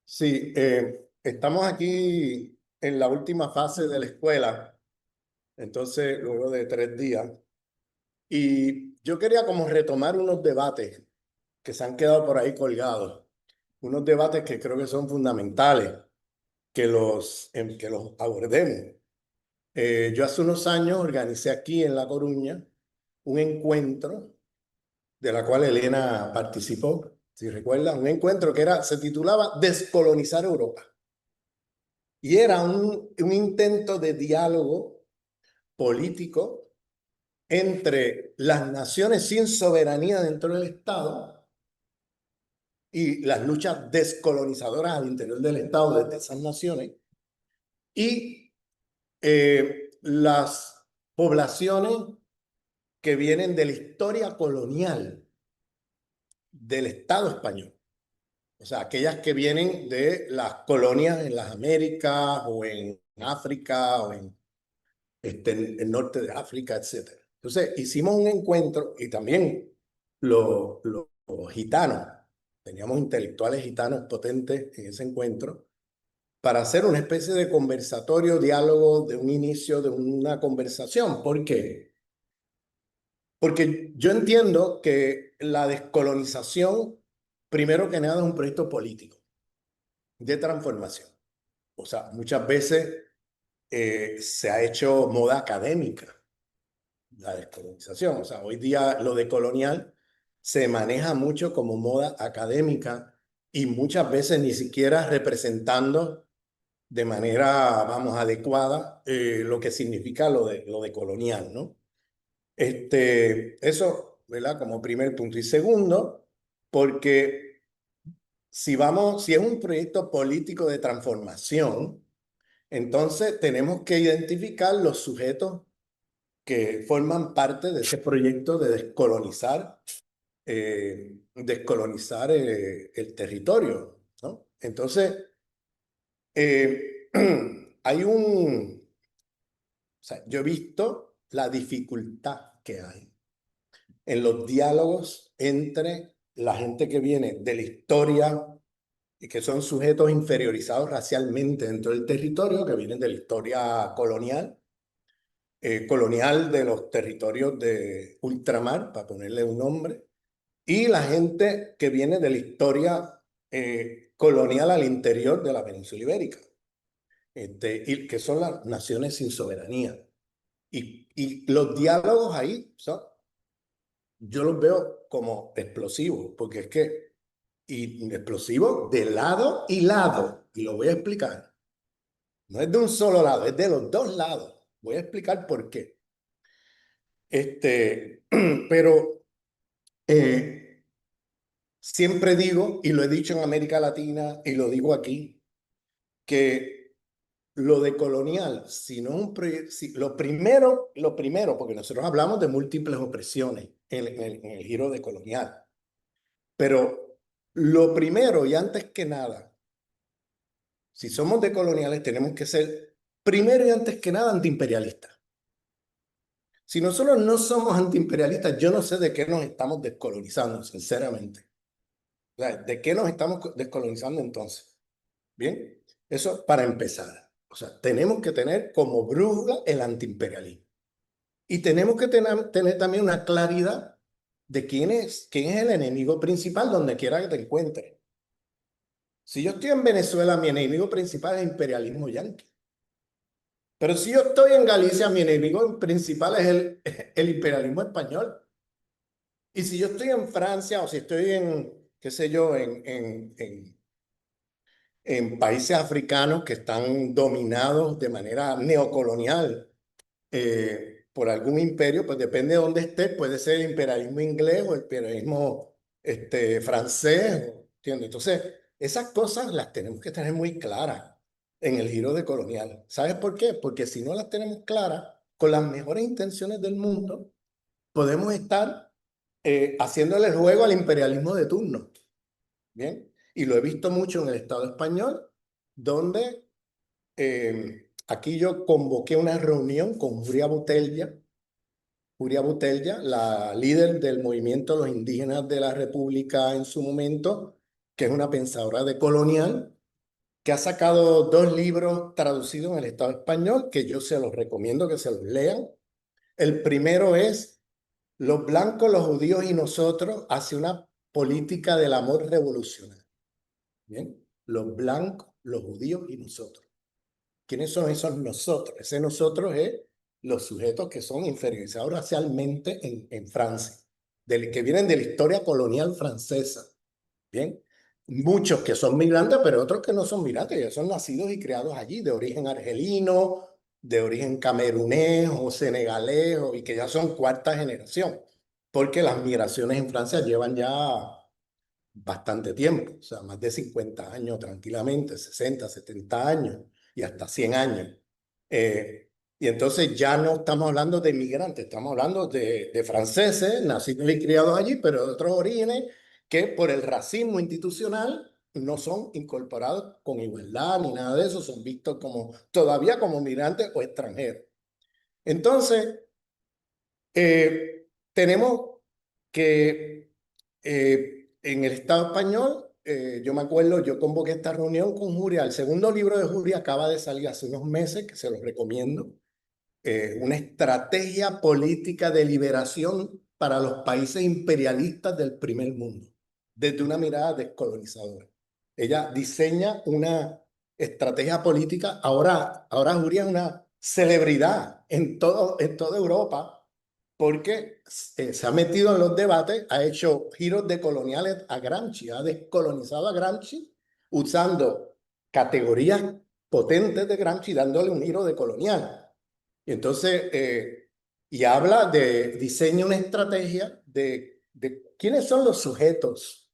Sí, estamos aquí en la última fase de la escuela, entonces luego de 3 días, y yo quería como retomar unos debates que se han quedado por ahí colgados, unos debates que creo que son fundamentales, que los abordemos. Yo hace unos años organicé aquí en La Coruña un encuentro de la cual Elena participó, si recuerdan, un encuentro se titulaba Descolonizar Europa. Y era un intento de diálogo político entre las naciones sin soberanía dentro del Estado y las luchas descolonizadoras al interior del Estado desde esas naciones y las poblaciones que vienen de la historia colonial del Estado español. O sea, aquellas que vienen de las colonias en las Américas o en África o en el norte de África, etcétera. Entonces, hicimos un encuentro y también los gitanos, teníamos intelectuales gitanos potentes en ese encuentro, para hacer una especie de conversatorio, diálogo, de un inicio de una conversación. ¿Por qué? Porque yo entiendo que la descolonización, primero que nada, es un proyecto político de transformación. O sea, muchas veces se ha hecho moda académica la descolonización. O sea, hoy día lo de colonial se maneja mucho como moda académica y muchas veces ni siquiera representando de manera, vamos, adecuada lo que significa lo de colonial, ¿no? Eso, ¿verdad? Como primer punto. Y segundo, porque si es un proyecto político de transformación, entonces tenemos que identificar los sujetos que forman parte de ese proyecto de descolonizar el territorio, ¿no? Entonces, eh, hay o sea, yo he visto la dificultad que hay en los diálogos entre la gente que viene de la historia y que son sujetos inferiorizados racialmente dentro del territorio, que vienen de la historia colonial de los territorios de ultramar, para ponerle un nombre, y la gente que viene de la historia colonial al interior de la península ibérica, y que son las naciones sin soberanía. Y los diálogos ahí, yo los veo como explosivos, porque es que, y explosivos de lado y lado, y lo voy a explicar. No es de un solo lado, es de los dos lados. Voy a explicar por qué. Pero siempre digo, y lo he dicho en América Latina y lo digo aquí, que lo de colonial, si no es un proyecto, lo primero, porque nosotros hablamos de múltiples opresiones en el giro de colonial, pero lo primero y antes que nada, si somos decoloniales, tenemos que ser primero y antes que nada antiimperialistas. Si nosotros no somos antiimperialistas, yo no sé de qué nos estamos descolonizando, sinceramente. O sea, ¿de qué nos estamos descolonizando entonces? Bien, eso para empezar. O sea, tenemos que tener como brújula el antiimperialismo. Y tenemos que tener también una claridad de quién es el enemigo principal donde quiera que te encuentres. Si yo estoy en Venezuela, mi enemigo principal es el imperialismo yanqui. Pero si yo estoy en Galicia, mi enemigo principal es el imperialismo español. Y si yo estoy en Francia o si estoy qué sé yo, en países africanos que están dominados de manera neocolonial por algún imperio, pues depende de dónde esté, puede ser el imperialismo inglés o el imperialismo francés, ¿entiendes? Entonces, esas cosas las tenemos que tener muy claras en el giro de colonial. ¿Sabes por qué? Porque si no las tenemos claras, con las mejores intenciones del mundo, podemos estar haciéndole juego al imperialismo de turno. Bien, y lo he visto mucho en el Estado español, donde aquí yo convoqué una reunión con Julia Butella, la líder del movimiento de los indígenas de la República en su momento, que es una pensadora decolonial, que ha sacado 2 libros traducidos en el Estado español, que yo se los recomiendo que se los lean. El primero es Los blancos, los judíos y nosotros hacia una política del amor revolucionario. ¿Bien? Los blancos, los judíos y nosotros. ¿Quiénes son esos nosotros? Ese nosotros es los sujetos que son inferiorizados racialmente en Francia, que vienen de la historia colonial francesa. Bien, muchos que son migrantes, pero otros que no son migrantes, ya son nacidos y criados allí, de origen argelino, de origen camerunés o senegalés, y que ya son cuarta generación, porque las migraciones en Francia llevan ya bastante tiempo, o sea, más de 50 años tranquilamente, 60, 70 años y hasta 100 años. Y entonces ya no estamos hablando de migrantes, estamos hablando de franceses nacidos y criados allí, pero de otros orígenes que por el racismo institucional no son incorporados con igualdad ni nada de eso, son vistos como todavía como migrantes o extranjeros. Entonces, tenemos que en el Estado español, yo me acuerdo, yo convoqué esta reunión con Juria. El segundo libro de Juria acaba de salir hace unos meses, que se los recomiendo. Una estrategia política de liberación para los países imperialistas del primer mundo, desde una mirada descolonizadora. Ella diseña una estrategia política. Ahora Juria es una celebridad en toda Europa porque se ha metido en los debates, ha hecho giros decoloniales a Gramsci, ha descolonizado a Gramsci usando categorías potentes de Gramsci, dándole un giro decolonial. Y entonces, y habla diseña una estrategia de quiénes son los sujetos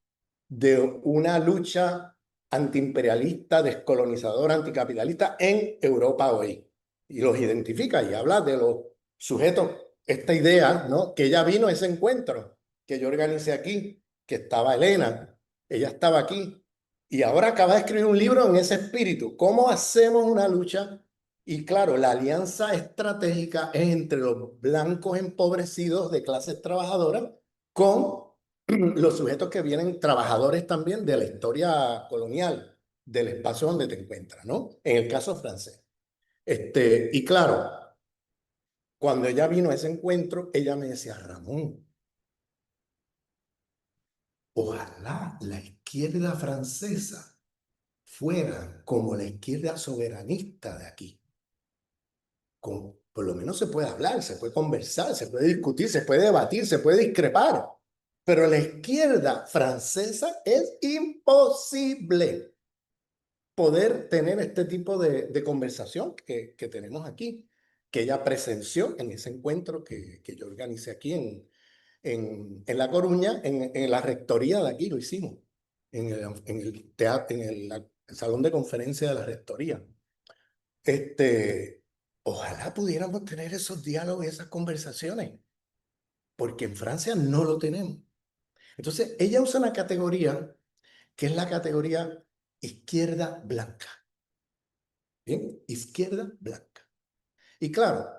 de una lucha antiimperialista, descolonizadora, anticapitalista en Europa hoy. Y los identifica y habla de los sujetos. Esta idea, ¿no? Que ella vino a ese encuentro que yo organicé aquí, que estaba Elena, ella estaba aquí, y ahora acaba de escribir un libro en ese espíritu. ¿Cómo hacemos una lucha? Y claro, la alianza estratégica es entre los blancos empobrecidos de clases trabajadoras con los sujetos que vienen trabajadores también de la historia colonial, del espacio donde te encuentras, ¿no? En el caso francés. Y claro, cuando ella vino a ese encuentro, ella me decía, Ramón, ojalá la izquierda francesa fuera como la izquierda soberanista de aquí. Por lo menos se puede hablar, se puede conversar, se puede discutir, se puede debatir, se puede discrepar. Pero la izquierda francesa es imposible poder tener este tipo de conversación que tenemos aquí, que ella presenció en ese encuentro que yo organicé aquí en La Coruña, en la rectoría de aquí lo hicimos, en el teatro, el salón de conferencia de la rectoría. Ojalá pudiéramos tener esos diálogos y esas conversaciones, porque en Francia no lo tenemos. Entonces, ella usa una categoría que es la categoría izquierda blanca. ¿Bien? Izquierda blanca. Y claro,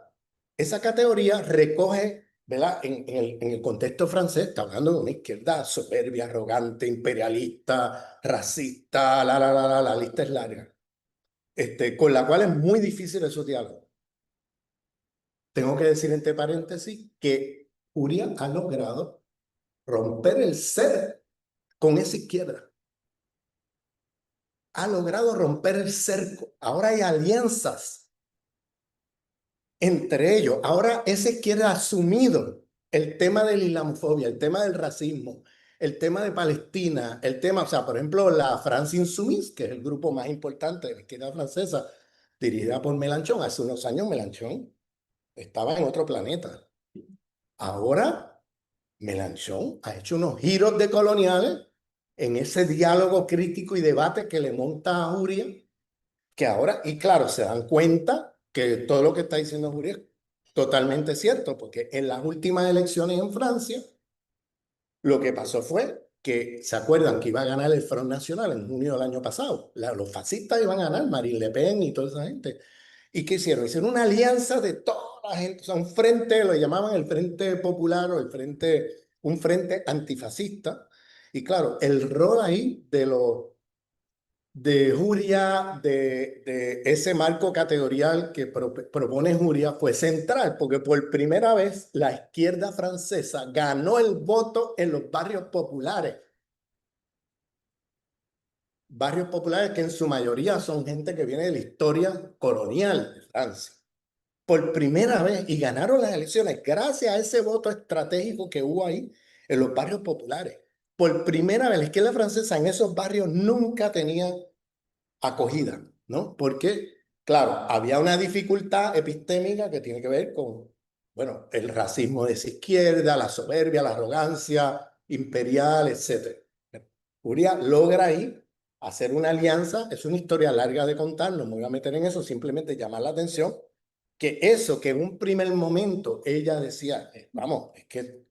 esa categoría recoge, ¿verdad? En el contexto francés, está hablando de una izquierda soberbia, arrogante, imperialista, racista, la lista es larga. Con la cual es muy difícil esos diálogos. Tengo que decir entre paréntesis que Uria ha logrado romper el ser con esa izquierda. Ha logrado romper el cerco. Ahora hay alianzas entre ellos. Ahora esa izquierda ha asumido el tema de la islamofobia, el tema del racismo, el tema de Palestina, el tema, o sea, por ejemplo, la France Insoumise, que es el grupo más importante de la izquierda francesa, dirigida por Mélenchon. Hace unos años Mélenchon estaba en otro planeta. Ahora Mélenchon ha hecho unos giros decoloniales en ese diálogo crítico y debate que le monta a Juria, que ahora, y claro, se dan cuenta que todo lo que está diciendo Juria es totalmente cierto, porque en las últimas elecciones en Francia, lo que pasó fue que, ¿se acuerdan que iba a ganar el Front Nacional en junio del año pasado? Los fascistas iban a ganar, Marine Le Pen y toda esa gente. ¿Y qué hicieron? Hicieron una alianza de toda la gente, o sea, un frente, lo llamaban el Frente Popular o un frente antifascista. Y claro, el rol ahí de Juria, de ese marco categorial que propone Juria, fue central, porque por primera vez la izquierda francesa ganó el voto en los barrios populares. Barrios populares que en su mayoría son gente que viene de la historia colonial de Francia. Por primera vez, y ganaron las elecciones gracias a ese voto estratégico que hubo ahí en los barrios populares. Por primera vez, la izquierda francesa en esos barrios nunca tenía acogida, ¿no? Porque, claro, había una dificultad epistémica que tiene que ver con, bueno, el racismo de esa izquierda, la soberbia, la arrogancia imperial, etc. Uria logra ahí hacer una alianza, es una historia larga de contar, no me voy a meter en eso, simplemente llamar la atención, que eso que en un primer momento ella decía, vamos, es que,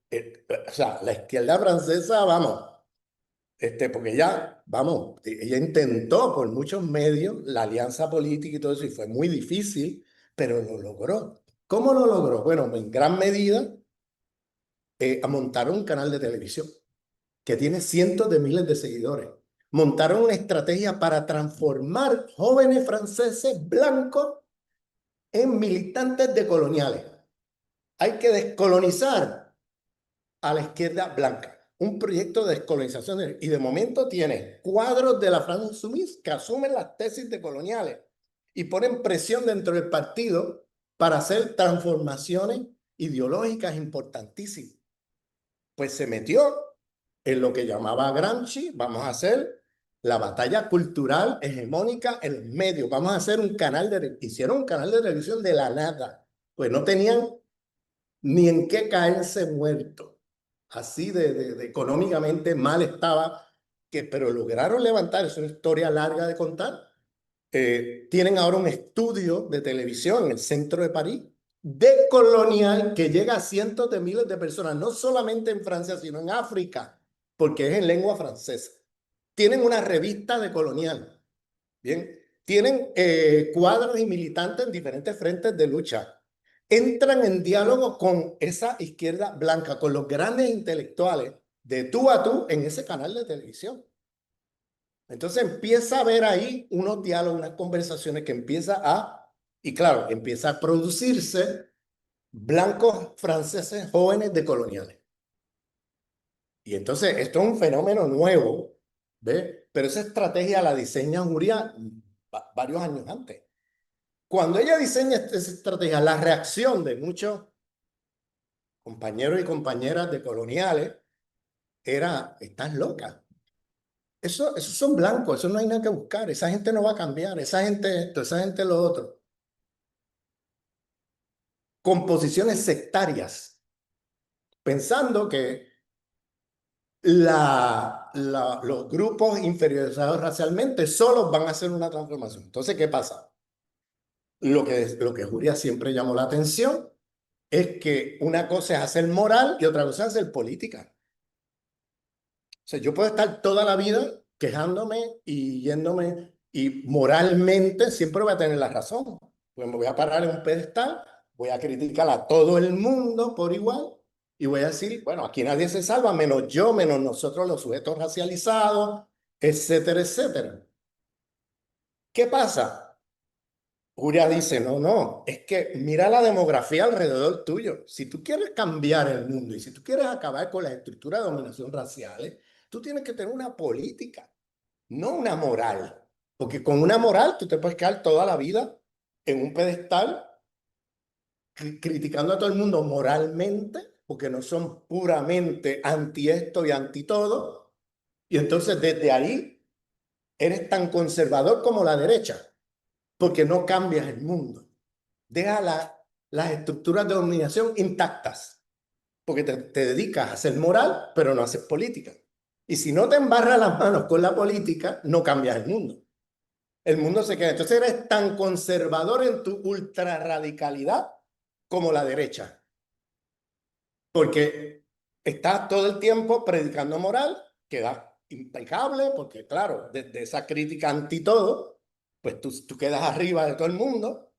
o sea, la izquierda francesa, vamos, porque ella, vamos, ella intentó por muchos medios la alianza política y todo eso, y fue muy difícil, pero lo logró. ¿Cómo lo logró? Bueno, en gran medida, montaron un canal de televisión que tiene cientos de miles de seguidores. Montaron una estrategia para transformar jóvenes franceses blancos en militantes decoloniales. Hay que descolonizar a la izquierda blanca. Un proyecto de descolonización. Y de momento tiene cuadros de la France Insoumise que asumen las tesis decoloniales y ponen presión dentro del partido para hacer transformaciones ideológicas importantísimas. Pues se metió en lo que llamaba Gramsci, vamos a hacer la batalla cultural hegemónica en los medios, vamos a hacer un canal hicieron un canal de televisión de la nada, pues no tenían ni en qué caerse muerto, así de económicamente mal estaba, pero lograron levantar, es una historia larga de contar. Tienen ahora un estudio de televisión en el centro de París, decolonial, que llega a cientos de miles de personas, no solamente en Francia, sino en África, porque es en lengua francesa. Tienen una revista decolonial, ¿bien? Tienen cuadros y militantes en diferentes frentes de lucha. Entran en diálogo con esa izquierda blanca, con los grandes intelectuales, de tú a tú, en ese canal de televisión. Entonces empieza a haber ahí unos diálogos, unas conversaciones que empieza a, y claro, empieza a producirse blancos franceses jóvenes decoloniales. Y entonces esto es un fenómeno nuevo, ¿ves? Pero esa estrategia la diseña Juria varios años antes. Cuando ella diseña esa estrategia, la reacción de muchos compañeros y compañeras decoloniales era, estás loca. Esos son blancos, eso no hay nada que buscar, esa gente no va a cambiar, esa gente esto, esa gente lo otro. Composiciones sectarias, pensando que los grupos inferiorizados racialmente solos van a hacer una transformación. Entonces, ¿qué pasa? Lo que Julia siempre llamó la atención es que una cosa es hacer moral y otra cosa es hacer política. O sea, yo puedo estar toda la vida quejándome y yéndome y moralmente siempre voy a tener la razón. Pues me voy a parar en un pedestal, voy a criticar a todo el mundo por igual y voy a decir, bueno, aquí nadie se salva, menos yo, menos nosotros los sujetos racializados, etcétera, etcétera. ¿Qué pasa? Julia dice, no, no, es que mira la demografía alrededor tuyo. Si tú quieres cambiar el mundo y si tú quieres acabar con las estructuras de dominación raciales, tú tienes que tener una política, no una moral. Porque con una moral tú te puedes quedar toda la vida en un pedestal criticando a todo el mundo moralmente, porque no son puramente anti esto y anti todo. Y entonces desde ahí eres tan conservador como la derecha, porque no cambias el mundo. Deja las estructuras de dominación intactas, porque te dedicas a hacer moral, pero no haces política. Y si no te embarras las manos con la política, no cambias el mundo. El mundo se queda. Entonces eres tan conservador en tu ultrarradicalidad como la derecha, porque estás todo el tiempo predicando moral, queda impecable, porque claro, desde esa crítica anti todo, pues tú quedas arriba de todo el mundo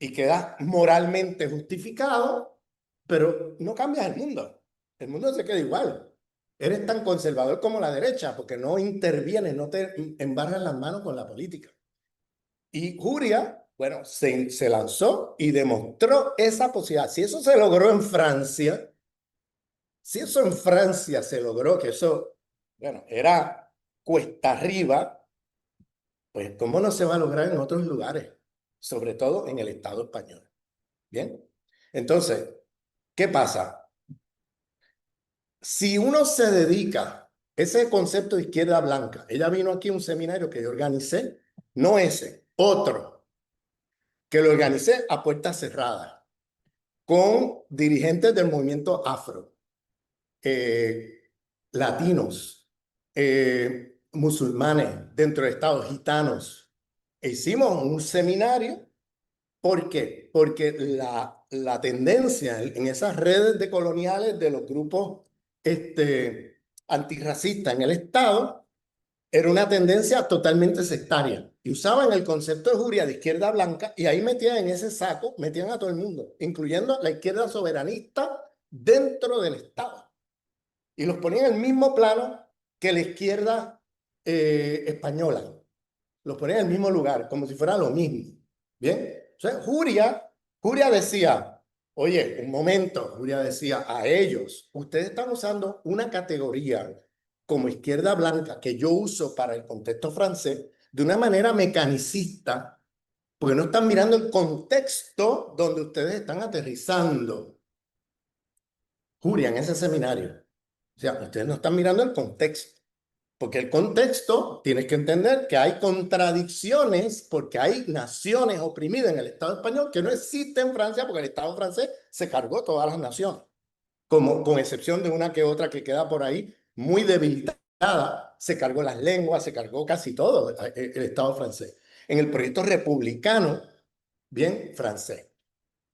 y quedas moralmente justificado, pero no cambias el mundo. El mundo se queda igual. eres tan conservador como la derecha, porque no intervienes, no te embarras las manos con la política. Y Juria, bueno, se lanzó y demostró esa posibilidad. Si eso se logró en Francia, si eso en Francia se logró, que eso, bueno, era cuesta arriba, pues ¿cómo no se va a lograr en otros lugares? Sobre todo en el Estado español. Bien. Entonces, ¿qué pasa? Si uno se dedica, ese concepto de izquierda blanca, ella vino aquí a un seminario que yo organicé, no ese, otro, que lo organicé a puertas cerradas, con dirigentes del movimiento afro, eh, latinos, musulmanes dentro de Estados, gitanos. E hicimos un seminario. ¿Por qué? Porque la tendencia en esas redes de coloniales de los grupos antirracistas en el Estado era una tendencia totalmente sectaria. Y usaban el concepto de Juria de izquierda blanca y ahí metían en ese saco, metían a todo el mundo, incluyendo la izquierda soberanista dentro del Estado. Y los ponían en el mismo plano que la izquierda española. Los ponían en el mismo lugar, como si fuera lo mismo. ¿Bien? Entonces, Juria decía, oye, un momento, Juria decía a ellos, ustedes están usando una categoría como izquierda blanca que yo uso para el contexto francés de una manera mecanicista, porque no están mirando el contexto donde ustedes están aterrizando. Juria, en ese seminario. O sea, ustedes no están mirando el contexto. Porque el contexto, tienes que entender que hay contradicciones porque hay naciones oprimidas en el Estado español que no existen en Francia porque el Estado francés se cargó todas las naciones, como, con excepción de una que otra que queda por ahí muy debilitada, se cargó las lenguas, se cargó casi todo el Estado francés. En el proyecto republicano, bien, francés.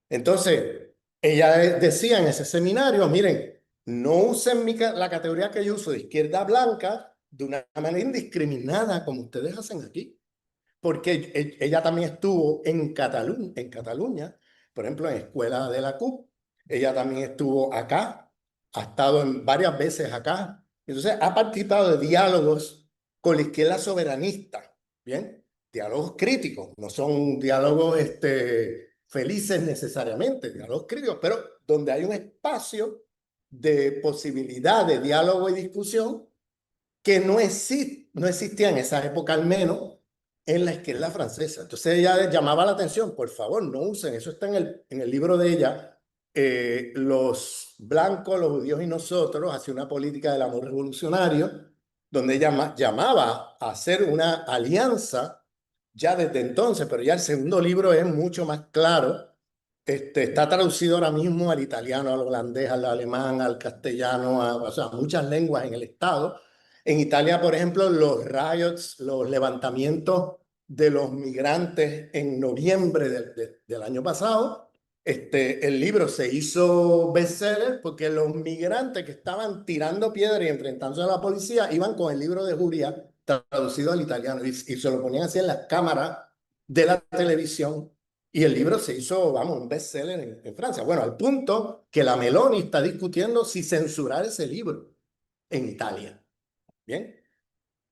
Entonces, ella decía en ese seminario, miren, no usen la categoría que yo uso de izquierda blanca de una manera indiscriminada como ustedes hacen aquí, porque ella también estuvo en Cataluña, por ejemplo, en Escuela de la CUP, ella también estuvo acá, ha estado varias veces acá, entonces ha participado de diálogos con la izquierda soberanista, ¿bien? Diálogos críticos, no son diálogos felices necesariamente, diálogos críticos, pero donde hay un espacio de posibilidad de diálogo y discusión que no existía en esa época al menos en la izquierda francesa. Entonces ella llamaba la atención, por favor, no usen, eso está en el libro de ella, los blancos, los judíos y nosotros, hacia una política del amor revolucionario, donde ella llamaba a hacer una alianza ya desde entonces, pero ya el segundo libro es mucho más claro. Está traducido ahora mismo al italiano, al holandés, al alemán, al castellano, o sea, muchas lenguas en el Estado. En Italia, por ejemplo, los riots, los levantamientos de los migrantes en noviembre del año pasado, el libro se hizo bestseller porque los migrantes que estaban tirando piedras y enfrentándose a la policía iban con el libro de Juria traducido al italiano y se lo ponían así en las cámaras de la televisión y el libro se hizo, vamos, un bestseller en Francia. Bueno, al punto que la Meloni está discutiendo si censurar ese libro en Italia. Bien.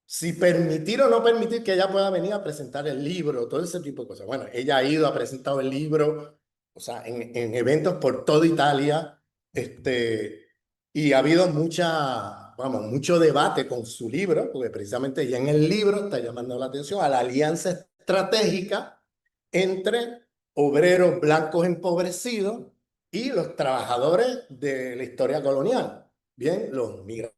Si permitir o no permitir que ella pueda venir a presentar el libro, todo ese tipo de cosas. Bueno, ella ha ido, ha presentado el libro, o sea, en eventos por toda Italia, y ha habido mucho debate con su libro, porque precisamente ella en el libro está llamando la atención a la alianza estratégica entre obreros blancos empobrecidos y los trabajadores de la historia colonial. Bien, los migrantes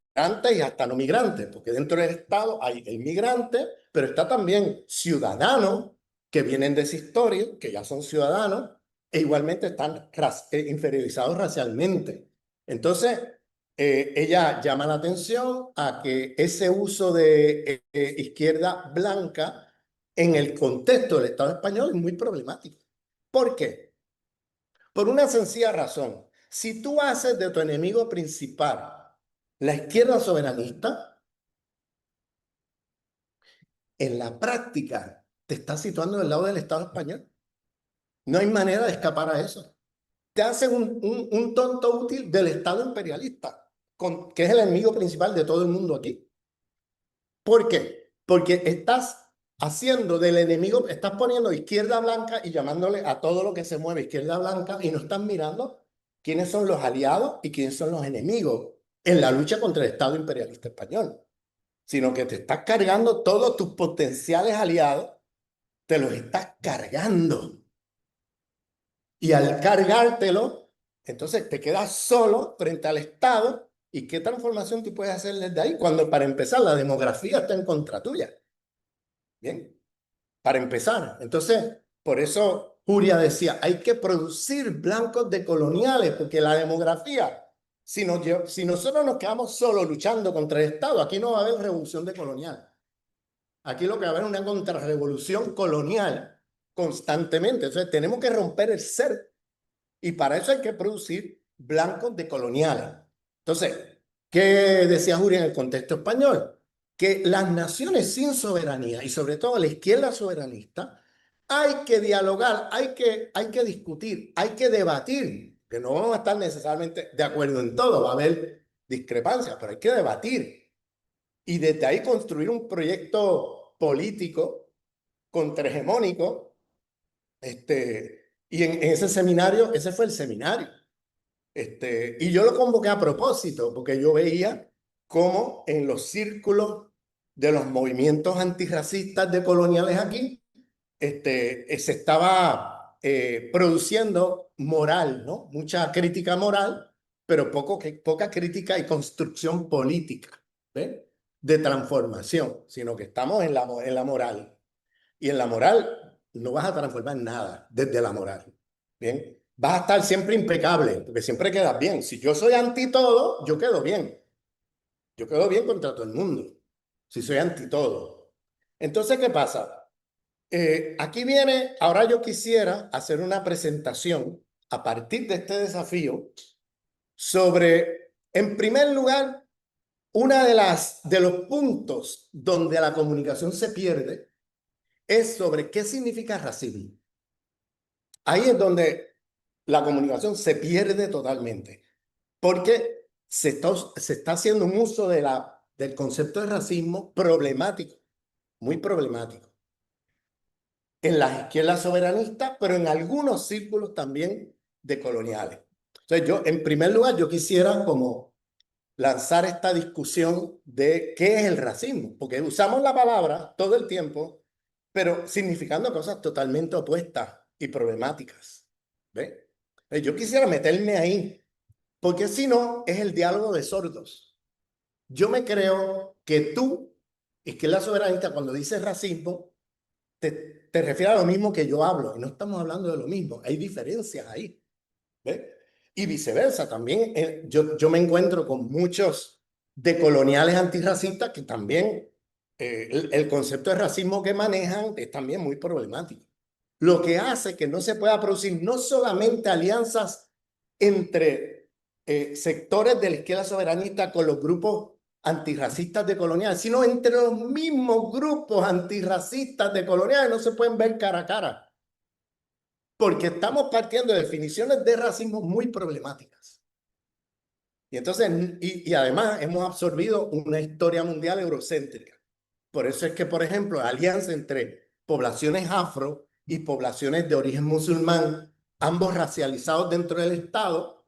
y hasta no migrantes, porque dentro del Estado hay el migrante, pero está también ciudadanos que vienen de esa historia, que ya son ciudadanos, e igualmente están inferiorizados racialmente. Entonces, ella llama la atención a que ese uso de izquierda blanca en el contexto del Estado español es muy problemático. ¿Por qué? Por una sencilla razón. Si tú haces de tu enemigo principal la izquierda soberanista, en la práctica te estás situando del lado del Estado español. No hay manera de escapar a eso. Te hacen un tonto útil del Estado imperialista. que es el enemigo principal de todo el mundo aquí. ¿Por qué? Porque estás haciendo del enemigo, estás poniendo izquierda blanca y llamándole a todo lo que se mueve izquierda blanca y no estás mirando quiénes son los aliados y quiénes son los enemigos en la lucha contra el Estado imperialista español, sino que te estás cargando todos tus potenciales aliados, te los estás cargando. Y al cargártelo, entonces te quedas solo frente al Estado. ¿Y qué transformación tú puedes hacer desde ahí? Cuando para empezar la demografía está en contra tuya. Bien, para empezar. Entonces, por eso Juria decía, hay que producir blancos decoloniales, porque la demografía, si nosotros nos quedamos solo luchando contra el Estado, aquí no va a haber revolución decolonial. Aquí lo que va a haber es una contrarrevolución colonial constantemente. Entonces, tenemos que romper el ser. Y para eso hay que producir blancos decoloniales. Entonces, ¿qué decía Juria en el contexto español? Que las naciones sin soberanía, y sobre todo la izquierda soberanista, hay que dialogar, hay que discutir, hay que debatir, que no vamos a estar necesariamente de acuerdo en todo, va a haber discrepancias, pero hay que debatir. Y desde ahí construir un proyecto político contrahegemónico. Y en ese seminario, ese fue el seminario. Y yo lo convoqué a propósito, porque yo veía cómo en los círculos de los movimientos antirracistas decoloniales aquí, se estaba produciendo moral, ¿no? Mucha crítica moral, pero poca crítica y construcción política, ¿ves? De transformación, sino que estamos en la moral. Y en la moral no vas a transformar nada desde la moral. Bien, vas a estar siempre impecable, porque siempre quedas bien. Si yo soy anti todo, yo quedo bien. Yo quedo bien contra todo el mundo. Si soy anti todo. Entonces, ¿qué pasa? Aquí viene, ahora yo quisiera hacer una presentación a partir de este desafío sobre, en primer lugar, una de los puntos donde la comunicación se pierde es sobre qué significa racismo. Ahí es donde la comunicación se pierde totalmente, porque se está haciendo un uso del concepto de racismo problemático, muy problemático, en las izquierdas soberanistas, pero en algunos círculos también de coloniales. Entonces yo, en primer lugar, yo quisiera como lanzar esta discusión de qué es el racismo, porque usamos la palabra todo el tiempo, pero significando cosas totalmente opuestas y problemáticas. ¿Ve? Yo quisiera meterme ahí, porque si no, es el diálogo de sordos. Yo me creo que tú, es que la soberanista, cuando dices racismo, te refiere a lo mismo que yo hablo, y no estamos hablando de lo mismo, hay diferencias ahí. ¿Ve? Y viceversa, también yo me encuentro con muchos decoloniales antirracistas que también el concepto de racismo que manejan es también muy problemático. Lo que hace que no se pueda producir no solamente alianzas entre sectores de la izquierda soberanista con los grupos antirracistas decoloniales, sino entre los mismos grupos antirracistas decoloniales no se pueden ver cara a cara. Porque estamos partiendo de definiciones de racismo muy problemáticas. Y entonces, y además hemos absorbido una historia mundial eurocéntrica. Por eso es que, por ejemplo, alianza entre poblaciones afro y poblaciones de origen musulmán, ambos racializados dentro del Estado,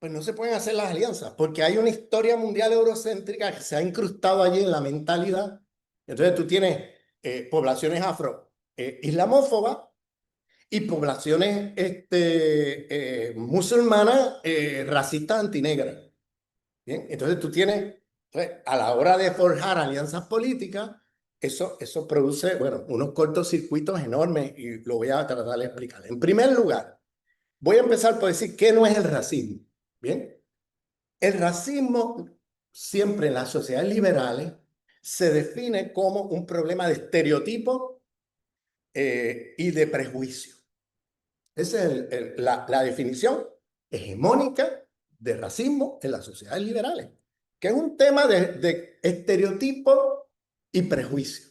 pues no se pueden hacer las alianzas, porque hay una historia mundial eurocéntrica que se ha incrustado allí en la mentalidad. Entonces tú tienes poblaciones afro islamófobas y poblaciones musulmanas racistas antinegras. Bien, entonces tú tienes, pues, a la hora de forjar alianzas políticas, eso produce, bueno, unos cortocircuitos enormes y lo voy a tratar de explicar. En primer lugar, voy a empezar por decir qué no es el racismo. Bien, el racismo siempre en las sociedades liberales se define como un problema de estereotipo y de prejuicio. Esa es la definición hegemónica de racismo en las sociedades liberales, que es un tema de estereotipo y prejuicio.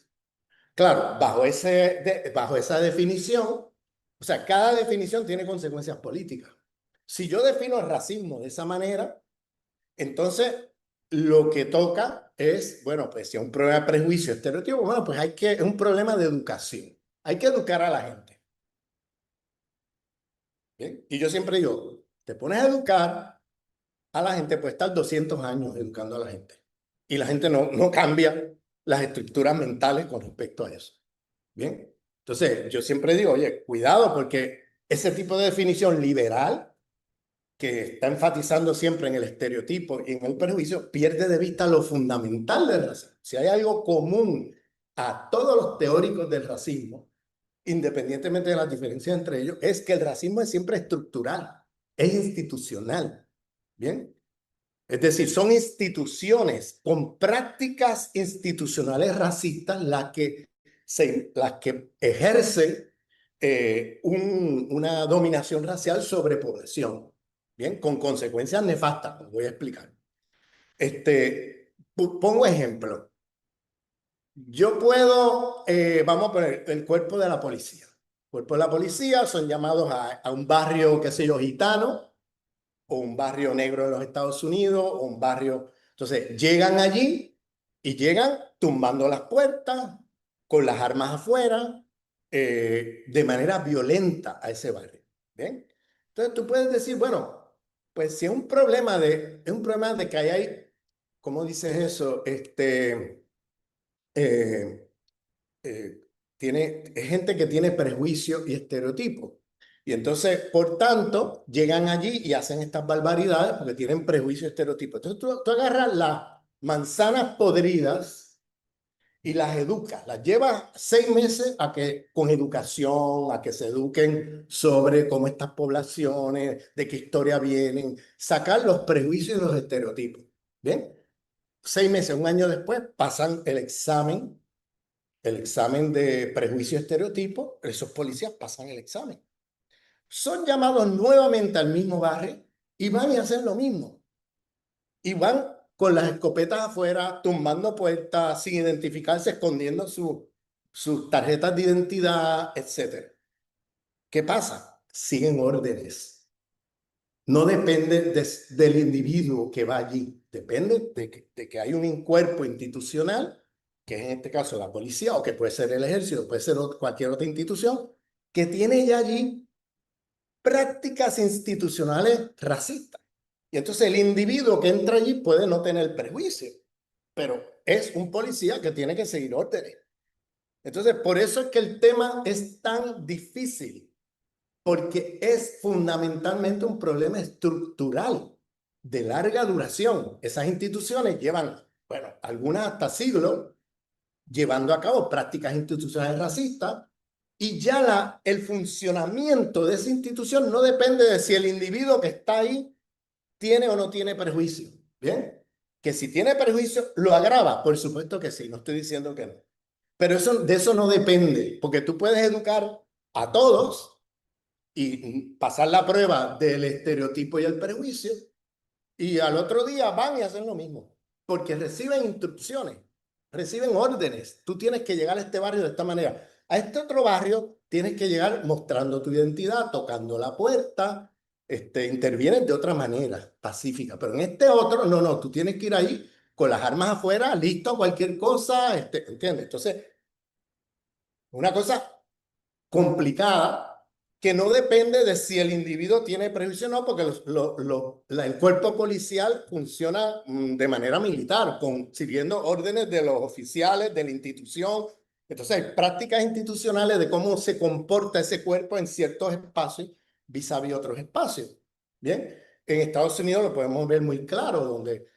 Claro, bajo esa definición, o sea, cada definición tiene consecuencias políticas. Si yo defino el racismo de esa manera, Entonces, lo que toca es, bueno, pues si es un problema de prejuicio, estereotipo, bueno, pues es un problema de educación. Hay que educar a la gente. ¿Bien? Y yo siempre digo, te pones a educar a la gente, pues estar 200 años educando a la gente. Y la gente no cambia las estructuras mentales con respecto a eso. Bien. Entonces, yo siempre digo, oye, cuidado porque ese tipo de definición liberal que está enfatizando siempre en el estereotipo y en el prejuicio, pierde de vista lo fundamental del racismo. Si hay algo común a todos los teóricos del racismo, independientemente de las diferencias entre ellos, es que el racismo es siempre estructural, es institucional. ¿Bien? Es decir, son instituciones con prácticas institucionales racistas las que ejercen una dominación racial sobre población. Bien, con consecuencias nefastas, como voy a explicar. Pongo ejemplo. Yo puedo, vamos a poner el cuerpo de la policía. El cuerpo de la policía son llamados a un barrio, qué sé yo, gitano, o un barrio negro en los Estados Unidos, o un barrio... Entonces, llegan allí y llegan tumbando las puertas, con las armas afuera, de manera violenta a ese barrio. ¿Bien? Entonces, tú puedes decir, bueno, pues si es un problema de que hay, ¿cómo dices eso? Eh, eh, es gente que tiene prejuicios y estereotipos. Y entonces, por tanto, llegan allí y hacen estas barbaridades porque tienen prejuicios y estereotipos. Entonces, tú agarras las manzanas podridas y las educas. Las llevas 6 meses con educación, a que se eduquen sobre cómo estas poblaciones, de qué historia vienen, sacar los prejuicios y los estereotipos. ¿Bien? 6 meses, un año después, pasan el examen de prejuicio y estereotipo, esos policías pasan el examen. Son llamados nuevamente al mismo barrio y van y hacen lo mismo. Y van con las escopetas afuera, tumbando puertas, sin identificarse, escondiendo sus tarjetas de identidad, etc. ¿Qué pasa? Siguen órdenes. No depende del individuo que va allí, depende de que hay un cuerpo institucional, que es en este caso la policía, o que puede ser el ejército, puede ser cualquier otra institución, que tiene ya allí prácticas institucionales racistas. Y entonces el individuo que entra allí puede no tener prejuicio, pero es un policía que tiene que seguir órdenes. Entonces, por eso es que el tema es tan difícil, porque es fundamentalmente un problema estructural de larga duración. Esas instituciones llevan, bueno, algunas hasta siglos, llevando a cabo prácticas institucionales racistas, y ya el funcionamiento de esa institución no depende de si el individuo que está ahí tiene o no tiene prejuicio. ¿Bien? Que si tiene prejuicio, lo agrava. Por supuesto que sí, no estoy diciendo que no. Pero de eso no depende, porque tú puedes educar a todos y pasar la prueba del estereotipo y el prejuicio, y al otro día van y hacen lo mismo, porque reciben instrucciones, reciben órdenes. Tú tienes que llegar a este barrio de esta manera. A este otro barrio tienes que llegar mostrando tu identidad, tocando la puerta, intervienes de otra manera, pacífica. Pero en este otro, no, tú tienes que ir ahí con las armas afuera, listo a cualquier cosa, ¿entiendes? Entonces, una cosa complicada que no depende de si el individuo tiene prejuicio o no, porque el cuerpo policial funciona de manera militar, siguiendo órdenes de los oficiales, de la institución. Entonces hay prácticas institucionales de cómo se comporta ese cuerpo en ciertos espacios vis-a-vis otros espacios. Bien, en Estados Unidos lo podemos ver muy claro, donde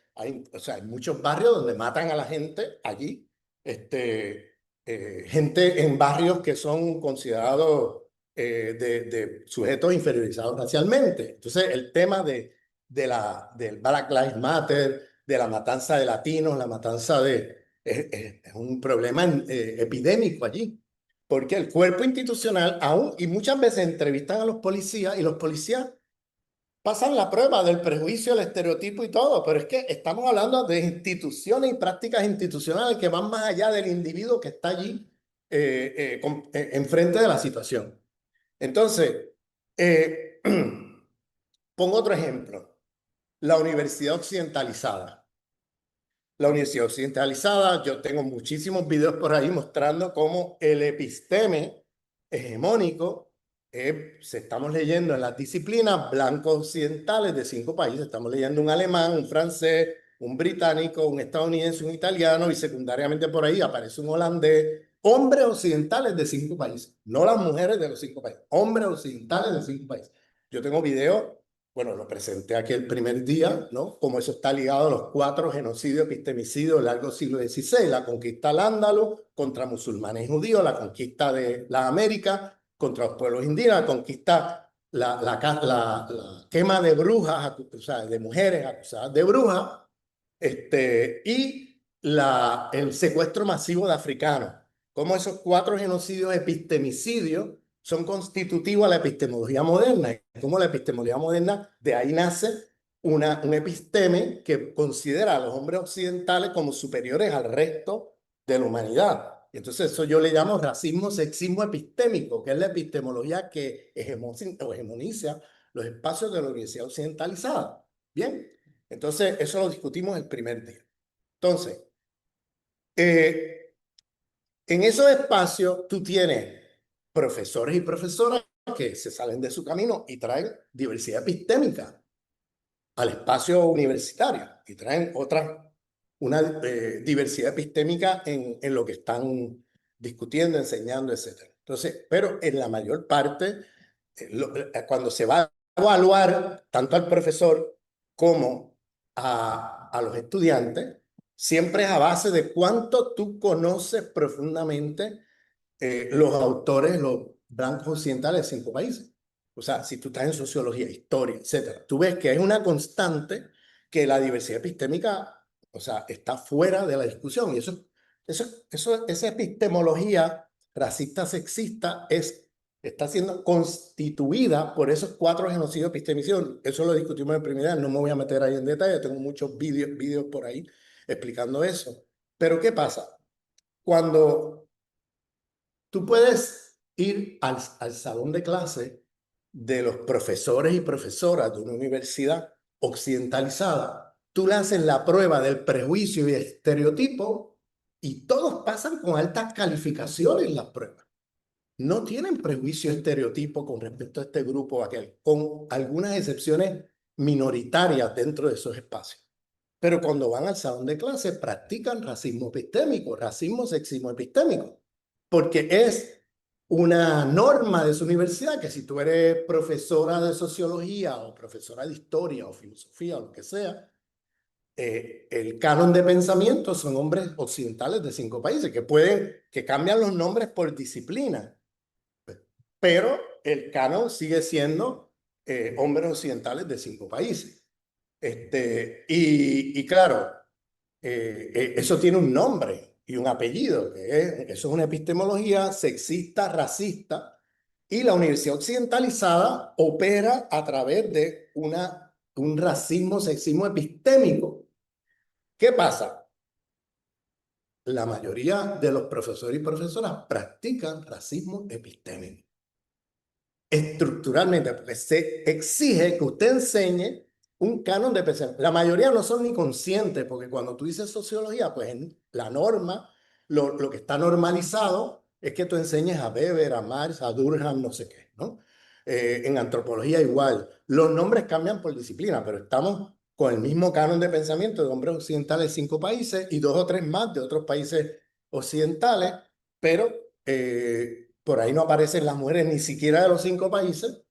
o sea, hay muchos barrios donde matan a la gente allí, gente en barrios que son considerados de sujetos inferiorizados racialmente. Entonces, el tema del Black Lives Matter, de la matanza de latinos, la matanza es un problema epidémico allí. Porque el cuerpo institucional aún, y muchas veces entrevistan a los policías, y los policías pasan la prueba del prejuicio, el estereotipo y todo, pero es que estamos hablando de instituciones y prácticas institucionales que van más allá del individuo que está allí enfrente de la situación. Entonces, pongo otro ejemplo. la universidad occidentalizada. La universidad occidentalizada, yo tengo muchísimos videos por ahí mostrando cómo el episteme hegemónico, estamos leyendo en las disciplinas blancos occidentales de 5 países, estamos leyendo un alemán, un francés, un británico, un estadounidense, un italiano, y secundariamente por ahí aparece un holandés, hombres occidentales de 5 países, no las mujeres de los 5 países, hombres occidentales de 5 países. Yo tengo videos. Bueno, lo presenté aquí el primer día, ¿no? Como eso está ligado a los 4 genocidios epistemicidios del largo siglo XVI, la conquista al-Ándalus contra musulmanes y judíos, la conquista de la América contra los pueblos indígenas, la conquista, la quema de brujas, o sea, de mujeres acusadas de brujas, y el secuestro masivo de africanos. Como esos 4 genocidios epistemicidios son constitutivos a la epistemología moderna. Como la epistemología moderna, de ahí nace un episteme que considera a los hombres occidentales como superiores al resto de la humanidad. Y entonces eso yo le llamo racismo, sexismo epistémico, que es la epistemología que hegemoniza los espacios de la universidad occidentalizada. Bien, entonces eso lo discutimos el primer día. Entonces, en esos espacios tú tienes profesores y profesoras que se salen de su camino y traen diversidad epistémica al espacio universitario y traen una diversidad epistémica en lo que están discutiendo, enseñando, etc. Entonces, pero en la mayor parte, cuando se va a evaluar tanto al profesor como a los estudiantes, siempre es a base de cuánto tú conoces profundamente los autores, los blancos occidentales de 5 países. O sea, si tú estás en sociología, historia, etcétera, tú ves que es una constante que la diversidad epistémica, o sea, está fuera de la discusión. Y esa epistemología racista, sexista, está siendo constituida por esos 4 genocidios epistemicidos. Eso lo discutimos en primera, no me voy a meter ahí en detalle, tengo muchos vídeos por ahí explicando eso. Pero ¿qué pasa? Cuando tú puedes ir al salón de clase de los profesores y profesoras de una universidad occidentalizada. Tú le haces la prueba del prejuicio y estereotipo y todos pasan con altas calificaciones en las pruebas. No tienen prejuicio y estereotipo con respecto a este grupo o aquel, con algunas excepciones minoritarias dentro de esos espacios. Pero cuando van al salón de clase practican racismo epistémico, racismo, sexismo epistémico, porque es una norma de su universidad que si tú eres profesora de sociología o profesora de historia o filosofía o lo que sea, el canon de pensamiento son hombres occidentales de 5 países que cambian los nombres por disciplina, pero el canon sigue siendo hombres occidentales de 5 países. Y claro, eso tiene un nombre y un apellido, eso es una epistemología sexista, racista, y la universidad occidentalizada opera a través de un racismo, sexismo epistémico. ¿Qué pasa? La mayoría de los profesores y profesoras practican racismo epistémico. Estructuralmente, porque se exige que usted enseñe un canon de pensamiento. La mayoría no son ni conscientes, porque cuando tú dices sociología, pues en la norma, lo que está normalizado es que tú enseñes a Weber, a Marx, a Durkheim, no sé qué, ¿no? En antropología igual. Los nombres cambian por disciplina, pero estamos con el mismo canon de pensamiento de hombres occidentales de 5 países y 2 o 3 más de otros países occidentales, pero por ahí no aparecen las mujeres ni siquiera de los 5 países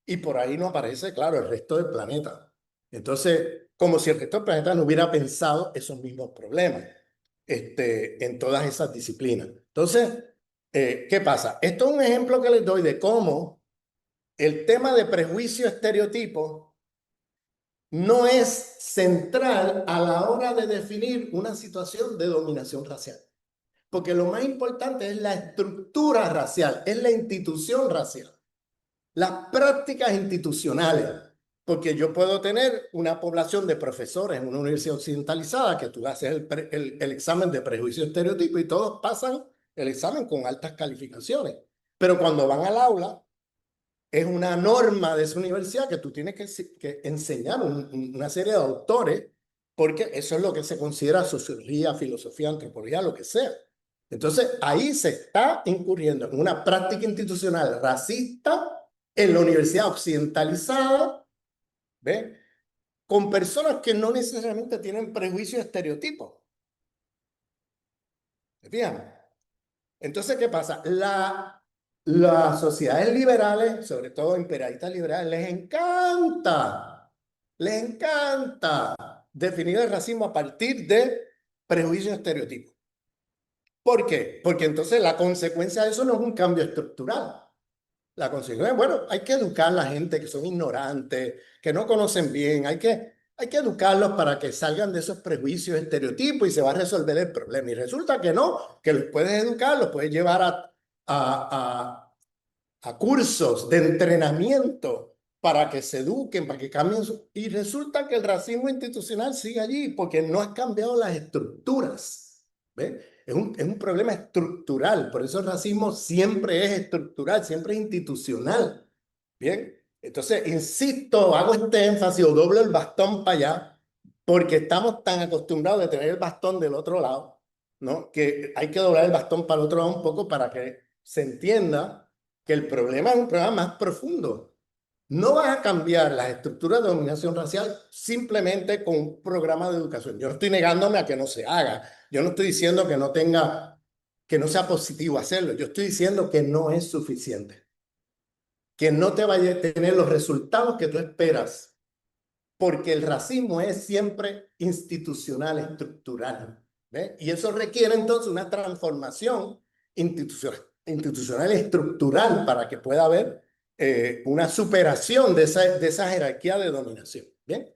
y por ahí no aparece, claro, el resto del planeta. Entonces, como si el resto del planeta no hubiera pensado esos mismos problemas en todas esas disciplinas. Entonces, ¿qué pasa? Esto es un ejemplo que les doy de cómo el tema de prejuicio estereotipo no es central a la hora de definir una situación de dominación racial. Porque lo más importante es la estructura racial, es la institución racial, las prácticas institucionales. Porque yo puedo tener una población de profesores en una universidad occidentalizada que tú haces el examen de prejuicio estereotipo y todos pasan el examen con altas calificaciones. Pero cuando van al aula, es una norma de esa universidad que tú tienes que enseñar una serie de autores, porque eso es lo que se considera sociología, filosofía, antropología, lo que sea. Entonces, ahí se está incurriendo en una práctica institucional racista en la universidad occidentalizada, ¿ves? Con personas que no necesariamente tienen prejuicios y estereotipos. ¿Se fijan? Entonces, ¿qué pasa? Las sociedades liberales, sobre todo imperialistas liberales, les encanta definir el racismo a partir de prejuicios y estereotipos. ¿Por qué? Porque entonces la consecuencia de eso no es un cambio estructural. La consecuencia, bueno, hay que educar a la gente que son ignorantes, que no conocen bien, hay que educarlos para que salgan de esos prejuicios, estereotipos y se va a resolver el problema. Y resulta que no, que los puedes educar, los puedes llevar a cursos de entrenamiento para que se eduquen, para que cambien. Y resulta que el racismo institucional sigue allí porque no han cambiado las estructuras. ¿Ves? Es un problema estructural, por eso el racismo siempre es estructural, siempre es institucional. Bien, entonces, insisto, hago este énfasis o doblo el bastón para allá, porque estamos tan acostumbrados de tener el bastón del otro lado, ¿no? Que hay que doblar el bastón para el otro lado un poco para que se entienda que el problema es un problema más profundo. No vas a cambiar las estructuras de dominación racial simplemente con un programa de educación. Yo no estoy negándome a que no se haga. Yo no estoy diciendo que no tenga, que no sea positivo hacerlo. Yo estoy diciendo que no es suficiente, que no te vaya a tener los resultados que tú esperas, porque el racismo es siempre institucional, estructural. ¿Ves? Y eso requiere entonces una transformación institucional estructural para que pueda haber una superación de esa jerarquía de dominación. ¿Bien?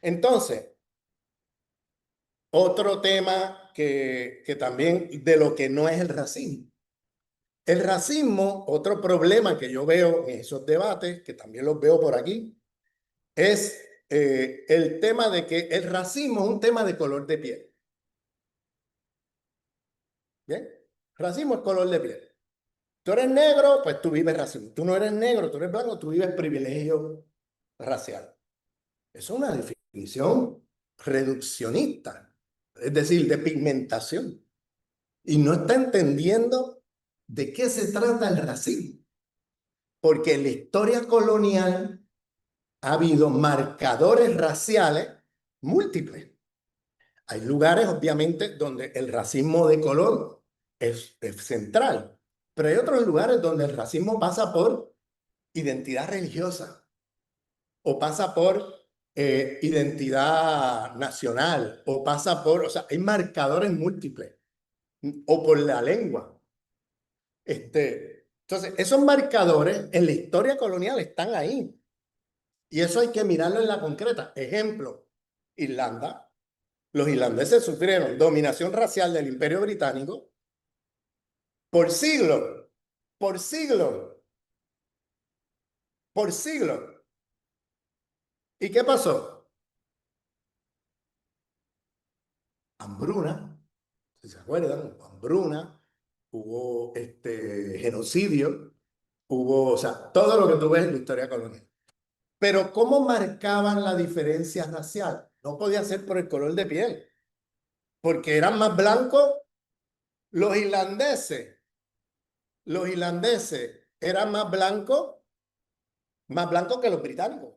Entonces, otro tema que también de lo que no es el racismo. El racismo, otro problema que yo veo en esos debates, que también los veo por aquí, es el tema de que el racismo es un tema de color de piel. ¿Bien? Racismo es color de piel. Tú eres negro, pues tú vives racismo. Tú no eres negro, tú eres blanco, tú vives privilegio racial. Eso es una definición reduccionista, es decir, de pigmentación. Y no está entendiendo de qué se trata el racismo. Porque en la historia colonial ha habido marcadores raciales múltiples. Hay lugares, obviamente, donde el racismo de color es central, pero hay otros lugares donde el racismo pasa por identidad religiosa o pasa por identidad nacional o pasa por, o sea, hay marcadores múltiples o por la lengua. Entonces, esos marcadores en la historia colonial están ahí y eso hay que mirarlo en la concreta. Ejemplo, Irlanda. Los irlandeses sufrieron dominación racial del Imperio Británico por siglos, por siglos, por siglos. ¿Y qué pasó? Hambruna, si se acuerdan, hambruna, hubo genocidio, hubo, o sea, todo lo que tú ves en la historia colonial. Pero ¿cómo marcaban la diferencia racial? No podía ser por el color de piel, porque eran más blancos los irlandeses. Los irlandeses eran más blancos que los británicos,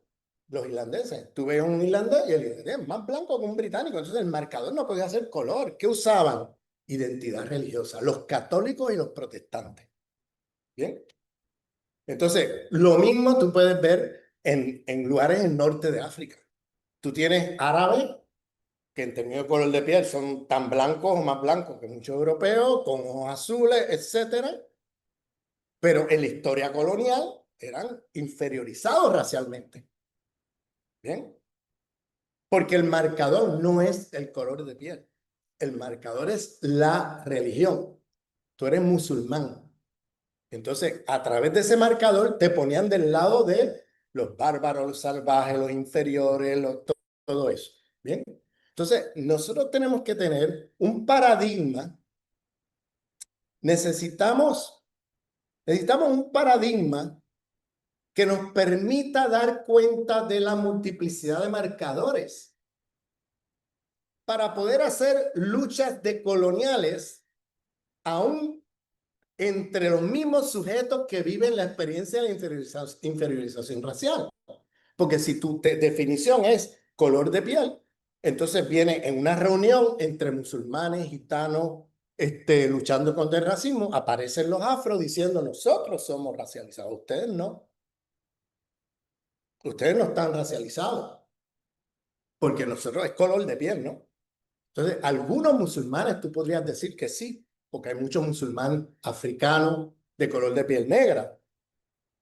los irlandeses. Tú ves un irlandés y el irlandés es más blanco que un británico. Entonces el marcador no podía ser color. ¿Qué usaban? Identidad religiosa, los católicos y los protestantes. ¿Bien? Entonces, lo mismo tú puedes ver en lugares en norte de África. Tú tienes árabes que en términos de color de piel son tan blancos o más blancos que muchos europeos, con ojos azules, etcétera, pero en la historia colonial eran inferiorizados racialmente. ¿Bien? Porque el marcador no es el color de piel. El marcador es la religión. Tú eres musulmán. Entonces, a través de ese marcador te ponían del lado de los bárbaros, los salvajes, los inferiores, todo eso. ¿Bien? Entonces, nosotros tenemos que tener un paradigma. Necesitamos un paradigma que nos permita dar cuenta de la multiplicidad de marcadores para poder hacer luchas decoloniales aún entre los mismos sujetos que viven la experiencia de la inferiorización racial. Porque si tu definición es color de piel, entonces viene en una reunión entre musulmanes, gitanos, luchando contra el racismo, aparecen los afros diciendo nosotros somos racializados, ustedes no. Ustedes no están racializados, porque nosotros es color de piel, ¿no? Entonces, algunos musulmanes tú podrías decir que sí, porque hay muchos musulmanes africanos de color de piel negra,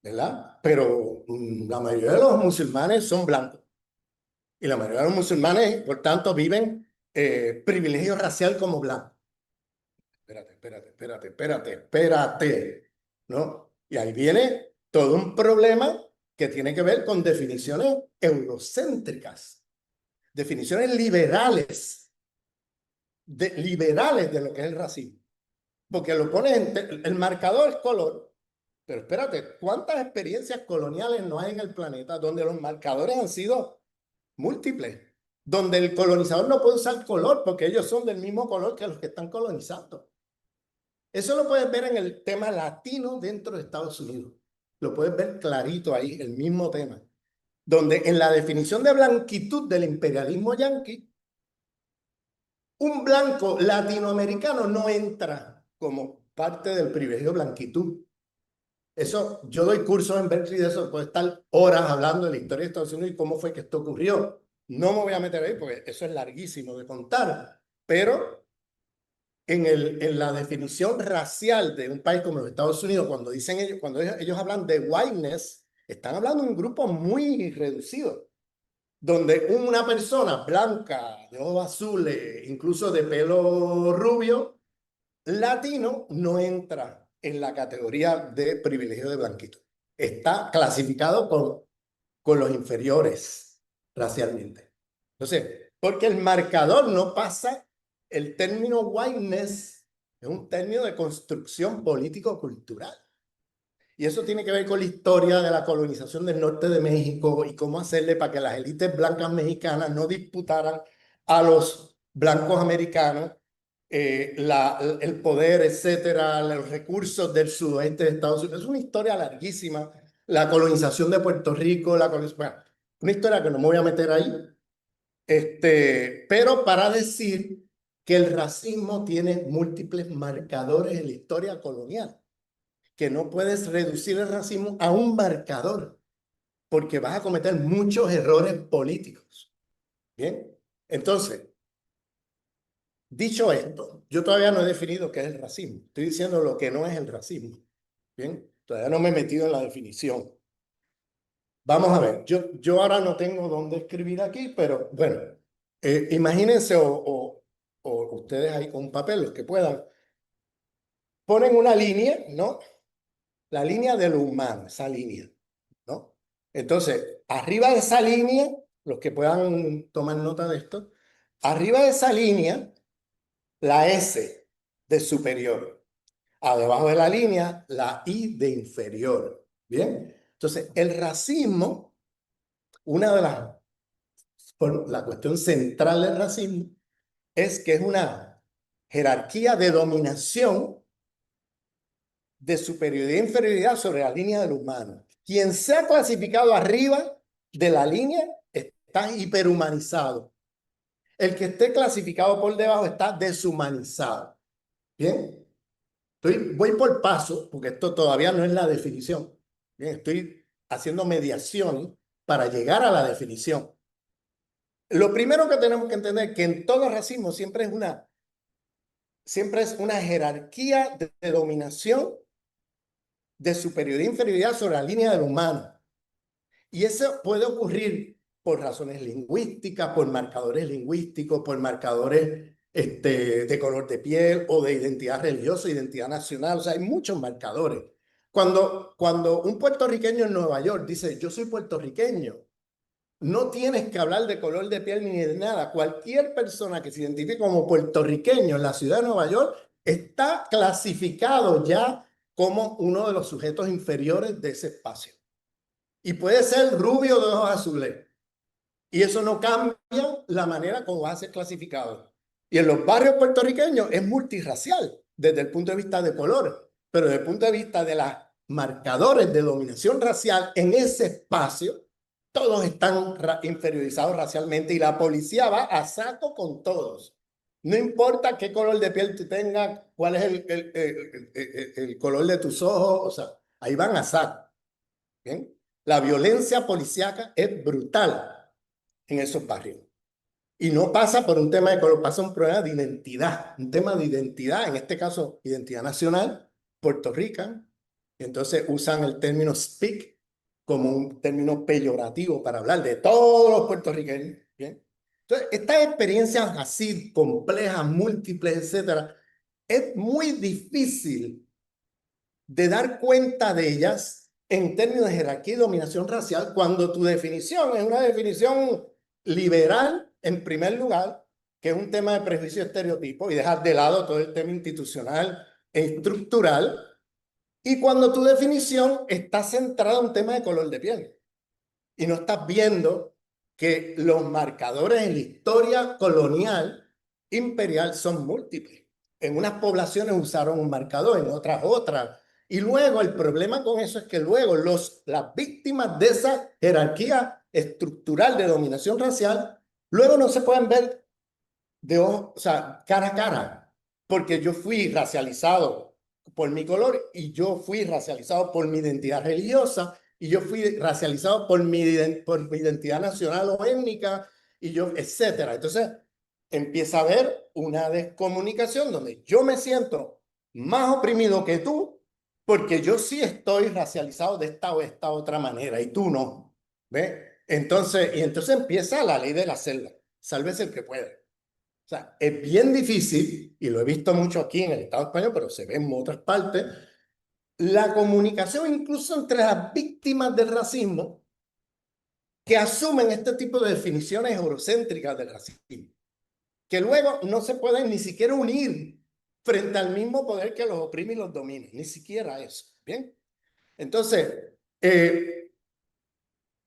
¿verdad? Pero la mayoría de los musulmanes son blancos. Y la mayoría de los musulmanes, por tanto, viven privilegio racial como blancos. Espérate, ¿no? Y ahí viene todo un problema que tiene que ver con definiciones eurocéntricas, definiciones liberales de lo que es el racismo. Porque lo pones el marcador es color, pero espérate, ¿cuántas experiencias coloniales no hay en el planeta donde los marcadores han sido múltiples? Donde el colonizador no puede usar color porque ellos son del mismo color que los que están colonizando. Eso lo puedes ver en el tema latino dentro de Estados Unidos. Lo puedes ver clarito ahí, el mismo tema. Donde en la definición de blanquitud del imperialismo yanqui, un blanco latinoamericano no entra como parte del privilegio blanquitud. Eso, yo doy cursos en Berkeley de eso, puedo estar horas hablando de la historia de Estados Unidos y cómo fue que esto ocurrió. No me voy a meter ahí porque eso es larguísimo de contar, pero en la definición racial de un país como los Estados Unidos, cuando ellos hablan de whiteness, están hablando de un grupo muy reducido, donde una persona blanca, de ojos azules, incluso de pelo rubio, latino, no entra en la categoría de privilegio de blanquito. Está clasificado con los inferiores racialmente. Entonces, porque el marcador no pasa, el término whiteness es un término de construcción político-cultural. Y eso tiene que ver con la historia de la colonización del norte de México y cómo hacerle para que las élites blancas mexicanas no disputaran a los blancos americanos el poder, etcétera, los recursos del sudoeste de Estados Unidos. Es una historia larguísima. La colonización de Puerto Rico, bueno, una historia que no me voy a meter ahí. Pero para decir que el racismo tiene múltiples marcadores en la historia colonial, que no puedes reducir el racismo a un marcador, porque vas a cometer muchos errores políticos. Bien, entonces, dicho esto, yo todavía no he definido qué es el racismo. Estoy diciendo lo que no es el racismo. Bien, todavía no me he metido en la definición. Vamos a ver, yo ahora no tengo dónde escribir aquí, pero bueno, imagínense o ustedes ahí con un papel, los que puedan, ponen una línea, ¿no? La línea de lo humano, esa línea, ¿no? Entonces, arriba de esa línea, los que puedan tomar nota de esto, arriba de esa línea, la S de superior. Debajo de la línea, la I de inferior. Bien, entonces el racismo, una de la cuestión central del racismo es que es una jerarquía de dominación de superioridad e inferioridad sobre la línea del humano. Quien sea clasificado arriba de la línea está hiperhumanizado. El que esté clasificado por debajo está deshumanizado. Bien, voy por paso, porque esto todavía no es la definición. Bien, estoy haciendo mediación para llegar a la definición. Lo primero que tenemos que entender es que en todo racismo siempre es una jerarquía de dominación, de superioridad e inferioridad sobre la línea del humano. Y eso puede ocurrir por razones lingüísticas, por marcadores lingüísticos, por marcadores de color de piel o de identidad religiosa, identidad nacional. O sea, hay muchos marcadores. Cuando un puertorriqueño en Nueva York dice, yo soy puertorriqueño, no tienes que hablar de color de piel ni de nada. Cualquier persona que se identifique como puertorriqueño en la ciudad de Nueva York está clasificado ya como uno de los sujetos inferiores de ese espacio. y puede ser rubio de ojos azules. Y eso no cambia la manera como va a ser clasificado. Y en los barrios puertorriqueños es multirracial desde el punto de vista de color, pero desde el punto de vista de los marcadores de dominación racial en ese espacio, todos están inferiorizados racialmente y la policía va a saco con todos. No importa qué color de piel tú tengas, cuál es el color de tus ojos, o sea, ahí van a saco. ¿Bien? La violencia policíaca es brutal en esos barrios. Y no pasa por un tema de color, pasa un problema de identidad, un tema de identidad, en este caso, identidad nacional, Puerto Rico. Entonces usan el término speak como un término peyorativo para hablar de todos los puertorriqueños. ¿Bien? Entonces, estas experiencias así complejas, múltiples, etcétera, es muy difícil de dar cuenta de ellas en términos de jerarquía y dominación racial cuando tu definición es una definición liberal, en primer lugar, que es un tema de prejuicio y estereotipo, y dejar de lado todo el tema institucional e estructural, y cuando tu definición está centrada en un tema de color de piel, y no estás viendo que los marcadores en la historia colonial imperial son múltiples. En unas poblaciones usaron un marcador, en otras otra. Y luego el problema con eso es que luego las víctimas de esa jerarquía estructural de dominación racial, luego no se pueden ver o sea, cara a cara, porque yo fui racializado por mi color y yo fui racializado por mi identidad religiosa y yo fui racializado por mi identidad nacional o étnica y yo, etcétera. Entonces empieza a haber una descomunicación donde yo me siento más oprimido que tú porque yo sí estoy racializado de esta o esta otra manera y tú no. ¿Ves? Entonces empieza la ley de la selva. Sálvese el que puede. O sea, es bien difícil, y lo he visto mucho aquí en el Estado español, pero se ve en otras partes, la comunicación incluso entre las víctimas del racismo que asumen este tipo de definiciones eurocéntricas del racismo, que luego no se pueden ni siquiera unir frente al mismo poder que los oprime y los domina, ni siquiera eso. Bien, entonces,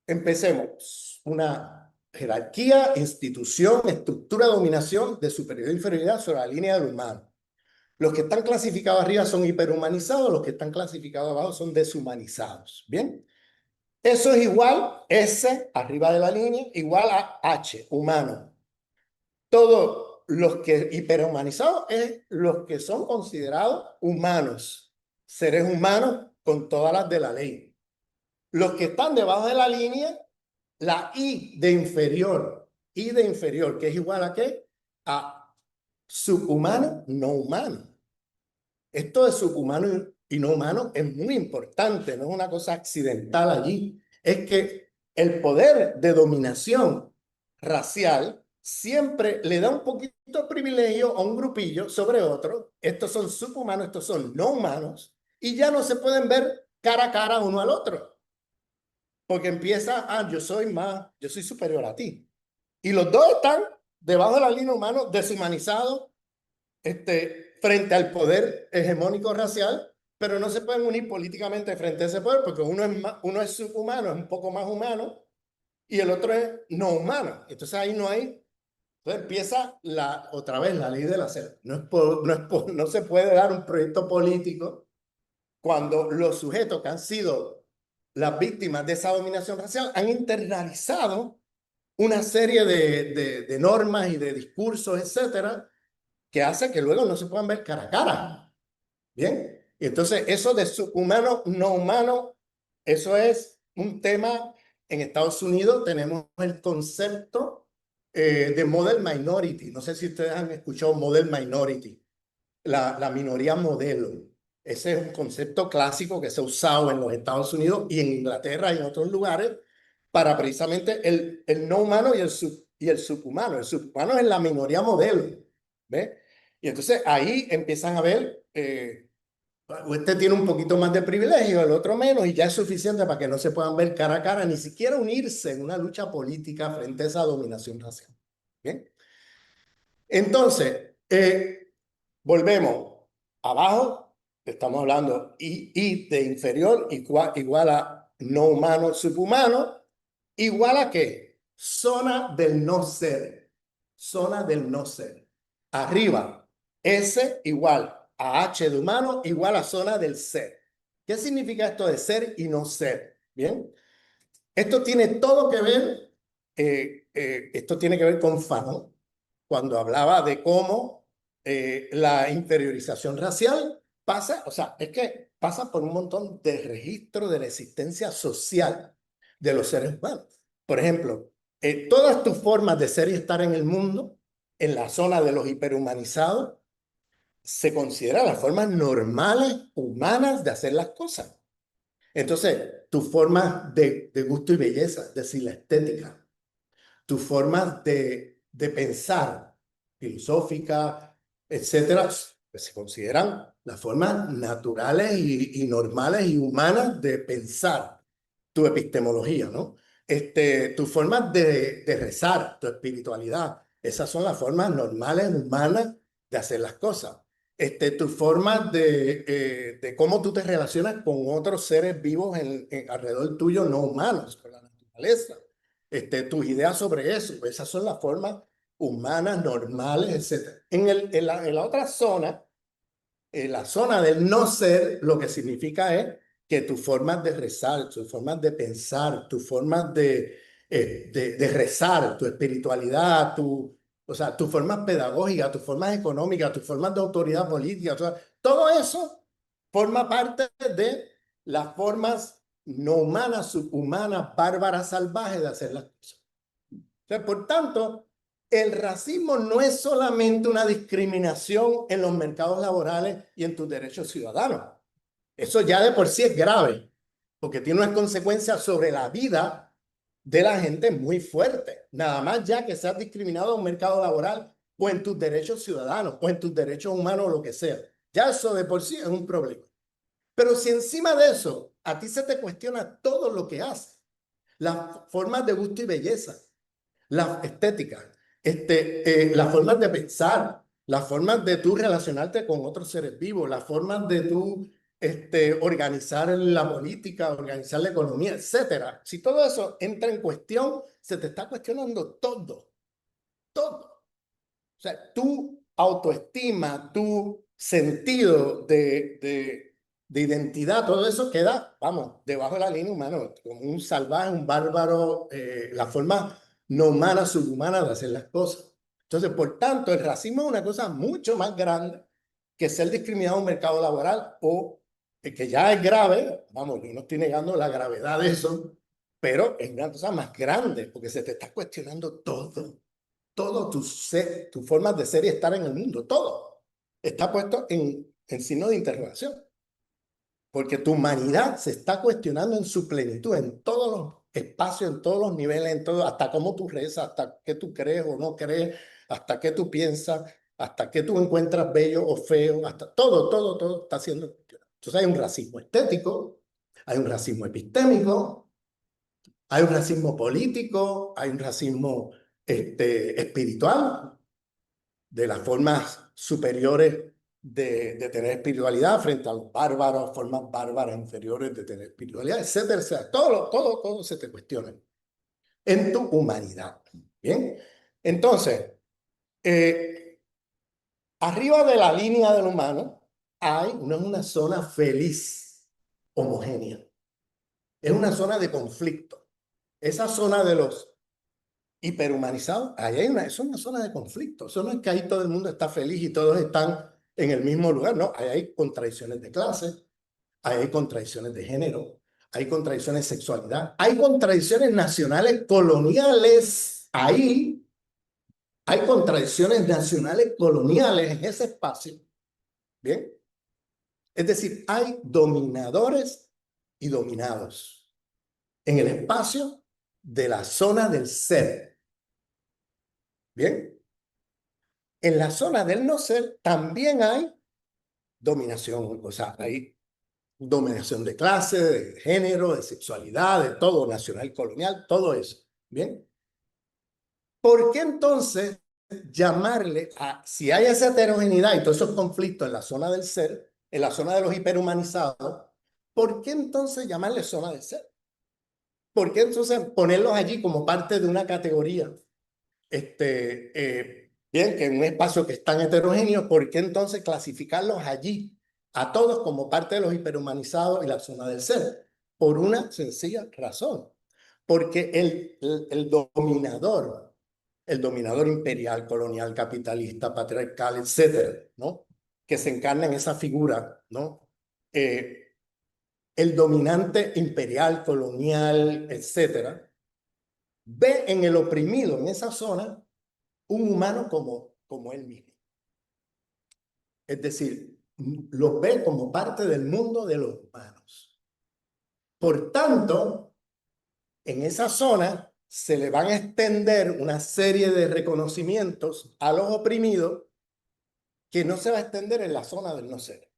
empecemos. Una jerarquía, institución, estructura, dominación de superioridad e inferioridad sobre la línea del humano. Los que están clasificados arriba son hiperhumanizados, los que están clasificados abajo son deshumanizados. ¿Bien? Eso es igual, S arriba de la línea, igual a H, humano. Todos los que hiperhumanizados es los que son considerados humanos, seres humanos con todas las de la ley. Los que están debajo de la línea, la I de inferior, que es igual a ¿qué? A subhumano, no humano. Esto de subhumano y no humano es muy importante, no es una cosa accidental allí. Es que el poder de dominación racial siempre le da un poquito de privilegio a un grupillo sobre otro. Estos son subhumanos, estos son no humanos, y ya no se pueden ver cara a cara uno al otro. Porque empieza, yo soy superior a ti. Y los dos están debajo de la línea humana, deshumanizados, frente al poder hegemónico racial, pero no se pueden unir políticamente frente a ese poder porque uno es subhumano, es un poco más humano, y el otro es no humano. Entonces ahí no hay, entonces empieza otra vez la ley de la selva. No se puede dar un proyecto político cuando los sujetos que han sido las víctimas de esa dominación racial han internalizado una serie de normas y de discursos, etcétera, que hace que luego no se puedan ver cara a cara. Bien, y entonces eso de subhumano, no humano, eso es un tema. En Estados Unidos tenemos el concepto de model minority. No sé si ustedes han escuchado model minority, la minoría modelo. Ese es un concepto clásico que se ha usado en los Estados Unidos y en Inglaterra y en otros lugares para precisamente el no humano y el subhumano. El subhumano es la minoría modelo. ¿Ves? Y entonces ahí empiezan a ver, este tiene un poquito más de privilegio, el otro menos, y ya es suficiente para que no se puedan ver cara a cara, ni siquiera unirse en una lucha política frente a esa dominación racial. Bien. Entonces, volvemos abajo, estamos hablando I de inferior igual a no humano, subhumano, igual a ¿qué? Zona del no ser. Zona del no ser. Arriba, S igual a H de humano igual a zona del ser. ¿Qué significa esto de ser y no ser? Bien, esto tiene todo que ver, esto tiene que ver con Fanon, cuando hablaba de cómo la inferiorización racial pasa, o sea, es que pasa por un montón de registros de la existencia social de los seres humanos. Por ejemplo, todas tus formas de ser y estar en el mundo, en la zona de los hiperhumanizados, se consideran las formas normales, humanas de hacer las cosas. Entonces, tus formas de gusto y belleza, es decir, la estética, tus formas de pensar, filosófica, etcétera, pues se consideran las formas naturales normales y humanas de pensar, tu epistemología, ¿no? Tus formas de rezar, tu espiritualidad, esas son las formas normales, humanas de hacer las cosas. Tus formas de cómo tú te relacionas con otros seres vivos alrededor tuyo, no humanos, con la naturaleza. Tus ideas sobre eso, pues esas son las formas humanas, normales, etcétera. En la otra zona, en la zona del no ser, lo que significa es que tus formas de rezar, tus formas de pensar, tus formas de rezar, tu espiritualidad, o sea, tus formas pedagógicas, tus formas económicas, tus formas de autoridad política, todo eso forma parte de las formas no humanas, subhumanas, bárbaras, salvajes de hacer las cosas. Entonces, por tanto, el racismo no es solamente una discriminación en los mercados laborales y en tus derechos ciudadanos. Eso ya de por sí es grave, porque tiene unas consecuencias sobre la vida de la gente muy fuertes. Nada más ya que seas discriminado en un mercado laboral o en tus derechos ciudadanos o en tus derechos humanos o lo que sea. Ya eso de por sí es un problema. Pero si encima de eso a ti se te cuestiona todo lo que haces, las formas de gusto y belleza, las estéticas, las formas de pensar, las formas de tú relacionarte con otros seres vivos, las formas de tú organizar la política, organizar la economía, etcétera. Si todo eso entra en cuestión, se te está cuestionando todo, todo. O sea, tu autoestima, tu sentido de identidad, todo eso queda, vamos, debajo de la línea humana, como un salvaje, un bárbaro, la forma no humana, subhumana de hacer las cosas. Entonces, por tanto, el racismo es una cosa mucho más grande que ser discriminado en un mercado laboral o que ya es grave, vamos, yo no estoy negando la gravedad de eso, pero es una cosa más grande porque se te está cuestionando todo tu forma de ser y estar en el mundo, todo está puesto en signo de interrogación, porque tu humanidad se está cuestionando en su plenitud, en todos los espacios, en todos los niveles, en todo, hasta cómo tú rezas, hasta qué tú crees o no crees, hasta qué tú piensas, hasta qué tú encuentras bello o feo, hasta todo está siendo cuestionado. Entonces hay un racismo estético, hay un racismo epistémico, hay un racismo político, hay un racismo espiritual, de las formas superiores de tener espiritualidad frente a los bárbaros, formas bárbaras inferiores de tener espiritualidad, etcétera, etcétera. Todo se te cuestiona en tu humanidad. Bien, entonces, arriba de la línea del humano hay una zona feliz, homogénea. Es una zona de conflicto. Esa zona de los hiperhumanizado, ahí es una zona de conflicto. Eso no es que ahí todo el mundo está feliz y todos están en el mismo lugar, no, ahí hay contradicciones de clase, ahí hay contradicciones de género, hay contradicciones de sexualidad, hay contradicciones nacionales coloniales, ahí hay contradicciones nacionales coloniales en ese espacio, ¿bien? Es decir, hay dominadores y dominados en el espacio de la zona del ser, ¿bien? En la zona del no ser también hay dominación, o sea, hay dominación de clase, de género, de sexualidad, de todo, nacional, colonial, todo eso. ¿Bien? ¿Por qué entonces llamarle a, si hay esa heterogeneidad y todos esos conflictos en la zona del ser, en la zona de los hiperhumanizados, ¿por qué entonces llamarle zona del ser? ¿por qué entonces ponerlos allí como parte de una categoría? Bien, que en un espacio que es tan heterogéneo, ¿por qué entonces clasificarlos allí a todos como parte de los hiperhumanizados y la zona del ser? Por una sencilla razón. Porque el dominador imperial, colonial, capitalista, patriarcal, etcétera, ¿no? Que se encarna en esa figura, ¿no? El dominante imperial, colonial, etcétera, ve en el oprimido en esa zona un humano como él mismo. Es decir, lo ve como parte del mundo de los humanos. Por tanto, en esa zona se le van a extender una serie de reconocimientos a los oprimidos que no se va a extender en la zona del no ser.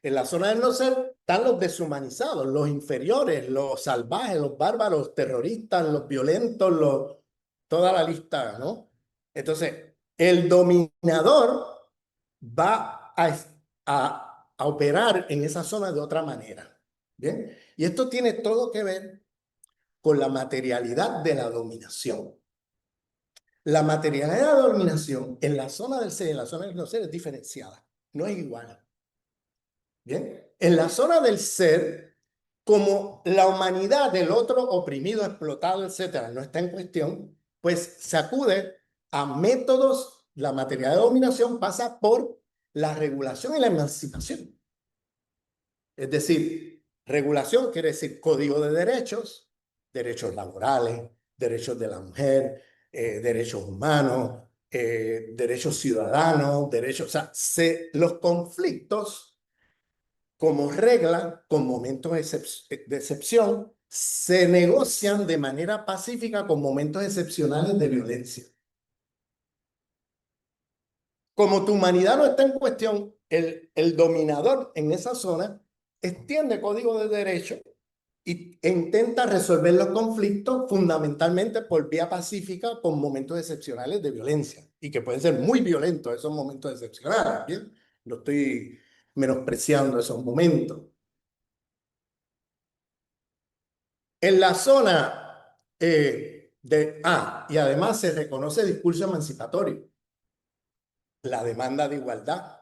En la zona del no ser están los deshumanizados, los inferiores, los salvajes, los bárbaros, los terroristas, los violentos, toda la lista, ¿no? Entonces, el dominador va a operar en esa zona de otra manera. ¿Bien? Y esto tiene todo que ver con la materialidad de la dominación. La materialidad de la dominación en la zona del ser y en la zona del no ser es diferenciada, no es igual. ¿Bien? En la zona del ser, como la humanidad del otro oprimido, explotado, etcétera, no está en cuestión, pues se acude a métodos, la materialidad de dominación pasa por la regulación y la emancipación. Es decir, regulación quiere decir código de derechos, derechos laborales, derechos de la mujer, derechos humanos, derechos ciudadanos, derechos, o sea, los conflictos como regla, con momentos de excepción, se negocian de manera pacífica con momentos excepcionales de violencia. Como tu humanidad no está en cuestión, el dominador en esa zona extiende código de derecho e intenta resolver los conflictos fundamentalmente por vía pacífica con momentos excepcionales de violencia y que pueden ser muy violentos esos momentos excepcionales. ¿Bien? No estoy menospreciando esos momentos. En la zona y además se reconoce discurso emancipatorio, la demanda de igualdad,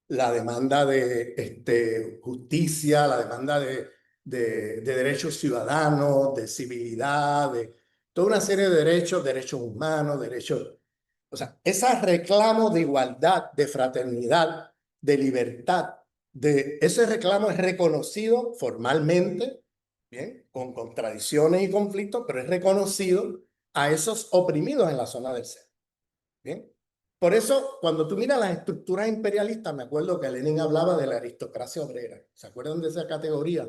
la demanda de justicia, la demanda de derechos ciudadanos, de civilidad, de toda una serie de derechos, derechos humanos, derechos. O sea, ese reclamo de igualdad, de fraternidad, de libertad, ese reclamo es reconocido formalmente, ¿bien? Con tradiciones y conflictos, pero es reconocido a esos oprimidos en la zona del ser. ¿Bien? Por eso, cuando tú miras las estructuras imperialistas, me acuerdo que Lenin hablaba de la aristocracia obrera. ¿Se acuerdan de esa categoría?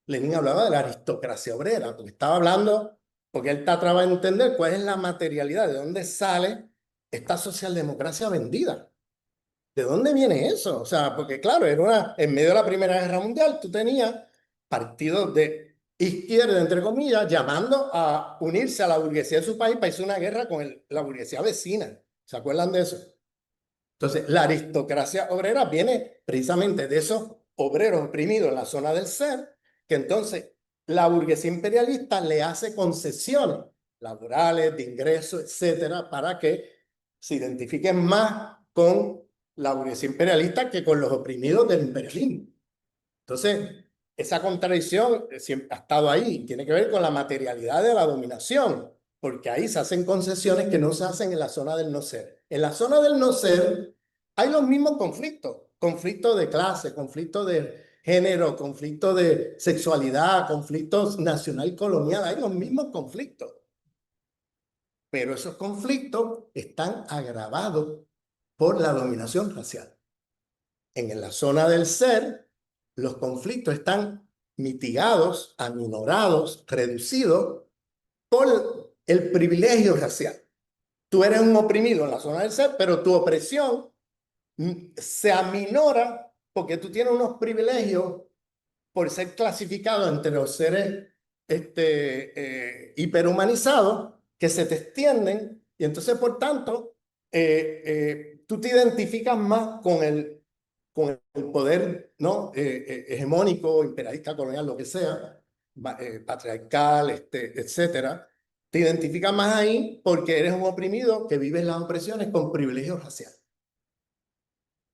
Lenin hablaba de la aristocracia obrera, porque estaba hablando, porque él está tratando de entender cuál es la materialidad, de dónde sale esta socialdemocracia vendida. ¿De dónde viene eso? O sea, porque claro, en medio de la Primera Guerra Mundial, tú tenías partidos de izquierda, entre comillas, llamando a unirse a la burguesía de su país para hacer una guerra con la burguesía vecina. ¿Se acuerdan de eso? Entonces, la aristocracia obrera viene precisamente de esos obreros oprimidos en la zona del ser, que entonces la burguesía imperialista le hace concesiones laborales, de ingresos, etcétera, para que se identifiquen más con la burguesía imperialista que con los oprimidos del imperialismo. Entonces, esa contradicción siempre ha estado ahí, tiene que ver con la materialidad de la dominación, porque ahí se hacen concesiones que no se hacen en la zona del no ser. En la zona del no ser hay los mismos conflictos, conflictos de clase, conflictos de género, conflictos de sexualidad, conflictos nacional y colonial, hay los mismos conflictos. Pero esos conflictos están agravados por la dominación racial. En la zona del ser, los conflictos están mitigados, aminorados, reducidos por el privilegio racial. Tú eres un oprimido en la zona del ser, pero tu opresión se aminora porque tú tienes unos privilegios por ser clasificado entre los seres hiperhumanizados que se te extienden y entonces, por tanto, tú te identificas más con el poder, ¿no? Hegemónico, imperialista, colonial, lo que sea, patriarcal, etcétera, te identificas más ahí porque eres un oprimido que vive las opresiones con privilegio racial.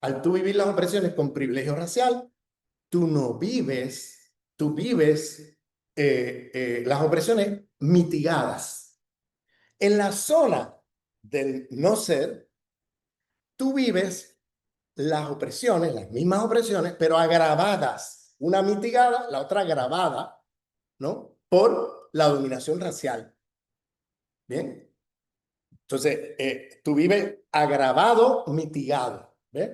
Al tú vivir las opresiones con privilegio racial, tú vives las opresiones mitigadas. En la zona del no ser, tú vives las opresiones, las mismas opresiones, pero agravadas. Una mitigada, la otra agravada, ¿no? Por la dominación racial. ¿Bien? Entonces, tú vives agravado, mitigado. ¿Ves?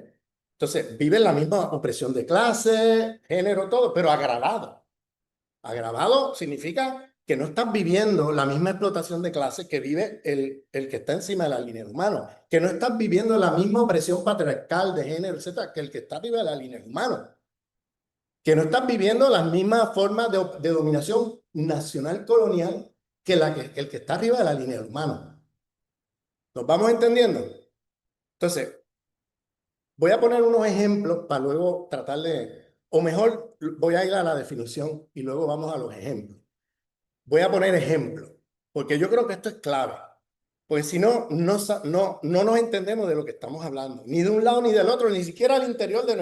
Entonces, vives la misma opresión de clase, género, todo, pero agravado. Agravado significa que no estás viviendo la misma explotación de clase que vive el que está encima de la línea humana, que no estás viviendo la misma opresión patriarcal de género, etcétera, que el que está arriba de la línea humana, que no estás viviendo las mismas formas de dominación nacional colonial que, el que está arriba de la línea humana. ¿Nos vamos entendiendo? Entonces, voy a poner unos ejemplos para luego tratar de, o mejor, voy a ir a la definición y luego vamos a los ejemplos. Voy a poner ejemplos, porque yo creo que esto es clave. Pues si no, no nos entendemos de lo que estamos hablando, ni de un lado ni del otro, ni siquiera al interior de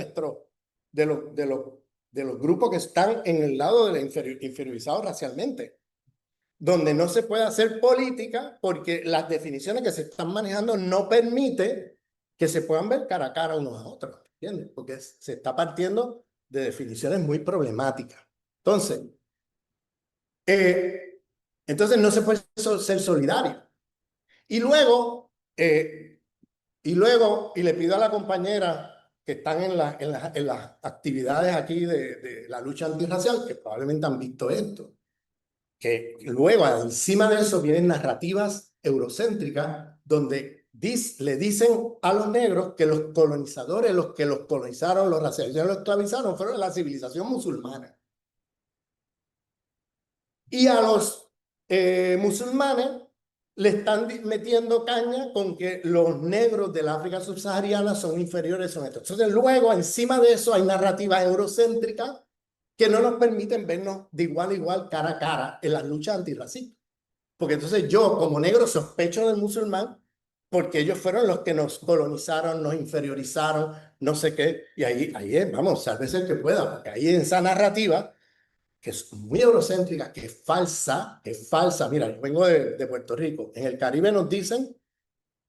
de los grupos que están en el lado de la inferiorizados racialmente, donde no se puede hacer política porque las definiciones que se están manejando no permiten que se puedan ver cara a cara unos a otros, ¿entiendes? Porque se está partiendo de definiciones muy problemáticas. Eh, entonces no se puede ser solidario. Y luego, y le pido a la compañera que están en las actividades aquí de la lucha antirracial, que probablemente han visto esto, que luego encima de eso vienen narrativas eurocéntricas donde le dicen a los negros que los colonizadores, los que los colonizaron, los racializaron, los esclavizaron, fueron la civilización musulmana. Y a los musulmanes le están metiendo caña con que los negros de la África subsahariana son inferiores, son estos. Entonces luego encima de eso hay narrativas eurocéntricas que no nos permiten vernos de igual a igual, cara a cara, en las luchas antirracistas. Porque entonces yo, como negro, sospecho del musulmán porque ellos fueron los que nos colonizaron, nos inferiorizaron, no sé qué. Y ahí es, vamos, sálvese el que pueda, porque ahí en esa narrativa, que es muy eurocéntrica, que es falsa, es falsa. Mira, yo vengo de Puerto Rico. En el Caribe nos dicen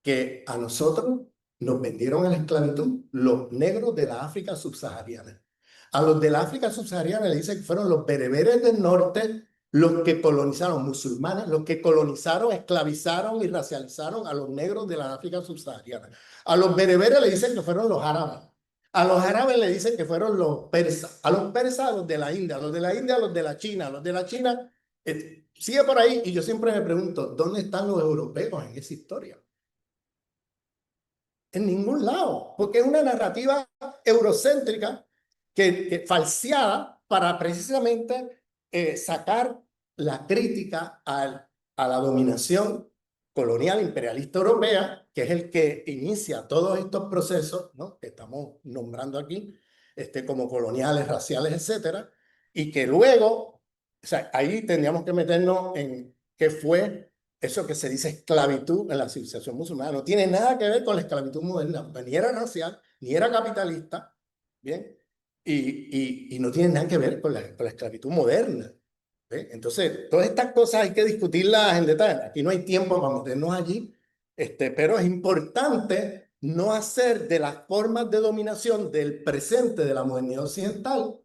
que a nosotros nos vendieron en la esclavitud los negros de la África subsahariana. A los de la África subsahariana le dicen que fueron los bereberes del norte los que colonizaron, musulmanes, los que colonizaron, esclavizaron y racializaron a los negros de la África subsahariana. A los bereberes le dicen que fueron los árabes. A los árabes le dicen que fueron los persas. A los persas, a los de la India. A los de la India, a los de la China. A los de la China, sigue por ahí. Y yo siempre me pregunto, ¿dónde están los europeos en esa historia? En ningún lado, porque es una narrativa eurocéntrica que falseada para precisamente sacar la crítica a la dominación colonial imperialista europea, que es el que inicia todos estos procesos, ¿no?, que estamos nombrando aquí, como coloniales, raciales, etcétera, y que luego, o sea, ahí tendríamos que meternos en qué fue eso que se dice esclavitud en la civilización musulmana. No tiene nada que ver con la esclavitud moderna, ni era racial, ni era capitalista, ¿bien? Y no tiene nada que ver con la esclavitud moderna. ¿Ve? Entonces, todas estas cosas hay que discutirlas en detalle. Aquí no hay tiempo para meternos allí, pero es importante no hacer de las formas de dominación del presente de la modernidad occidental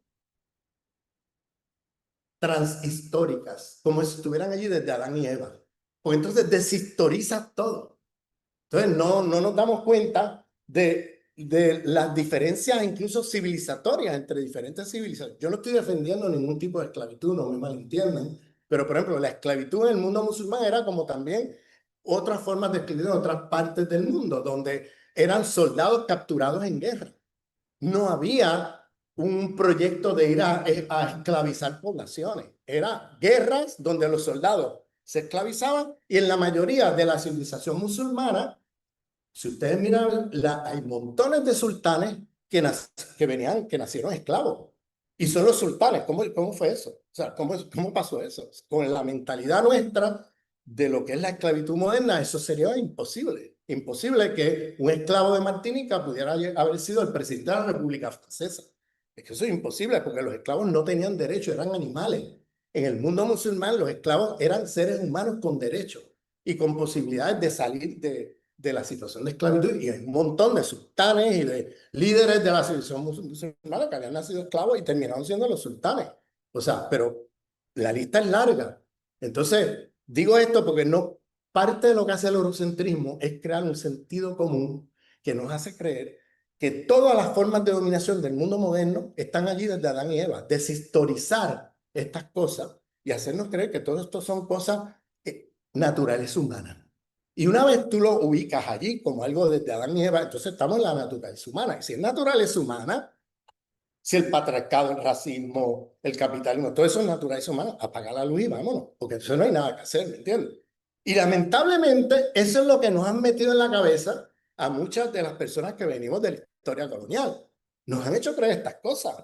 transhistóricas, como si estuvieran allí desde Adán y Eva. Pues entonces deshistoriza todo. Entonces no nos damos cuenta de las diferencias incluso civilizatorias entre diferentes civilizaciones. Yo no estoy defendiendo ningún tipo de esclavitud, no me malentiendan, pero por ejemplo la esclavitud en el mundo musulmán era como también otras formas de esclavitud en otras partes del mundo, donde eran soldados capturados en guerra. No había un proyecto de ir a esclavizar poblaciones. Eran guerras donde los soldados se esclavizaban y en la mayoría de la civilización musulmana, si ustedes miran, hay montones de sultanes que nacieron esclavos. Y son los sultanes. ¿Cómo fue eso? O sea, ¿cómo pasó eso? Con la mentalidad nuestra de lo que es la esclavitud moderna, eso sería imposible. Imposible que un esclavo de Martinica pudiera haber sido el presidente de la República Francesa. Es que eso es imposible porque los esclavos no tenían derechos, eran animales. En el mundo musulmán los esclavos eran seres humanos con derechos y con posibilidades de salir de la situación de esclavitud. Y hay un montón de sultanes y de líderes de la civilización musulmana que habían nacido esclavos y terminaron siendo los sultanes. O sea, pero la lista es larga. Entonces, digo esto porque no, parte de lo que hace el eurocentrismo es crear un sentido común que nos hace creer que todas las formas de dominación del mundo moderno están allí desde Adán y Eva. Deshistorizar estas cosas y hacernos creer que todo esto son cosas naturaleza humana. Y una vez tú lo ubicas allí como algo desde Adán y Eva, entonces estamos en la naturaleza humana. Y si es naturaleza humana, si el patriarcado, el racismo, el capitalismo, todo eso es naturaleza humana, apaga la luz y vámonos, porque eso no hay nada que hacer, ¿me entiendes? Y lamentablemente eso es lo que nos han metido en la cabeza a muchas de las personas que venimos de la historia colonial. Nos han hecho creer estas cosas.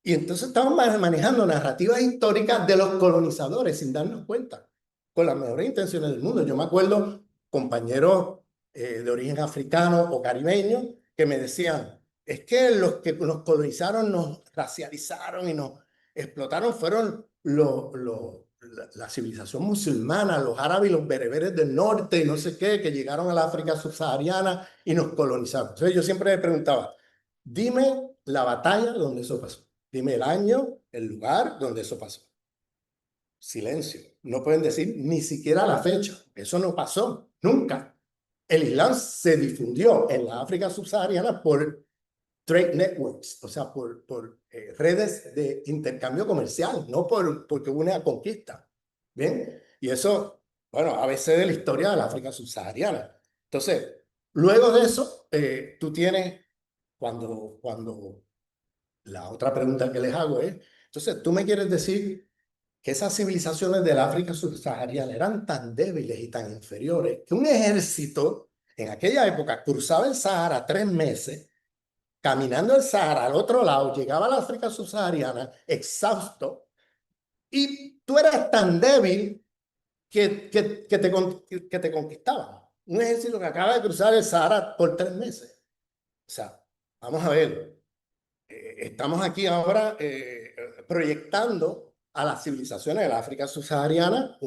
Y entonces estamos manejando narrativas históricas de los colonizadores sin darnos cuenta, con las mejores intenciones del mundo. Yo me acuerdo compañeros de origen africano o caribeño que me decían, es que los que nos colonizaron, nos racializaron y nos explotaron fueron la civilización musulmana, los árabes y los bereberes del norte y no sé qué, que llegaron a la África subsahariana y nos colonizaron. Entonces yo siempre me preguntaba, dime la batalla donde eso pasó. Dime el año, el lugar donde eso pasó. Silencio. No pueden decir ni siquiera la fecha. Eso no pasó, nunca. El Islam se difundió en la África subsahariana por trade networks, o sea, por redes de intercambio comercial, no porque hubo una conquista. ¿Bien? Y eso, bueno, a veces de la historia de la África subsahariana. Entonces, luego de eso, tú tienes, cuando la otra pregunta que les hago es, entonces, tú me quieres decir que esas civilizaciones del África subsahariana eran tan débiles y tan inferiores que un ejército en aquella época cruzaba el Sahara 3 meses caminando el Sahara al otro lado, llegaba a la África subsahariana exhausto y tú eras tan débil que te conquistaban. Un ejército que acaba de cruzar el Sahara por 3 meses. O sea, vamos a ver, estamos aquí ahora proyectando a las civilizaciones de la África subsahariana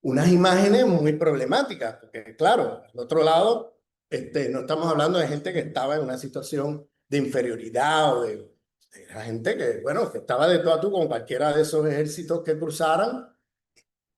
unas imágenes muy problemáticas, porque claro, al otro lado, no estamos hablando de gente que estaba en una situación de inferioridad o de la gente que, bueno, que estaba de tú a tú con cualquiera de esos ejércitos que cruzaran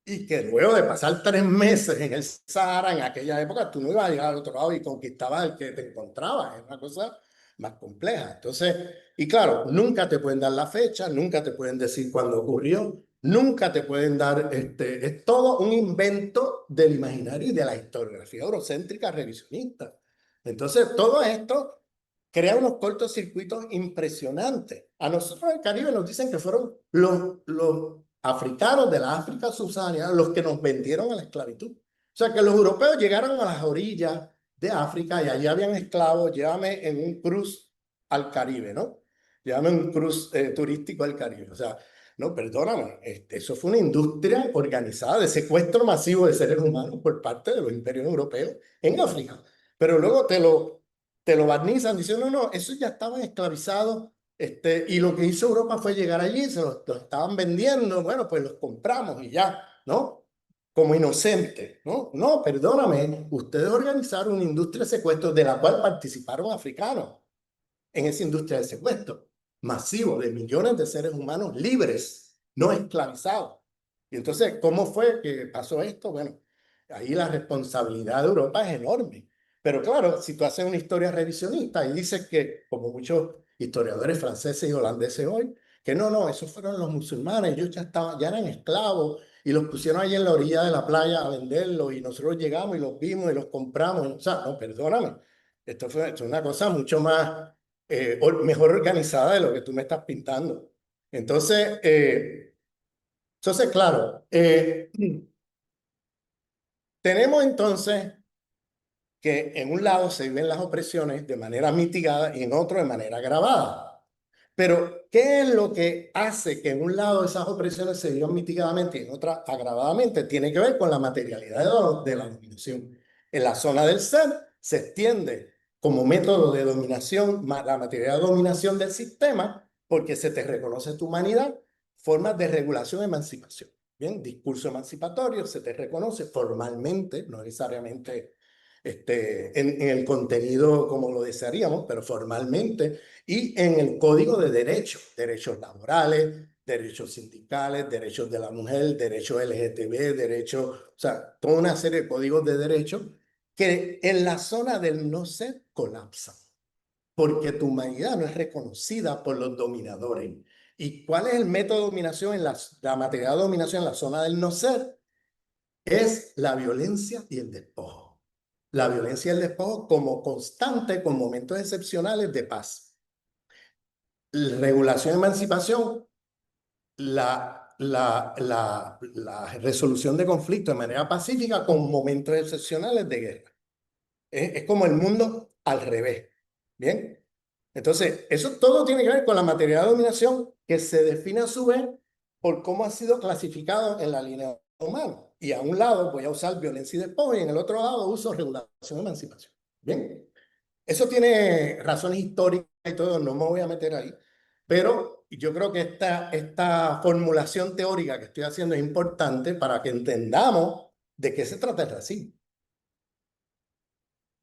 y que luego de pasar 3 meses en el Sahara, en aquella época, tú no ibas a llegar al otro lado y conquistabas el que te encontrabas. Es una cosa más compleja. Entonces, y claro, nunca te pueden dar la fecha, nunca te pueden decir cuándo ocurrió, nunca te pueden dar, es todo un invento del imaginario y de la historiografía eurocéntrica revisionista. Entonces, todo esto crea unos cortocircuitos impresionantes. A nosotros en el Caribe nos dicen que fueron los africanos de la África subsahariana los que nos vendieron a la esclavitud. O sea, que los europeos llegaron a las orillas de África y allí habían esclavos, llévame en un cruce al Caribe, ¿no? Llévame en un cruce turístico al Caribe. O sea, no, perdóname, eso fue una industria organizada de secuestro masivo de seres humanos por parte de los imperios europeos en África. Pero luego te lo barnizan diciendo, no, no, esos ya estaban esclavizados y lo que hizo Europa fue llegar allí, se los estaban vendiendo, bueno, pues los compramos y ya, ¿no? Como inocentes, ¿no? No, perdóname, ustedes organizaron una industria de secuestro de la cual participaron africanos en esa industria de secuestro masivo de millones de seres humanos libres, no esclavizados. Y entonces, ¿cómo fue que pasó esto? Bueno, ahí la responsabilidad de Europa es enorme. Pero claro, si tú haces una historia revisionista y dices que, como muchos historiadores franceses y holandeses hoy, que no, no, esos fueron los musulmanes, ellos ya eran esclavos y los pusieron ahí en la orilla de la playa a venderlos y nosotros llegamos y los vimos y los compramos. O sea, no, perdóname, esto es una cosa mucho más, mejor organizada de lo que tú me estás pintando. Entonces, claro, tenemos entonces que en un lado se viven las opresiones de manera mitigada y en otro de manera agravada. Pero, ¿qué es lo que hace que en un lado esas opresiones se vivan mitigadamente y en otra agravadamente? Tiene que ver con la materialidad de la dominación. En la zona del ser se extiende como método de dominación la materialidad de dominación del sistema porque se te reconoce tu humanidad, formas de regulación, emancipación. Bien, discurso emancipatorio se te reconoce formalmente, no necesariamente en el contenido como lo desearíamos, pero formalmente, y en el código de derechos, derechos laborales, derechos sindicales, derechos de la mujer, derechos LGTB, derechos, o sea, toda una serie de códigos de derechos que en la zona del no ser colapsan, porque tu humanidad no es reconocida por los dominadores. ¿Y cuál es el método de dominación en la materia de dominación en la zona del no ser? Es la violencia y el despojo. La violencia y el despojo como constante con momentos excepcionales de paz. Regulación y emancipación, la resolución de conflictos de manera pacífica con momentos excepcionales de guerra. Es como el mundo al revés. ¿Bien? Entonces, eso todo tiene que ver con la materia de dominación que se define a su vez por cómo ha sido clasificado en la línea humana. Y a un lado voy a usar violencia y despojo y en el otro lado uso regulación y emancipación. Bien, eso tiene razones históricas y todo, no me voy a meter ahí, pero yo creo que esta formulación teórica que estoy haciendo es importante para que entendamos de qué se trata el racismo.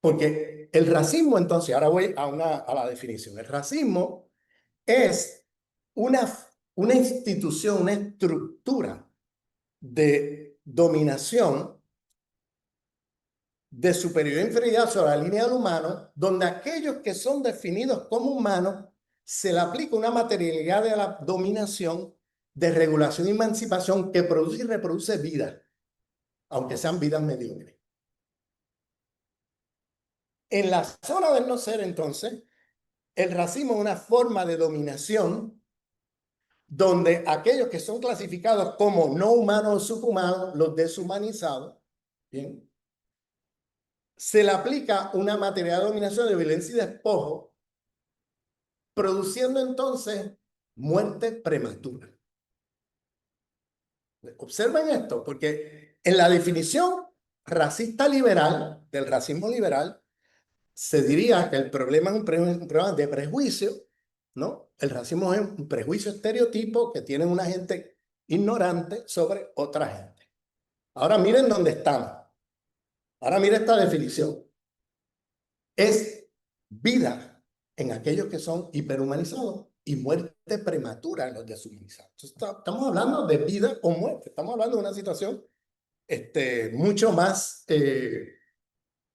Porque el racismo, entonces, ahora voy a la definición. El racismo es una, una institución, una estructura de dominación, de superioridad e inferioridad sobre la línea del humano, donde aquellos que son definidos como humanos se le aplica una materialidad de la dominación, de regulación y emancipación que produce y reproduce vida, aunque sean vidas mediocres. En la zona del no ser, entonces, el racismo es una forma de dominación donde aquellos que son clasificados como no humanos o subhumanos, los deshumanizados, ¿bien? Se le aplica una materia de dominación de violencia y despojo, produciendo entonces muerte prematura. Observen esto, porque en la definición racista liberal, del racismo liberal, se diría que el problema es un problema de prejuicio, ¿no? El racismo es un prejuicio estereotipo que tiene una gente ignorante sobre otra gente. Ahora miren dónde estamos. Ahora miren esta definición. Es vida en aquellos que son hiperhumanizados y muerte prematura en los deshumanizados. Estamos hablando de vida o muerte. Estamos hablando de una situación mucho más,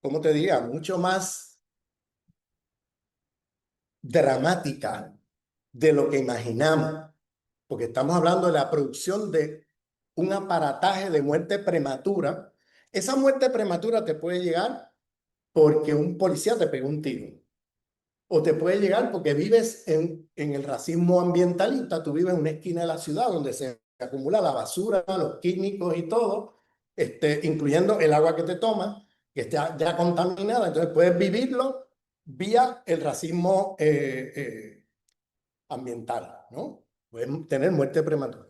¿cómo te diría? Mucho más dramática de lo que imaginamos, porque estamos hablando de la producción de un aparataje de muerte prematura. Esa muerte prematura te puede llegar porque un policía te pegó un tiro, o te puede llegar porque vives en el racismo ambientalista, tú vives en una esquina de la ciudad donde se acumula la basura, los químicos y todo, incluyendo el agua que te tomas, que está ya contaminada, entonces puedes vivirlo vía el racismo ambiental, ¿no? Puedes tener muerte prematura.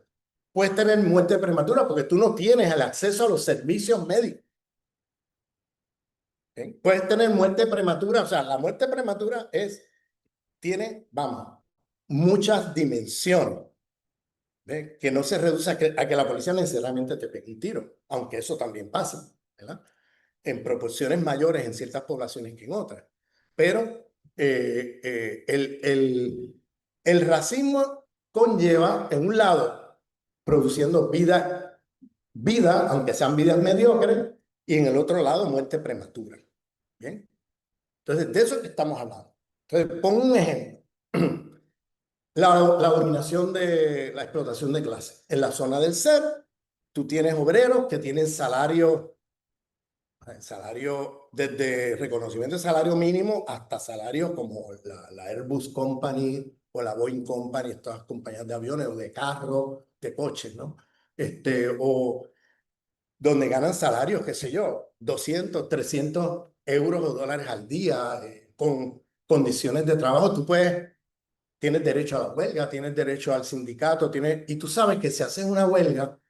Puedes tener muerte prematura porque tú no tienes el acceso a los servicios médicos. ¿Okay? Puedes tener muerte prematura, o sea, la muerte prematura tiene, vamos, muchas dimensiones, ¿ves? Que no se reduce a que la policía necesariamente te pegue un tiro, aunque eso también pasa, ¿verdad? En proporciones mayores en ciertas poblaciones que en otras. Pero el racismo conlleva, en un lado, produciendo vida, aunque sean vidas mediocres, y en el otro lado, muerte prematura. ¿Bien? Entonces, de eso que estamos hablando. Entonces, pongo un ejemplo. La dominación de la explotación de clase. En la zona del ser, tú tienes obreros que tienen salario desde reconocimiento de salario mínimo hasta salarios como la Airbus Company o la Boeing Company, estas compañías de aviones o de carros, de coches, ¿no? O donde ganan salarios, qué sé yo, 200, 300 euros o dólares al día, con condiciones de trabajo. Tú puedes tienes derecho a la huelga, tienes derecho al sindicato, y tú sabes que si haces una huelga,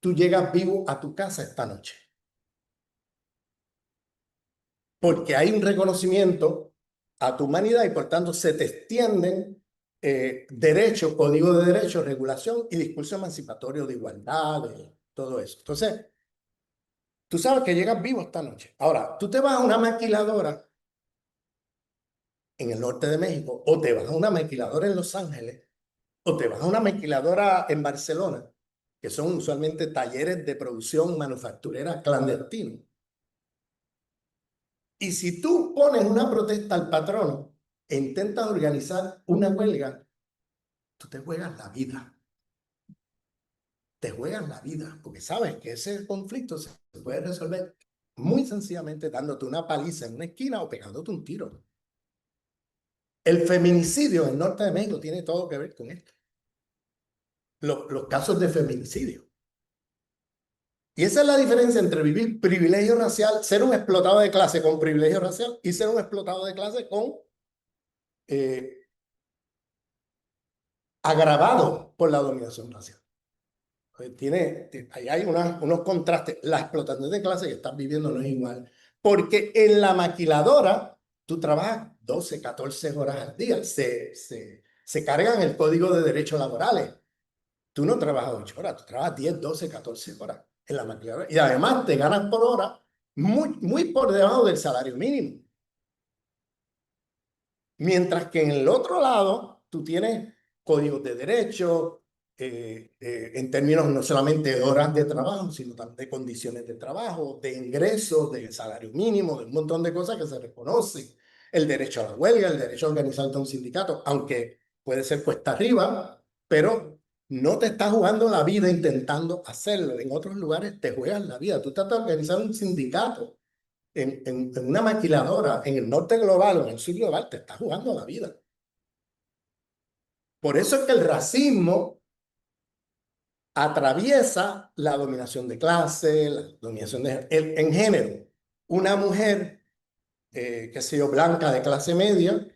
tú llegas vivo a tu casa esta noche. Porque hay un reconocimiento a tu humanidad y por tanto se te extienden derechos, código de derechos, regulación y discurso emancipatorio de igualdad, de todo eso. Entonces, tú sabes que llegas vivo esta noche. Ahora, tú te vas a una maquiladora en el norte de México, o te vas a una maquiladora en Los Ángeles, o te vas a una maquiladora en Barcelona, que son usualmente talleres de producción manufacturera clandestinos. Y si tú pones una protesta al patrono e intentas organizar una huelga, tú te juegas la vida. Te juegas la vida, porque sabes que ese conflicto se puede resolver muy sencillamente dándote una paliza en una esquina o pegándote un tiro. El feminicidio en el norte de México tiene todo que ver con esto. Los casos de feminicidio. Y esa es la diferencia entre vivir privilegio racial, ser un explotado de clase con privilegio racial y ser un explotado de clase con agravado por la dominación racial. Ahí hay unos contrastes. La explotación de clase que estás viviendo no es igual. Porque en la maquiladora tú trabajas 12, 14 horas al día. Se cargan el código de derechos laborales. Tú no trabajas 8 horas, tú trabajas 10, 12, 14 horas en la maquiladora. Y además te ganas por hora muy por debajo del salario mínimo. Mientras que en el otro lado tú tienes códigos de derecho, en términos no solamente de horas de trabajo, sino también de condiciones de trabajo, de ingresos, de salario mínimo, de un montón de cosas que se reconocen. El derecho a la huelga, el derecho a organizarte a un sindicato, aunque puede ser cuesta arriba, pero no te estás jugando la vida intentando hacerlo. En otros lugares te juegas la vida. Tú estás organizando un sindicato en una maquiladora en el norte global o en el sur global, te estás jugando la vida. Por eso es que el racismo atraviesa la dominación de clase, la dominación en género. Una mujer, qué sé yo, blanca de clase media,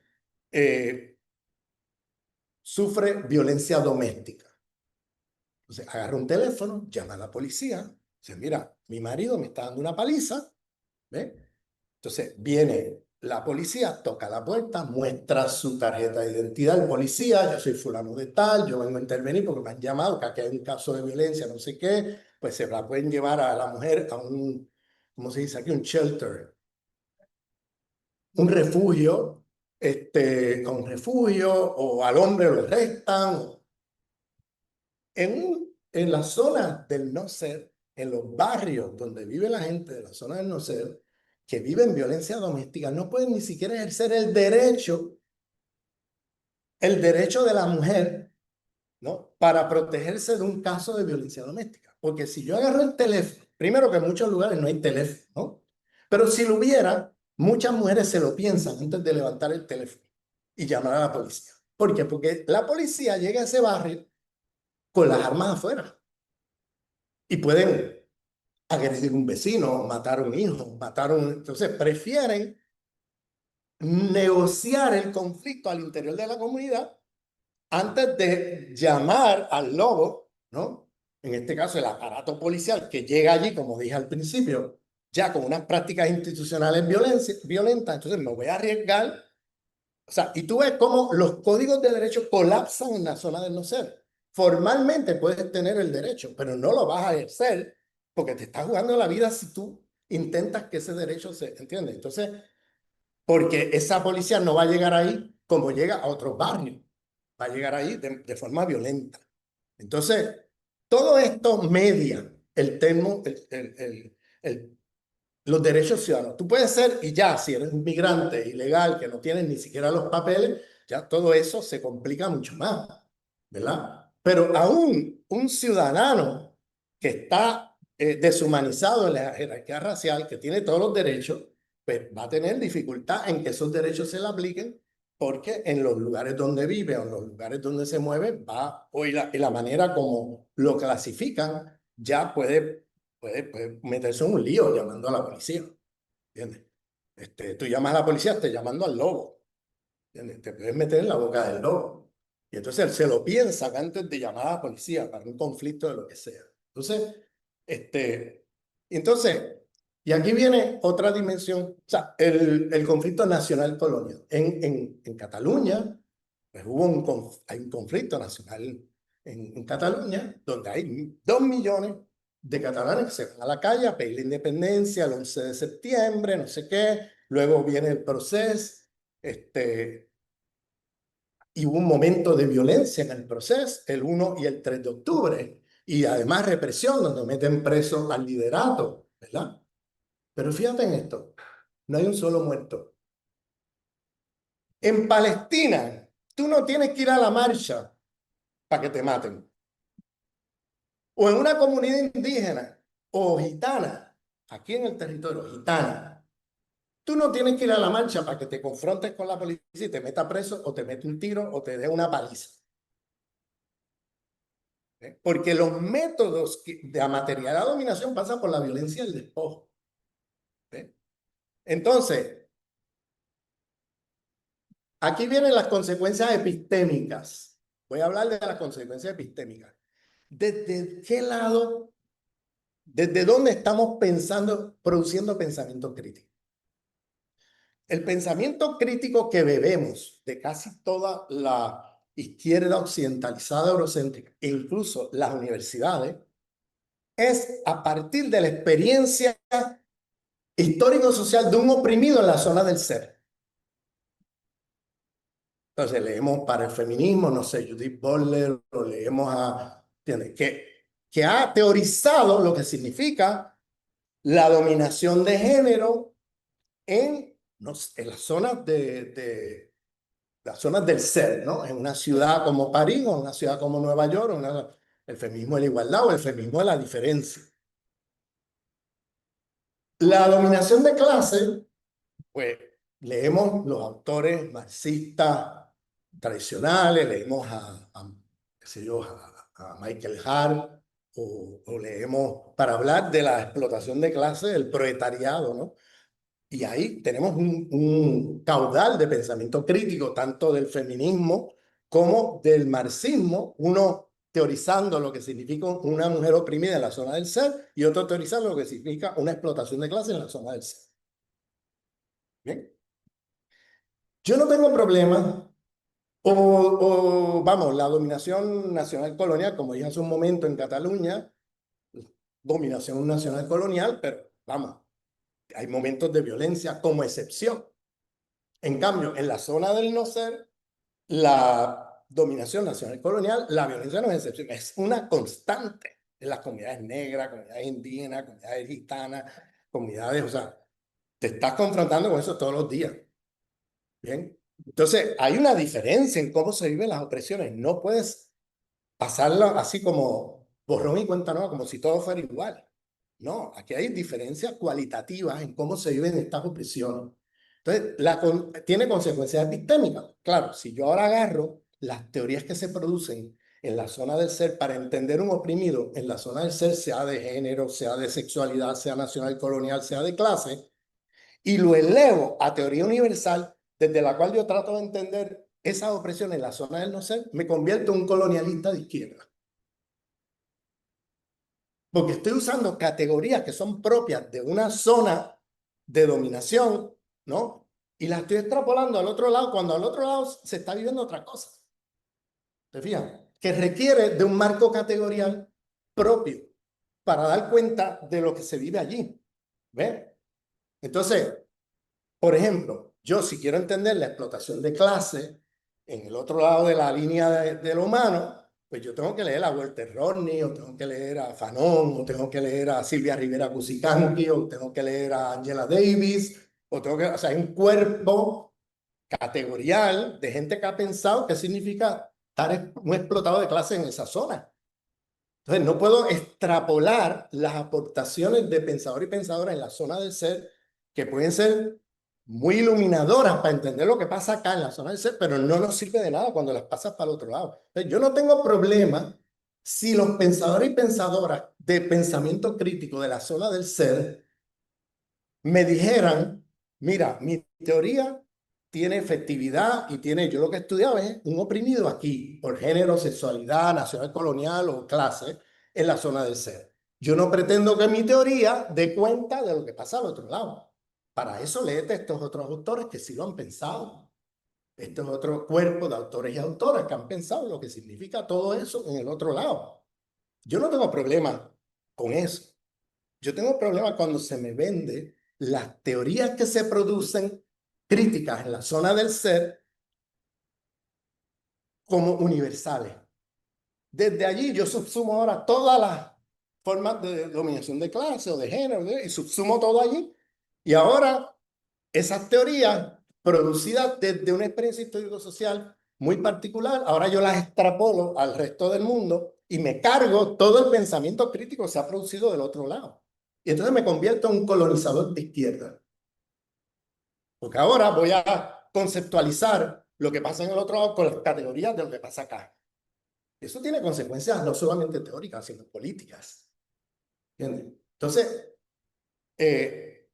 sufre violencia doméstica. Entonces agarra un teléfono, llama a la policía, dice, mira, mi marido me está dando una paliza, ¿ves? Entonces viene la policía, toca la puerta, muestra su tarjeta de identidad. El policía, yo soy fulano de tal, yo vengo a intervenir porque me han llamado, que aquí hay un caso de violencia, no sé qué, pues se la pueden llevar a la mujer a un, ¿cómo se dice aquí? Un shelter, un refugio, a un refugio, o al hombre lo arrestan. En la zona del no ser, en los barrios donde vive la gente de la zona del no ser, que vive en violencia doméstica, no pueden ni siquiera ejercer el derecho de la mujer, ¿no? Para protegerse de un caso de violencia doméstica. Porque si yo agarro el teléfono, primero que en muchos lugares no hay teléfono, ¿no? Pero si lo hubiera, muchas mujeres se lo piensan antes de levantar el teléfono y llamar a la policía. ¿Por qué? Porque la policía llega a ese barrio con las armas afuera y pueden agredir un vecino, matar a un hijo, Entonces prefieren negociar el conflicto al interior de la comunidad antes de llamar al lobo, ¿no? En este caso, el aparato policial que llega allí, como dije al principio, ya con unas prácticas institucionales violentas, entonces me voy a arriesgar. O sea, y tú ves cómo los códigos de derecho colapsan en la zona del no ser. Formalmente puedes tener el derecho, pero no lo vas a ejercer porque te estás jugando la vida si tú intentas que ese derecho se entiende. Entonces, porque esa policía no va a llegar ahí como llega a otros barrios, va a llegar ahí de forma violenta. Entonces, todo esto media el termo, los derechos ciudadanos. Tú puedes ser, y ya, si eres un migrante ilegal que no tienes ni siquiera los papeles, ya todo eso se complica mucho más, ¿verdad? Pero aún un ciudadano que está deshumanizado en la jerarquía racial, que tiene todos los derechos, pues va a tener dificultad en que esos derechos se le apliquen, porque en los lugares donde vive o en los lugares donde se mueve, y la manera como lo clasifican, ya puede meterse en un lío llamando a la policía, ¿entiendes? Tú llamas a la policía, estás llamando al lobo. ¿entiendes? Te puedes meter en la boca del lobo. Y entonces él se lo piensa antes de llamar a la policía para un conflicto de lo que sea. Entonces, este, entonces, y aquí viene otra dimensión, o sea, el conflicto nacional colonial. En Cataluña, pues hay un conflicto nacional en Cataluña, donde hay 2 millones de catalanes que se van a la calle a pedir la independencia el 11 de septiembre, no sé qué, luego viene el proceso, y hubo un momento de violencia en el proceso, el 1 y el 3 de octubre, y además represión, donde meten preso al liderato, ¿verdad? Pero fíjate en esto, no hay un solo muerto. En Palestina, tú no tienes que ir a la marcha para que te maten. O en una comunidad indígena o gitana, aquí en el territorio gitana, tú no tienes que ir a la marcha para que te confrontes con la policía y te meta preso o te mete un tiro o te dé una paliza. Porque los métodos de material la dominación pasan por la violencia y el despojo. Entonces, aquí vienen las consecuencias epistémicas. Voy a hablar de las consecuencias epistémicas. ¿Desde qué lado, desde dónde estamos pensando, produciendo pensamiento crítico? El pensamiento crítico que bebemos de casi toda la izquierda occidentalizada eurocéntrica, e incluso las universidades, es a partir de la experiencia histórico-social de un oprimido en la zona del ser. Entonces leemos para el feminismo, no sé, Judith Butler, o leemos a, ¿entiendes? Que ha teorizado lo que significa la dominación de género en, no sé, en las zonas del ser, ¿no? En una ciudad como París o en una ciudad como Nueva York, el feminismo de la igualdad o el feminismo de la diferencia. La dominación de clase, pues leemos los autores marxistas tradicionales, leemos qué sé yo, a Michael Hart, o leemos para hablar de la explotación de clase del proletariado, ¿no? Y ahí tenemos un caudal de pensamiento crítico, tanto del feminismo como del marxismo, uno teorizando lo que significa una mujer oprimida en la zona del ser y otro teorizando lo que significa una explotación de clase en la zona del ser. ¿Bien? Yo no tengo problema, vamos, la dominación nacional colonial, como dije hace un momento en Cataluña, dominación nacional colonial, pero vamos, hay momentos de violencia como excepción. En cambio, en la zona del no ser, la dominación nacional colonial, la violencia no es excepción, es una constante en las comunidades negras, comunidades indígenas, comunidades gitanas, comunidades, o sea, te estás confrontando con eso todos los días. Bien. Entonces, hay una diferencia en cómo se viven las opresiones. No puedes pasarla así como borrón y cuenta nueva, como si todo fuera igual. No, aquí hay diferencias cualitativas en cómo se viven estas opresiones. Entonces, tiene consecuencias epistémicas. Claro, si yo ahora agarro las teorías que se producen en la zona del ser para entender un oprimido en la zona del ser, sea de género, sea de sexualidad, sea nacional colonial, sea de clase, y lo elevo a teoría universal, desde la cual yo trato de entender esa opresión en la zona del no ser, me convierto en un colonialista de izquierda. Porque estoy usando categorías que son propias de una zona de dominación, ¿no? Y las estoy extrapolando al otro lado, cuando al otro lado se está viviendo otra cosa. ¿Te fijas? Que requiere de un marco categorial propio para dar cuenta de lo que se vive allí. ¿Ves? Entonces, por ejemplo, yo si quiero entender la explotación de clase en el otro lado de la línea de lo humano, pues yo tengo que leer a Walter Rodney, o tengo que leer a Fanon, o tengo que leer a Silvia Rivera Cusicanqui, o tengo que leer a Angela Davis, o sea, hay un cuerpo categorial de gente que ha pensado qué significa estar un explotado de clase en esa zona. Entonces, no puedo extrapolar las aportaciones de pensador y pensadora en la zona del ser, que pueden ser muy iluminadoras para entender lo que pasa acá en la zona del ser, pero no nos sirve de nada cuando las pasas para el otro lado. Entonces, yo no tengo problema si los pensadores y pensadoras de pensamiento crítico de la zona del ser me dijeran, mira, mi teoría tiene efectividad y tiene, yo lo que he estudiado es un oprimido aquí, por género, sexualidad, nacional colonial o clase, en la zona del ser. Yo no pretendo que mi teoría dé cuenta de lo que pasa al otro lado. Para eso léete estos otros autores que sí lo han pensado. Este es otro cuerpo de autores y autoras que han pensado lo que significa todo eso en el otro lado. Yo no tengo problema con eso. Yo tengo problema cuando se me vende las teorías que se producen críticas en la zona del ser como universales. Desde allí yo subsumo ahora todas las formas de dominación de clase o de género y subsumo todo allí. Y ahora esas teorías producidas desde una experiencia histórico-social muy particular, ahora yo las extrapolo al resto del mundo y me cargo todo el pensamiento crítico que se ha producido del otro lado. Y entonces me convierto en un colonizador de izquierda. Porque ahora voy a conceptualizar lo que pasa en el otro lado con las categorías de lo que pasa acá. Eso tiene consecuencias no solamente teóricas, sino políticas. ¿Entiendes? Eh,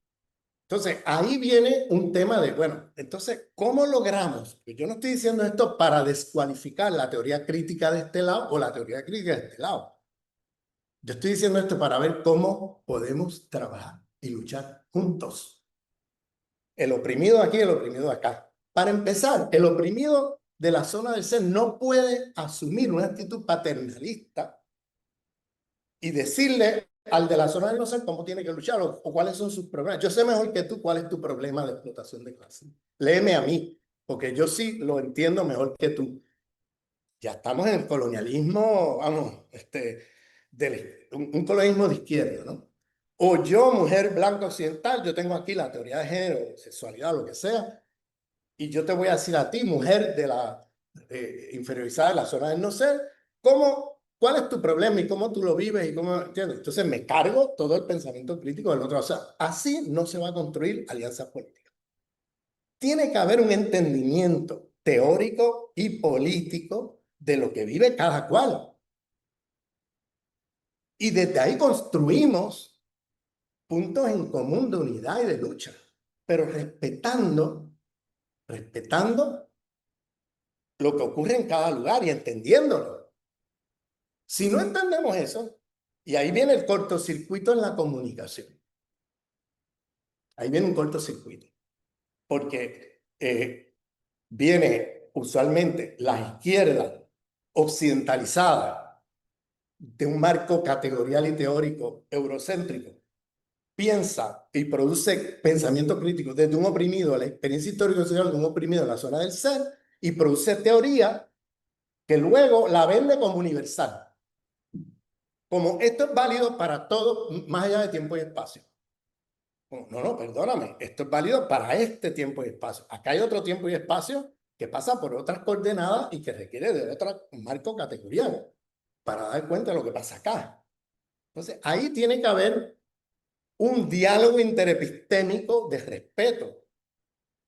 entonces, ahí viene un tema de, bueno, entonces, ¿cómo logramos? Yo no estoy diciendo esto para descualificar la teoría crítica de este lado o la teoría crítica de este lado. Yo estoy diciendo esto para ver cómo podemos trabajar y luchar juntos. El oprimido aquí, el oprimido acá. Para empezar, el oprimido de la zona del ser no puede asumir una actitud paternalista y decirle al de la zona del no ser cómo tiene que luchar o cuáles son sus problemas. Yo sé mejor que tú cuál es tu problema de explotación de clase. Léeme a mí, porque yo sí lo entiendo mejor que tú. Ya estamos en el colonialismo, vamos, un colonialismo de izquierda, ¿no? O yo, mujer blanca occidental, yo tengo aquí la teoría de género, sexualidad, lo que sea, y yo te voy a decir a ti, mujer de la inferiorizada de la zona del no ser, cuál es tu problema y cómo tú lo vives y cómo, ¿entiendes? Entonces me cargo todo el pensamiento crítico del otro. O sea, así no se va a construir alianzas políticas. Tiene que haber un entendimiento teórico y político de lo que vive cada cual. Y desde ahí construimos puntos en común de unidad y de lucha, pero respetando lo que ocurre en cada lugar y entendiéndolo. Si no entendemos eso, y ahí viene el cortocircuito en la comunicación. Ahí viene un cortocircuito. Porque viene usualmente la izquierda occidentalizada de un marco categorial y teórico eurocéntrico. Piensa y produce pensamiento crítico desde un oprimido, la experiencia histórico-social de un oprimido en la zona del ser, y produce teoría que luego la vende como universal. Como esto es válido para todo, más allá de tiempo y espacio. No, perdóname, esto es válido para este tiempo y espacio. Acá hay otro tiempo y espacio que pasa por otras coordenadas y que requiere de otro marco categorial para dar cuenta de lo que pasa acá. Entonces, ahí tiene que haber un diálogo interepistémico de respeto,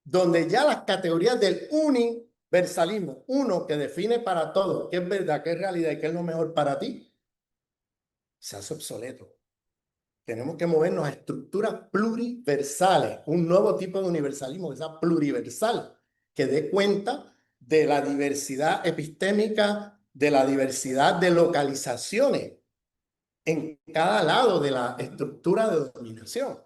donde ya las categorías del universalismo, uno que define para todos qué es verdad, qué es realidad y qué es lo mejor para ti, se hace obsoleto. Tenemos que movernos a estructuras pluriversales, un nuevo tipo de universalismo que sea pluriversal, que dé cuenta de la diversidad epistémica, de la diversidad de localizaciones en cada lado de la estructura de dominación.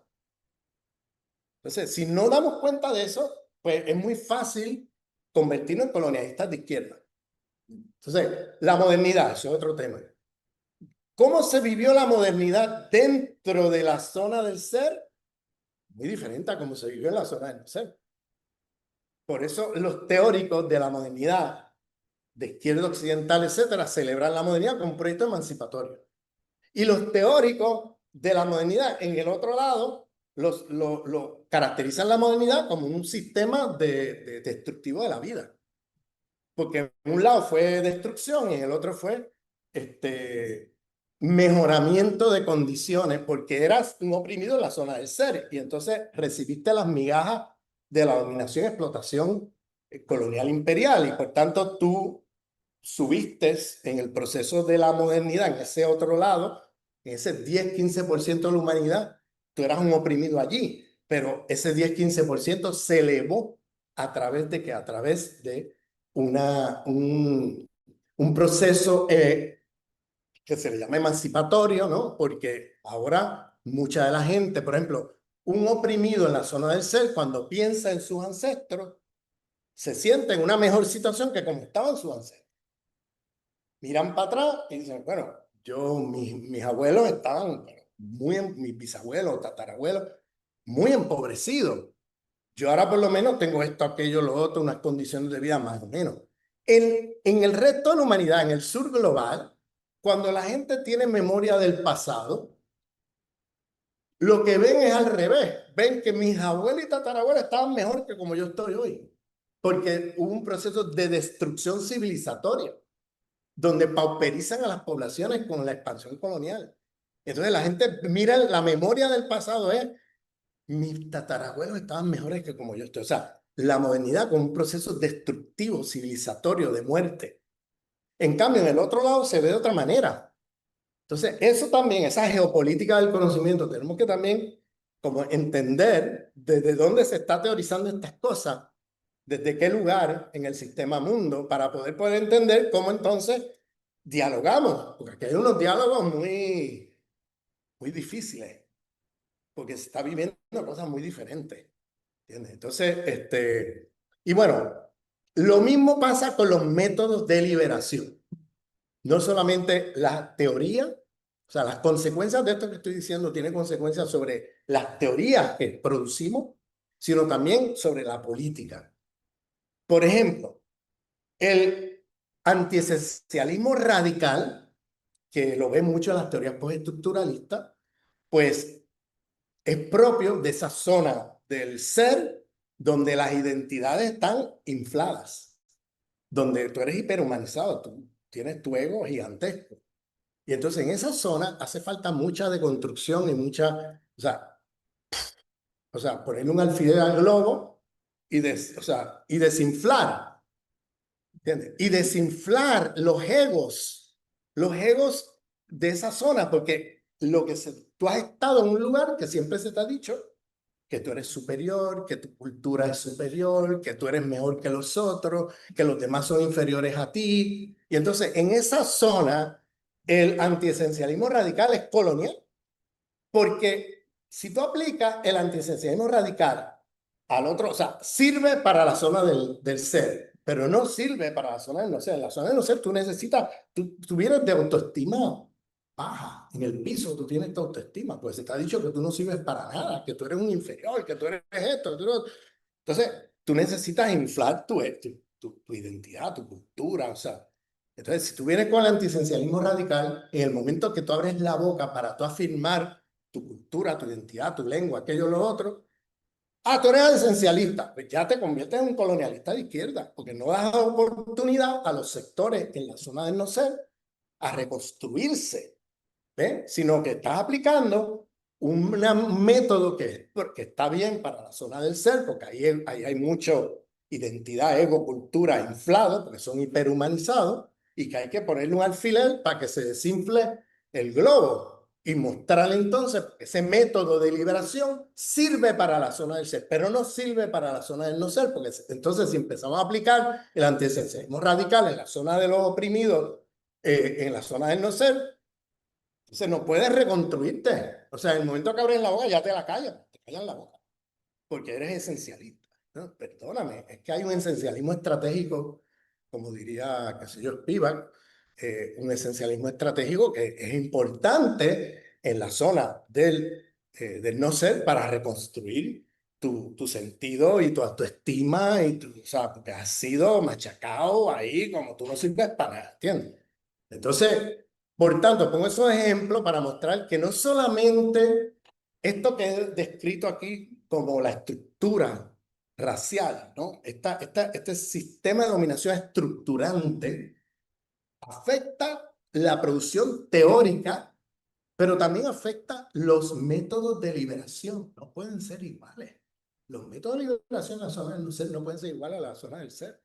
Entonces, si no damos cuenta de eso, pues es muy fácil convertirnos en colonialistas de izquierda. Entonces, la modernidad, eso es otro tema. ¿Cómo se vivió la modernidad dentro de la zona del ser? Muy diferente a cómo se vivió en la zona del no ser. Por eso los teóricos de la modernidad, de izquierda occidental, etcétera, celebran la modernidad como un proyecto emancipatorio. Y los teóricos de la modernidad, en el otro lado, caracterizan la modernidad como un sistema destructivo de la vida. Porque en un lado fue destrucción y en el otro fue mejoramiento de condiciones, porque eras un oprimido en la zona del ser y entonces recibiste las migajas de la dominación y explotación colonial imperial y por tanto tú subiste en el proceso de la modernidad en ese otro lado, en ese 10-15% de la humanidad, tú eras un oprimido allí, pero ese 10-15% se elevó ¿A través de qué? A través de un proceso que se le llama emancipatorio, ¿no? Porque ahora mucha de la gente, por ejemplo, un oprimido en la zona del ser, cuando piensa en sus ancestros, se siente en una mejor situación que como estaban sus ancestros. Miran para atrás y dicen, bueno, mis abuelos estaban mis bisabuelos, tatarabuelos, muy empobrecidos. Yo ahora por lo menos tengo esto, aquello, lo otro, unas condiciones de vida más o menos. En el resto de la humanidad, en el sur global, cuando la gente tiene memoria del pasado, lo que ven es al revés. Ven que mis abuelos y tatarabuelos estaban mejor que como yo estoy hoy. Porque hubo un proceso de destrucción civilizatoria, donde pauperizan a las poblaciones con la expansión colonial. Entonces la gente mira la memoria del pasado, mis tatarabuelos estaban mejores que como yo estoy. O sea, la modernidad con un proceso destructivo, civilizatorio, de muerte. En cambio, en el otro lado se ve de otra manera. Entonces, eso también, esa geopolítica del conocimiento, tenemos que también como entender desde dónde se está teorizando estas cosas, desde qué lugar en el sistema mundo, para poder entender cómo entonces dialogamos, porque aquí hay unos diálogos muy difíciles, porque se está viviendo cosas muy diferentes. ¿Entiendes? Entonces, y bueno, lo mismo pasa con los métodos de liberación. No solamente la teoría, o sea, las consecuencias de esto que estoy diciendo tienen consecuencias sobre las teorías que producimos, sino también sobre la política. Por ejemplo, el antiesencialismo radical, que lo ve mucho en las teorías postestructuralistas, pues es propio de esa zona del ser donde las identidades están infladas, donde tú eres hiperhumanizado, tú tienes tu ego gigantesco. Y entonces en esa zona hace falta mucha deconstrucción y mucha, ponerle un alfiler al globo y desinflar, ¿entiendes? Y desinflar los egos de esa zona, porque tú has estado en un lugar que siempre se te ha dicho que tú eres superior, que tu cultura es superior, que tú eres mejor que los otros, que los demás son inferiores a ti. Y entonces en esa zona el antiesencialismo radical es colonial, porque si tú aplicas el antiesencialismo radical al otro, o sea, sirve para la zona del ser, pero no sirve para la zona del no ser. En la zona del no ser tú necesitas, tú vienes de autoestima baja, en el piso tú tienes tu autoestima, pues se te ha dicho que tú no sirves para nada, que tú eres un inferior, que tú eres esto, entonces tú necesitas inflar tu identidad, tu cultura, o sea, entonces si tú vienes con el antiesencialismo radical, en el momento que tú abres la boca para tú afirmar tu cultura, tu identidad, tu lengua, aquello, lo otro, tú eres esencialista, pues ya te conviertes en un colonialista de izquierda, porque no das oportunidad a los sectores en la zona del no ser a reconstruirse, ¿ves? Sino que estás aplicando un método que está bien para la zona del ser, porque ahí hay mucho identidad, ego, cultura inflado, porque son hiperhumanizados, y que hay que ponerle un alfiler para que se desinfle el globo y mostrarle entonces que ese método de liberación sirve para la zona del ser, pero no sirve para la zona del no ser, porque entonces si empezamos a aplicar el antiesencialismo radical en la zona de los oprimidos, en la zona del no ser, entonces no puedes reconstruirte. O sea, en el momento que abres la boca ya te callan la boca, porque eres esencialista. ¿No? Perdóname, es que hay un esencialismo estratégico, como diría, qué sé yo, Spivak, un esencialismo estratégico que es importante en la zona del no ser para reconstruir tu sentido y tu autoestima, o sea, porque has sido machacado ahí como tú no sirves para nada, ¿entiendes? Entonces, por tanto, pongo esos ejemplos para mostrar que no solamente esto que he descrito aquí como la estructura racial, ¿no? Este sistema de dominación estructurante afecta la producción teórica, pero también afecta los métodos de liberación. No pueden ser iguales. Los métodos de liberación en la zona del ser no pueden ser iguales a la zona del ser.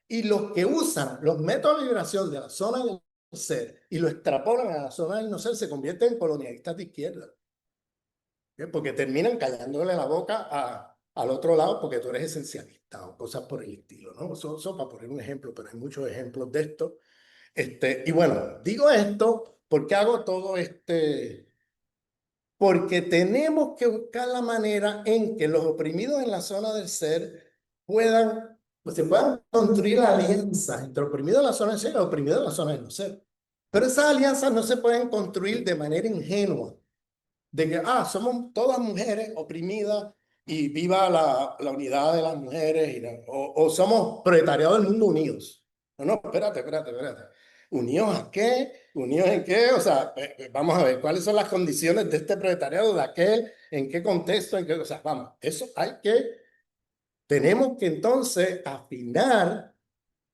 Y los que usan los métodos de liberación de la zona del ser y lo extrapolan a la zona del no ser se convierten en colonialistas de izquierda. Porque terminan callándole la boca al otro lado porque tú eres esencialista o cosas por el estilo, ¿no? Eso para poner un ejemplo, pero hay muchos ejemplos de esto. Y bueno, digo esto porque hago todo porque tenemos que buscar la manera en que los oprimidos en la zona del ser puedan, pues se puedan construir alianzas entre oprimidos en la zona del ser y oprimidos en la zona del no ser. Pero esas alianzas no se pueden construir de manera ingenua, de que, somos todas mujeres oprimidas y viva la unidad de las mujeres, o somos proletariado del mundo unidos. No, no, espérate. ¿Unidos a qué? ¿Unidos en qué? O sea, vamos a ver cuáles son las condiciones de este proletariado, de aquel, en qué contexto, en qué, o sea, vamos, eso tenemos que entonces afinar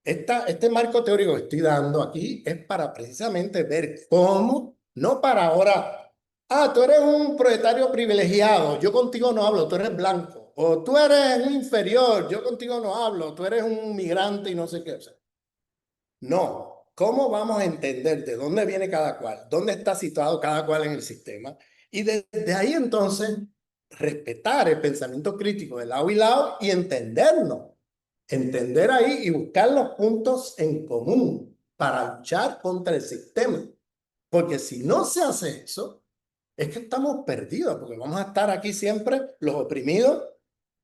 este marco teórico que estoy dando aquí es para precisamente ver cómo, no para ahora, tú eres un proletario privilegiado, yo contigo no hablo, tú eres blanco, o tú eres un inferior, yo contigo no hablo, tú eres un migrante y no sé qué. O sea, no, ¿cómo vamos a entender de dónde viene cada cual, dónde está situado cada cual en el sistema? Y desde ahí entonces respetar el pensamiento crítico de lado y lado y entendernos. Entender ahí y buscar los puntos en común para luchar contra el sistema. Porque si no se hace eso, es que estamos perdidos, porque vamos a estar aquí siempre los oprimidos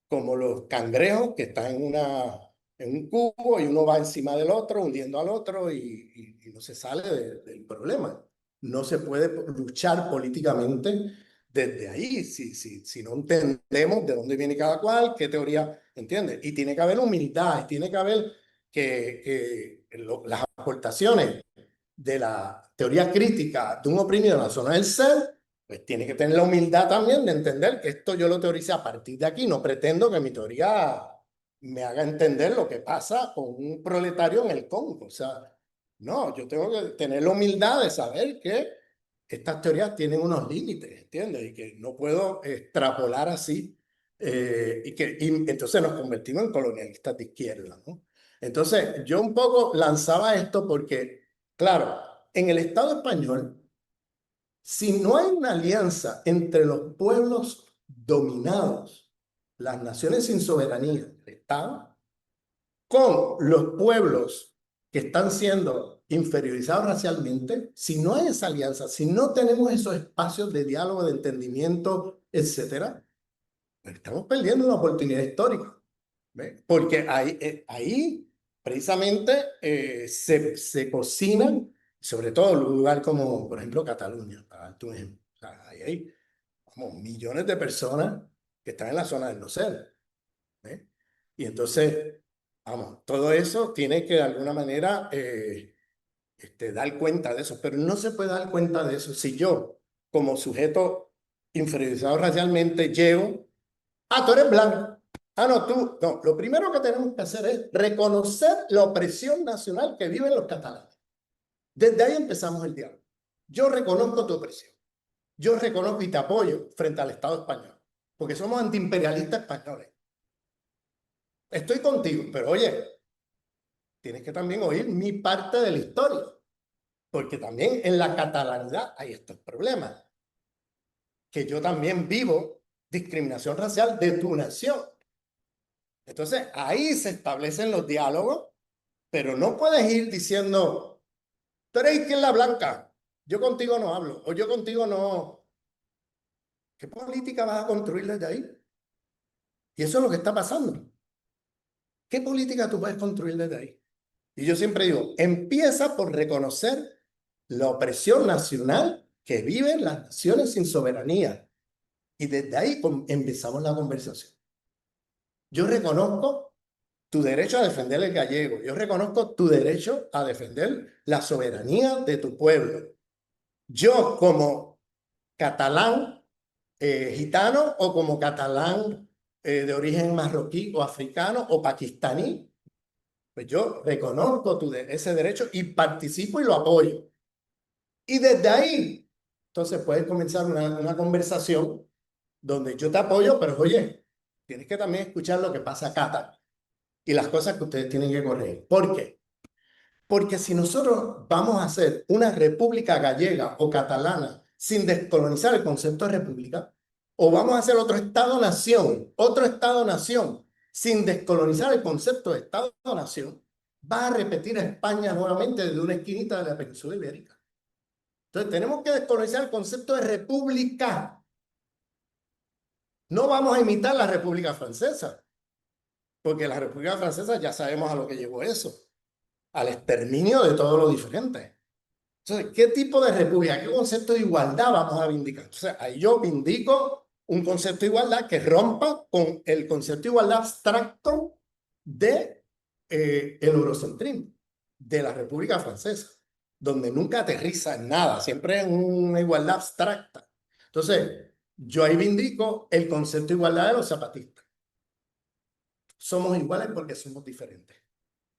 como los cangrejos que están en un cubo y uno va encima del otro, hundiendo al otro y no se sale del problema. No se puede luchar políticamente desde ahí si no entendemos de dónde viene cada cual, qué teoría, ¿entiendes? Y tiene que haber humildad, y tiene que haber las aportaciones de la teoría crítica de un oprimido en la zona del ser, pues tiene que tener la humildad también de entender que esto yo lo teoricé a partir de aquí. No pretendo que mi teoría me haga entender lo que pasa con un proletario en el Congo. O sea, no, yo tengo que tener la humildad de saber que estas teorías tienen unos límites, ¿entiendes? Y que no puedo extrapolar así. Y entonces nos convertimos en colonialistas de izquierda, ¿no? Entonces, yo un poco lanzaba esto porque, claro, en el Estado español, si no hay una alianza entre los pueblos dominados, las naciones sin soberanía, el Estado, con los pueblos que están siendo inferiorizados racialmente, si no hay esa alianza, si no tenemos esos espacios de diálogo, de entendimiento, etcétera, pues estamos perdiendo una oportunidad histórica. ¿Ve? Porque ahí precisamente se cocinan, sobre todo en un lugar como, por ejemplo, Cataluña, para darte un ejemplo. O sea, ahí hay como millones de personas que están en la zona del no ser. ¿Ve? Y entonces, vamos, todo eso tiene que de alguna manera dar cuenta de eso, pero no se puede dar cuenta de eso si yo, como sujeto inferiorizado racialmente, llego. Tú eres blanco. No, tú. No, lo primero que tenemos que hacer es reconocer la opresión nacional que viven los catalanes. Desde ahí empezamos el diálogo. Yo reconozco tu opresión. Yo reconozco y te apoyo frente al Estado español, porque somos antiimperialistas españoles. Estoy contigo, pero oye, tienes que también oír mi parte de la historia, porque también en la catalanidad hay estos problemas, que yo también vivo discriminación racial de tu nación. Entonces, ahí se establecen los diálogos, pero no puedes ir diciendo, tú eres izquierda blanca, yo contigo no hablo, o yo contigo no. ¿Qué política vas a construir desde ahí? Y eso es lo que está pasando. ¿Qué política tú puedes construir desde ahí? Y yo siempre digo, empieza por reconocer la opresión nacional que viven las naciones sin soberanía. Y desde ahí empezamos la conversación. Yo reconozco tu derecho a defender el gallego. Yo reconozco tu derecho a defender la soberanía de tu pueblo. Yo como catalán gitano o como catalán de origen marroquí o africano o pakistaní, pues yo reconozco ese derecho y participo y lo apoyo. Y desde ahí, entonces puedes comenzar una conversación donde yo te apoyo, pero oye, tienes que también escuchar lo que pasa acá y las cosas que ustedes tienen que corregir. ¿Por qué? Porque si nosotros vamos a hacer una república gallega o catalana sin descolonizar el concepto de república, o vamos a hacer otro Estado-nación, sin descolonizar el concepto de Estado-nación, va a repetir a España nuevamente desde una esquinita de la península ibérica. Entonces tenemos que descolonizar el concepto de república. No vamos a imitar la República Francesa, porque la República Francesa ya sabemos a lo que llevó eso, al exterminio de todo lo diferente. Entonces, ¿qué tipo de república, qué concepto de igualdad vamos a vindicar? Entonces, ahí yo vindico un concepto de igualdad que rompa con el concepto de igualdad abstracto de el eurocentrismo, de la República Francesa, donde nunca aterriza en nada, siempre es una igualdad abstracta. Entonces, yo ahí vindico el concepto de igualdad de los zapatistas. Somos iguales porque somos diferentes.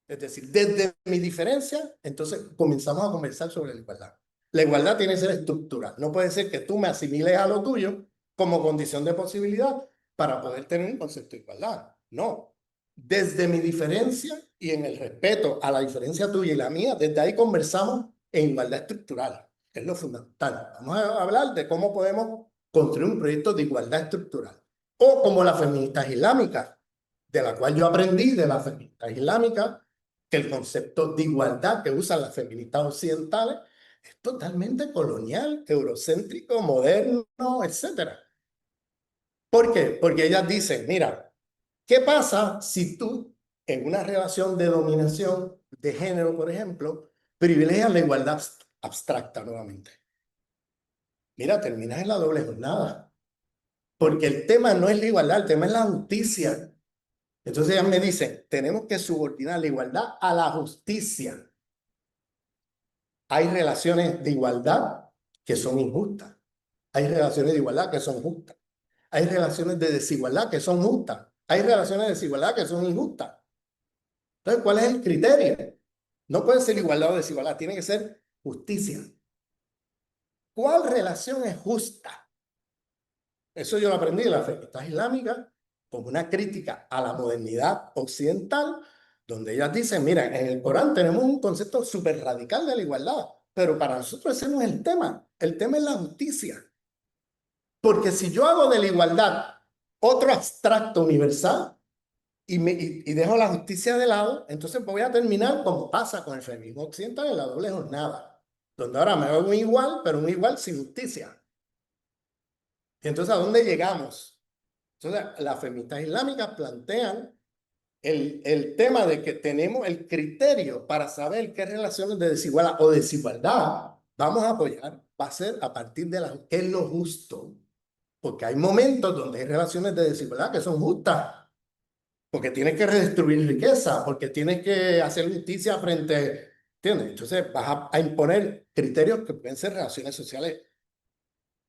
Es decir, desde mi diferencia, entonces comenzamos a conversar sobre la igualdad. La igualdad tiene que ser estructural. No puede ser que tú me asimiles a lo tuyo como condición de posibilidad para poder tener un concepto de igualdad. No. Desde mi diferencia y en el respeto a la diferencia tuya y la mía, desde ahí conversamos en igualdad estructural, que es lo fundamental. Vamos a hablar de cómo podemos construir un proyecto de igualdad estructural. O como las feministas islámicas, de la cual yo aprendí de las feministas islámicas, que el concepto de igualdad que usan las feministas occidentales es totalmente colonial, eurocéntrico, moderno, etcétera. ¿Por qué? Porque ellas dicen, mira, ¿qué pasa si tú, en una relación de dominación de género, por ejemplo, privilegias la igualdad abstracta nuevamente? Mira, terminas en la doble jornada. Porque el tema no es la igualdad, el tema es la justicia. Entonces ellas me dicen, tenemos que subordinar la igualdad a la justicia. Hay relaciones de igualdad que son injustas. Hay relaciones de igualdad que son justas. Hay relaciones de desigualdad que son justas. Hay relaciones de desigualdad que son injustas. Entonces, ¿cuál es el criterio? No puede ser igualdad o desigualdad, tiene que ser justicia. ¿Cuál relación es justa? Eso yo lo aprendí de las feministas islámicas como una crítica a la modernidad occidental, donde ellas dicen, mira, en el Corán tenemos un concepto súper radical de la igualdad, pero para nosotros ese no es el tema es la justicia. Porque si yo hago de la igualdad otro abstracto universal y dejo la justicia de lado, entonces voy a terminar como pasa con el feminismo occidental en la doble jornada, donde ahora me veo un igual, pero un igual sin justicia. Y entonces, ¿a dónde llegamos? Entonces, las feministas islámicas plantean el tema de que tenemos el criterio para saber qué relaciones de desigualdad o desigualdad vamos a apoyar, va a ser a partir de qué es lo justo. Porque hay momentos donde hay relaciones de desigualdad que son justas, porque tienes que redistribuir riqueza, porque tienes que hacer justicia frente, ¿entiendes? Entonces vas a imponer criterios que pueden ser relaciones sociales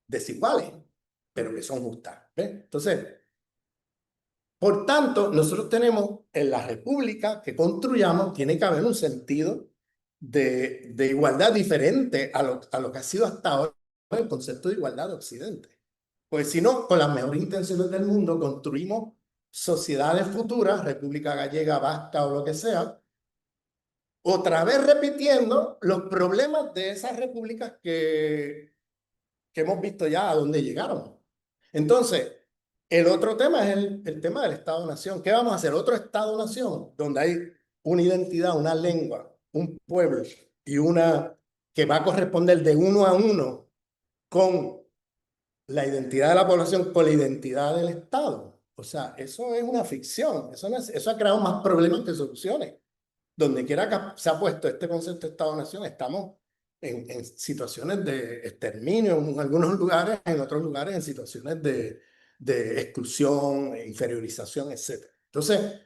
desiguales, pero que son justas, ¿ves? Entonces, por tanto, nosotros tenemos en la república que construyamos, tiene que haber un sentido de igualdad diferente a lo que ha sido hasta ahora el concepto de igualdad de Occidente. Pues si no, con las mejores intenciones del mundo, construimos sociedades futuras, República Gallega, Vasca o lo que sea, otra vez repitiendo los problemas de esas repúblicas que hemos visto ya a dónde llegaron. Entonces, el otro tema es el tema del Estado-Nación. ¿Qué vamos a hacer? Otro Estado-Nación, donde hay una identidad, una lengua, un pueblo y una que va a corresponder de uno a uno con la identidad de la población, con la identidad del Estado. O sea, eso es una ficción. Eso ha creado más problemas que soluciones. Donde quiera que se ha puesto este concepto de Estado-Nación, estamos en situaciones de exterminio en algunos lugares, en otros lugares en situaciones de exclusión, inferiorización, etc. Entonces,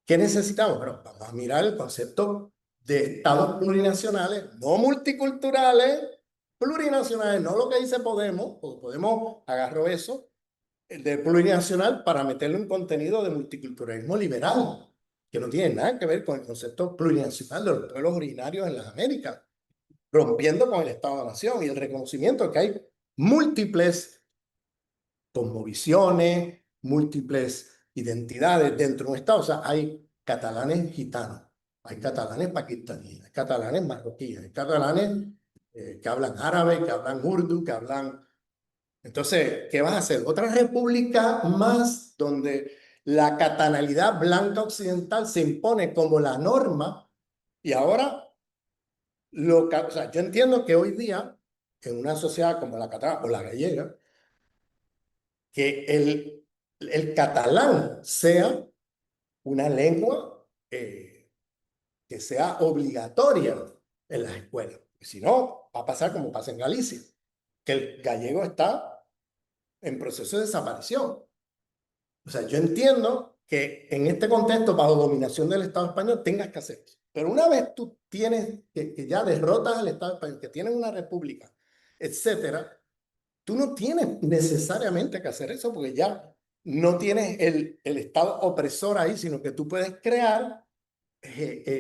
¿qué necesitamos? Bueno, vamos a mirar el concepto de estados plurinacionales, no multiculturales, plurinacionales, no lo que dice Podemos, porque Podemos agarró eso, el de plurinacional, para meterle un contenido de multiculturalismo liberal, que no tiene nada que ver con el concepto plurinacional de los pueblos originarios en las Américas, rompiendo con el Estado-Nación y el reconocimiento que hay múltiples cosmovisiones, múltiples identidades dentro de un Estado. O sea, hay catalanes gitanos, hay catalanes pakistaníes, hay catalanes marroquíes, hay catalanes que hablan árabe, que hablan urdu, que hablan Entonces, ¿qué vas a hacer? Otra república más donde la catalanidad blanca occidental se impone como la norma y ahora, o sea, yo entiendo que hoy día, en una sociedad como la catalana o la gallega, que el catalán sea una lengua que sea obligatoria en las escuelas. Si no, va a pasar como pasa en Galicia, que el gallego está en proceso de desaparición. O sea, yo entiendo que en este contexto, bajo dominación del Estado español, tengas que hacer eso. Pero una vez tú tienes, que ya derrotas al Estado español, que tienes una república, etcétera, tú no tienes necesariamente que hacer eso porque ya no tienes el Estado opresor ahí, sino que tú puedes crear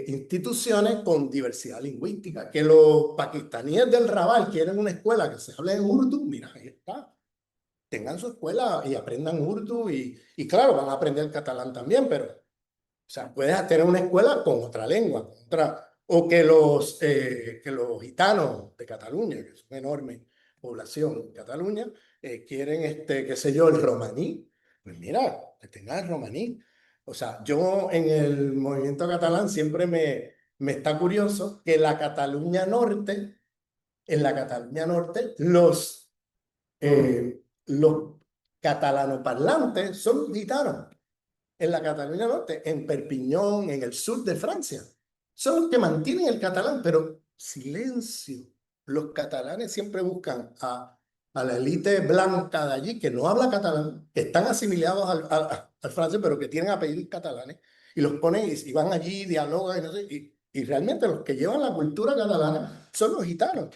instituciones con diversidad lingüística. Que los pakistaníes del Raval quieren una escuela que se hable en urdu, mira, ahí está. Tengan su escuela y aprendan urdu y claro, van a aprender catalán también, pero, o sea, puedes tener una escuela con otra lengua, con otra, o que los gitanos de Cataluña, que es una enorme población en Cataluña, quieren, qué sé yo, el romaní. Pues mira, que tengan el romaní. O sea, yo en el movimiento catalán siempre me está curioso que la Cataluña Norte, en la Cataluña Norte, los catalanoparlantes son gitanos en la Cataluña Norte, en Perpiñón, en el sur de Francia. Son los que mantienen el catalán, pero silencio. Los catalanes siempre buscan a la élite blanca de allí que no habla catalán, que están asimilados al francés, pero que tienen apellidos catalanes, y los ponen y van allí, dialogan, y, no sé, y realmente los que llevan la cultura catalana son los gitanos.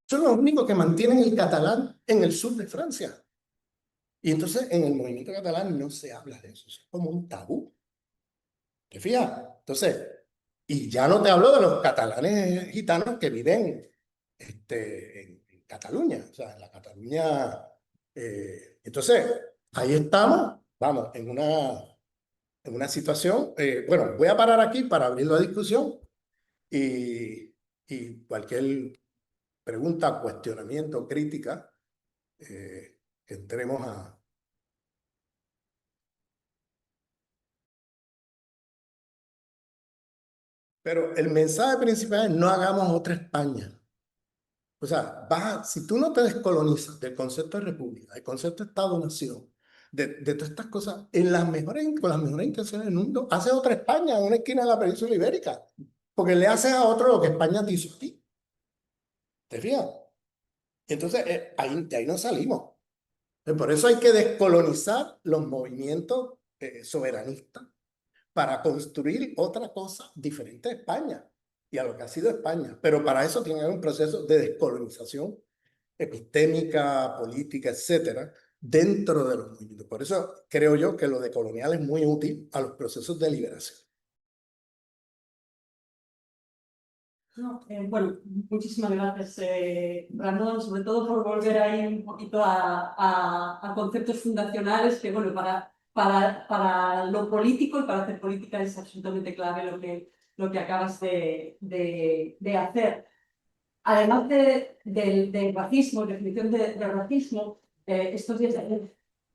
Son los únicos que mantienen el catalán en el sur de Francia. Y entonces en el movimiento catalán no se habla de eso, es como un tabú. ¿Te fijas? Entonces, y ya no te hablo de los catalanes gitanos que viven en Cataluña, o sea, en la Cataluña. Entonces, ahí estamos, vamos, en una situación. Bueno, voy a parar aquí para abrir la discusión y cualquier pregunta, cuestionamiento, crítica, entremos a... Pero el mensaje principal es no hagamos otra España. O sea, si tú no te descolonizas del concepto de república, del concepto de Estado-nación, de todas estas cosas, con las mejores intenciones del mundo, haces otra España en una esquina de la península ibérica. Porque le haces a otro lo que España te hizo a ti. ¿Te fijas? Entonces, de ahí no salimos. Por eso hay que descolonizar los movimientos soberanistas para construir otra cosa diferente a España y a lo que ha sido España. Pero para eso tiene que haber un proceso de descolonización epistémica, política, etcétera, dentro de los movimientos. Por eso creo yo que lo decolonial es muy útil a los procesos de liberación. No, bueno, muchísimas gracias, Brandon, sobre todo por volver ahí un poquito a conceptos fundacionales que, bueno, para lo político y para hacer política es absolutamente clave lo que acabas de hacer. Además del racismo, definición de racismo, estos días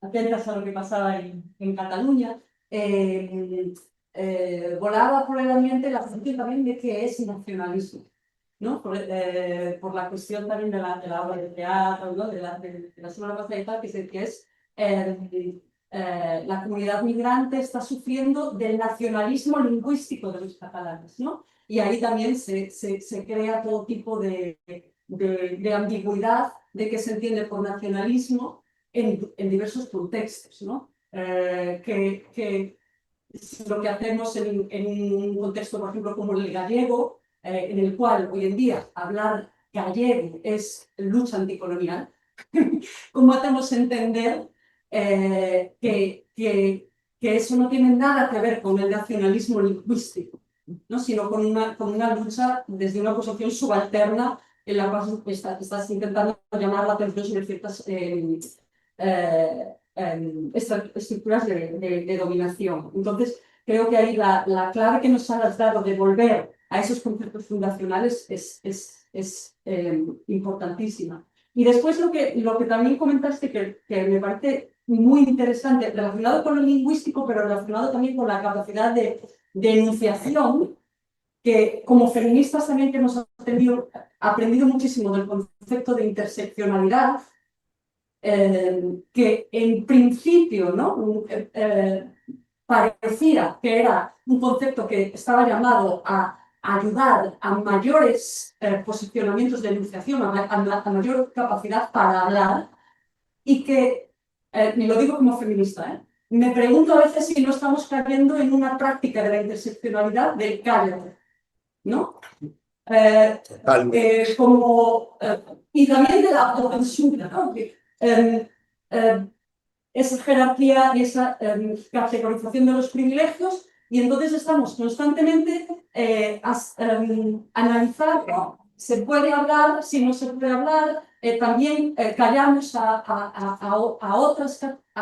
atentas a lo que pasaba en Cataluña, volaba por el ambiente la cuestión también de qué es nacionalismo, ¿no? Por la cuestión también de la obra de teatro, ¿no? de la semana pasada y tal, que es la comunidad migrante está sufriendo del nacionalismo lingüístico de los catalanes, ¿no? Y ahí también se crea todo tipo de ambigüedad de qué se entiende por nacionalismo en diversos contextos, ¿no? Que lo que hacemos en un contexto, por ejemplo, como el gallego, en el cual hoy en día hablar gallego es lucha anticolonial, ¿cómo hacemos entender que eso no tiene nada que ver con el nacionalismo lingüístico, ¿no? Sino con una lucha desde una posición subalterna en la cual estás intentando llamar la atención sobre ciertas estructuras de dominación. Entonces, creo que ahí la clave que nos has dado de volver a esos conceptos fundacionales es importantísima. Y después lo que también comentaste, que me parece muy interesante, relacionado con lo lingüístico, pero relacionado también con la capacidad de enunciación, que como feministas también que hemos aprendido muchísimo del concepto de interseccionalidad, que en principio, ¿no? Parecía que era un concepto que estaba llamado a ayudar a mayores posicionamientos de enunciación, a mayor capacidad para hablar, y que, y lo digo como feminista, me pregunto a veces si no estamos cayendo en una práctica de la interseccionalidad del cállate, ¿no? Y también de la autocensura, ¿no? Esa jerarquía y esa categorización de los privilegios, y entonces estamos constantemente analizando, se puede hablar, si no se puede hablar, también callamos a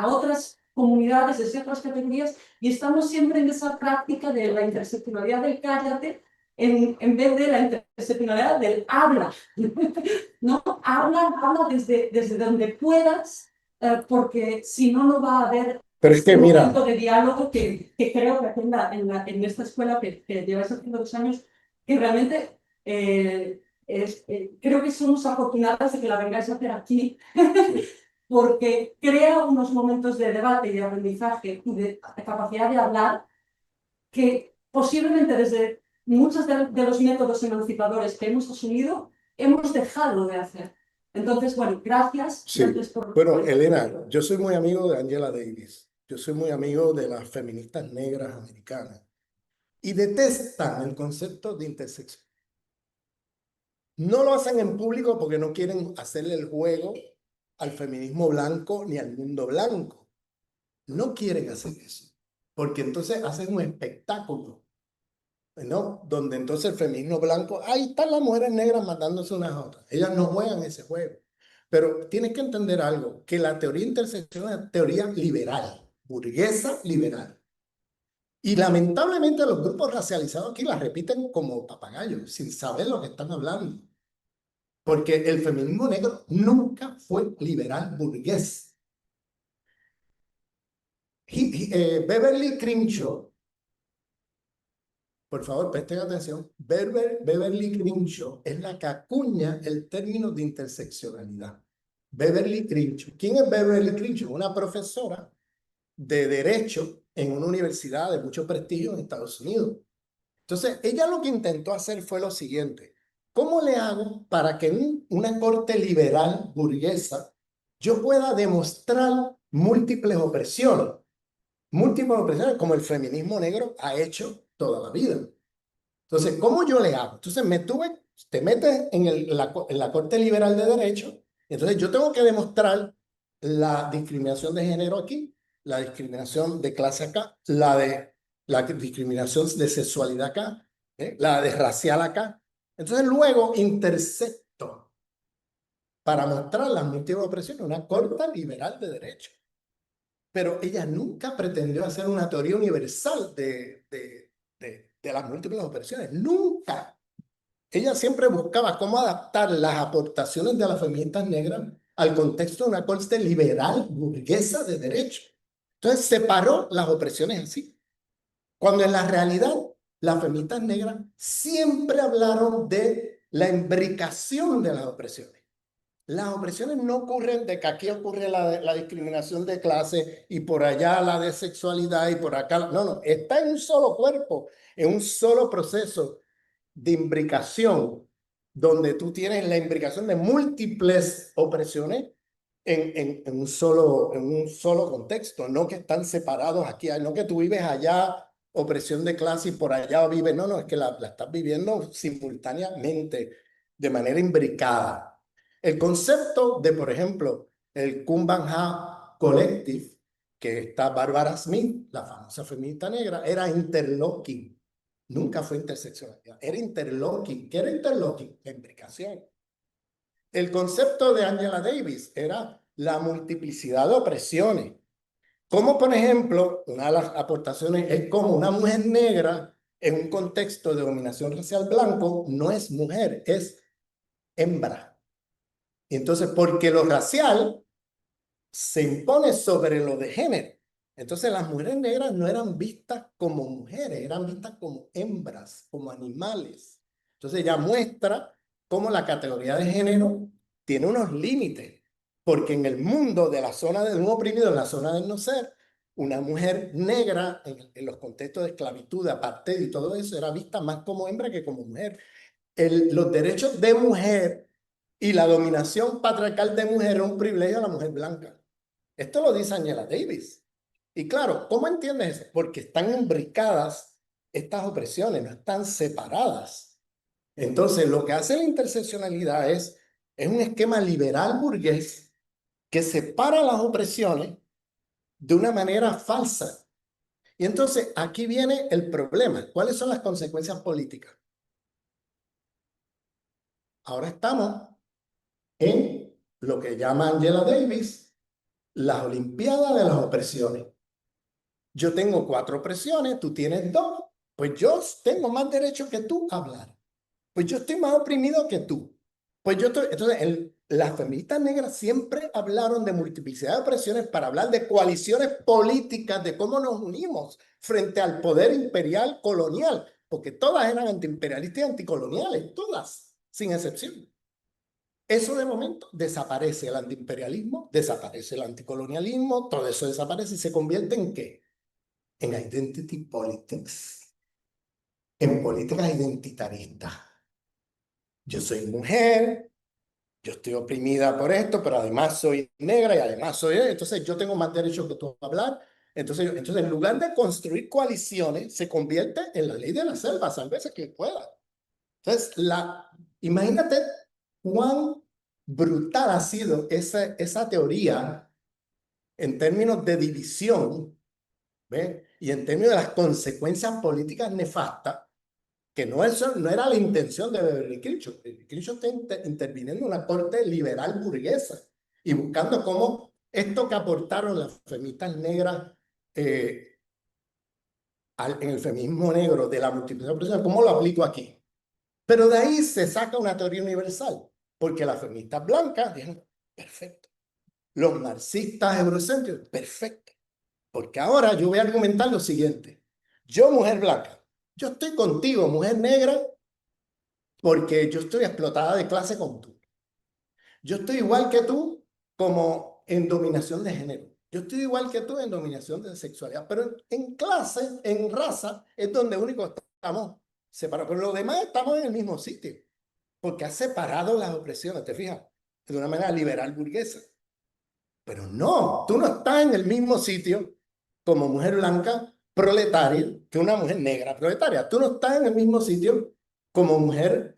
otras comunidades de ciertas categorías, y estamos siempre en esa práctica de la interseccionalidad del cállate, en vez de la interseccionalidad del habla. ¿No? Habla desde donde puedas, porque si no, no va a haber Pero es que un mira, momento de diálogo que creo que aquí en esta escuela que lleváis haciendo 2 años, que realmente creo que somos afortunadas de que la vengáis a hacer aquí, porque crea unos momentos de debate y de aprendizaje y de capacidad de hablar que posiblemente desde muchos de los métodos emancipadores que hemos asumido, hemos dejado de hacer. Entonces, bueno, gracias. sí. Gracias Bueno, Elena, yo soy muy amigo de Angela Davis. Yo soy muy amigo de las feministas negras americanas y detestan el concepto de intersección. No lo hacen en público porque no quieren hacerle el juego al feminismo blanco ni al mundo blanco. No quieren hacer eso, porque entonces hacen un espectáculo, ¿no? Donde entonces el feminismo blanco, ahí están las mujeres negras matándose unas a otras. Ellas no juegan ese juego. Pero tienes que entender algo, que la teoría de intersección es una teoría liberal, burguesa liberal. Y lamentablemente los grupos racializados aquí la repiten como papagayos, sin saber lo que están hablando. Porque el feminismo negro nunca fue liberal burgués. Beverly Crenshaw, por favor, presten atención. Beverly Crenshaw es la que acuña el término de interseccionalidad. Beverly Crenshaw. ¿Quién es Beverly Crenshaw? Una profesora de Derecho en una universidad de mucho prestigio en Estados Unidos. Entonces, ella lo que intentó hacer fue lo siguiente. ¿Cómo le hago para que en una corte liberal burguesa yo pueda demostrar múltiples opresiones? Múltiples opresiones como el feminismo negro ha hecho toda la vida. Entonces, ¿cómo yo le hago? Entonces, te metes en la Corte Liberal de Derecho, entonces yo tengo que demostrar la discriminación de género aquí, la discriminación de clase acá, la discriminación de sexualidad acá, la de racial acá. Entonces, luego intersecto para mostrar las múltiples opresiones, una Corte Liberal de Derecho. Pero ella nunca pretendió hacer una teoría universal de las múltiples opresiones. Nunca. Ella siempre buscaba cómo adaptar las aportaciones de las feministas negras al contexto de una corte liberal burguesa de derecho. Entonces separó las opresiones así. Cuando en la realidad las feministas negras siempre hablaron de la imbricación de las opresiones. Las opresiones no ocurren de que aquí ocurre la discriminación de clase y por allá la de sexualidad y por acá. No, no, está en un solo cuerpo, en un solo proceso de imbricación, donde tú tienes la imbricación de múltiples opresiones en un solo contexto, no que están separados aquí, no que tú vives allá opresión de clase y por allá vives, no, no, es que la estás viviendo simultáneamente, de manera imbricada. El concepto de, por ejemplo, el Kumbaya Collective, que está Barbara Smith, la famosa feminista negra, era interlocking. Nunca fue interseccionalidad, era interlocking. ¿Qué era interlocking? La imbricación. El concepto de Angela Davis era la multiplicidad de opresiones. Como, por ejemplo, una de las aportaciones es como una mujer negra en un contexto de dominación racial blanco no es mujer, es hembra. Y entonces, porque lo racial se impone sobre lo de género. Entonces las mujeres negras no eran vistas como mujeres, eran vistas como hembras, como animales. Entonces ya muestra cómo la categoría de género tiene unos límites, porque en el mundo de la zona de un oprimido, en la zona del no ser, una mujer negra en los contextos de esclavitud, de apartheid y todo eso, era vista más como hembra que como mujer. Los derechos de mujer y la dominación patriarcal de mujer era un privilegio a la mujer blanca. Esto lo dice Angela Davis. Y claro, ¿cómo entiendes eso? Porque están imbricadas estas opresiones, no están separadas. Entonces, lo que hace la interseccionalidad es un esquema liberal burgués que separa las opresiones de una manera falsa. Y entonces, aquí viene el problema. ¿Cuáles son las consecuencias políticas? Ahora estamos en lo que llama Angela Davis las Olimpiadas de las opresiones. Yo tengo 4 opresiones, tú tienes 2, pues yo tengo más derecho que tú a hablar. Pues yo estoy más oprimido que tú. Pues yo estoy, entonces, las feministas negras siempre hablaron de multiplicidad de opresiones para hablar de coaliciones políticas, de cómo nos unimos frente al poder imperial colonial, porque todas eran antiimperialistas y anticoloniales, todas, sin excepción. Eso de momento desaparece el antiimperialismo, desaparece el anticolonialismo, todo eso desaparece y se convierte ¿en qué? En identity politics, en políticas identitaristas. Yo soy mujer, yo estoy oprimida por esto, pero además soy negra y además soy... Entonces yo tengo más derecho que tú a hablar. Entonces en lugar de construir coaliciones, se convierte en la ley de la selva, a veces que pueda. Entonces, imagínate cuán brutal ha sido esa teoría en términos de división, ¿ves? Y en términos de las consecuencias políticas nefastas, que no era la intención de Beverly Crenshaw. Beverly Crenshaw está interviniendo en una corte liberal burguesa y buscando cómo esto que aportaron las feministas negras en el feminismo negro de la multiplicidad de ¿cómo lo aplico aquí? Pero de ahí se saca una teoría universal, porque las feministas blancas dijeron, perfecto. Los marxistas eurocéntricos, perfecto. Porque ahora yo voy a argumentar lo siguiente. Yo, mujer blanca, yo estoy contigo, mujer negra, porque yo estoy explotada de clase como tú. Yo estoy igual que tú como en dominación de género. Yo estoy igual que tú en dominación de sexualidad. Pero en clase, en raza, es donde único estamos separados. Pero los demás estamos en el mismo sitio. Porque ha separado las opresiones, ¿te fijas? De una manera liberal burguesa. Pero no, tú no estás en el mismo sitio como mujer blanca proletaria que una mujer negra proletaria. Tú no estás en el mismo sitio como mujer,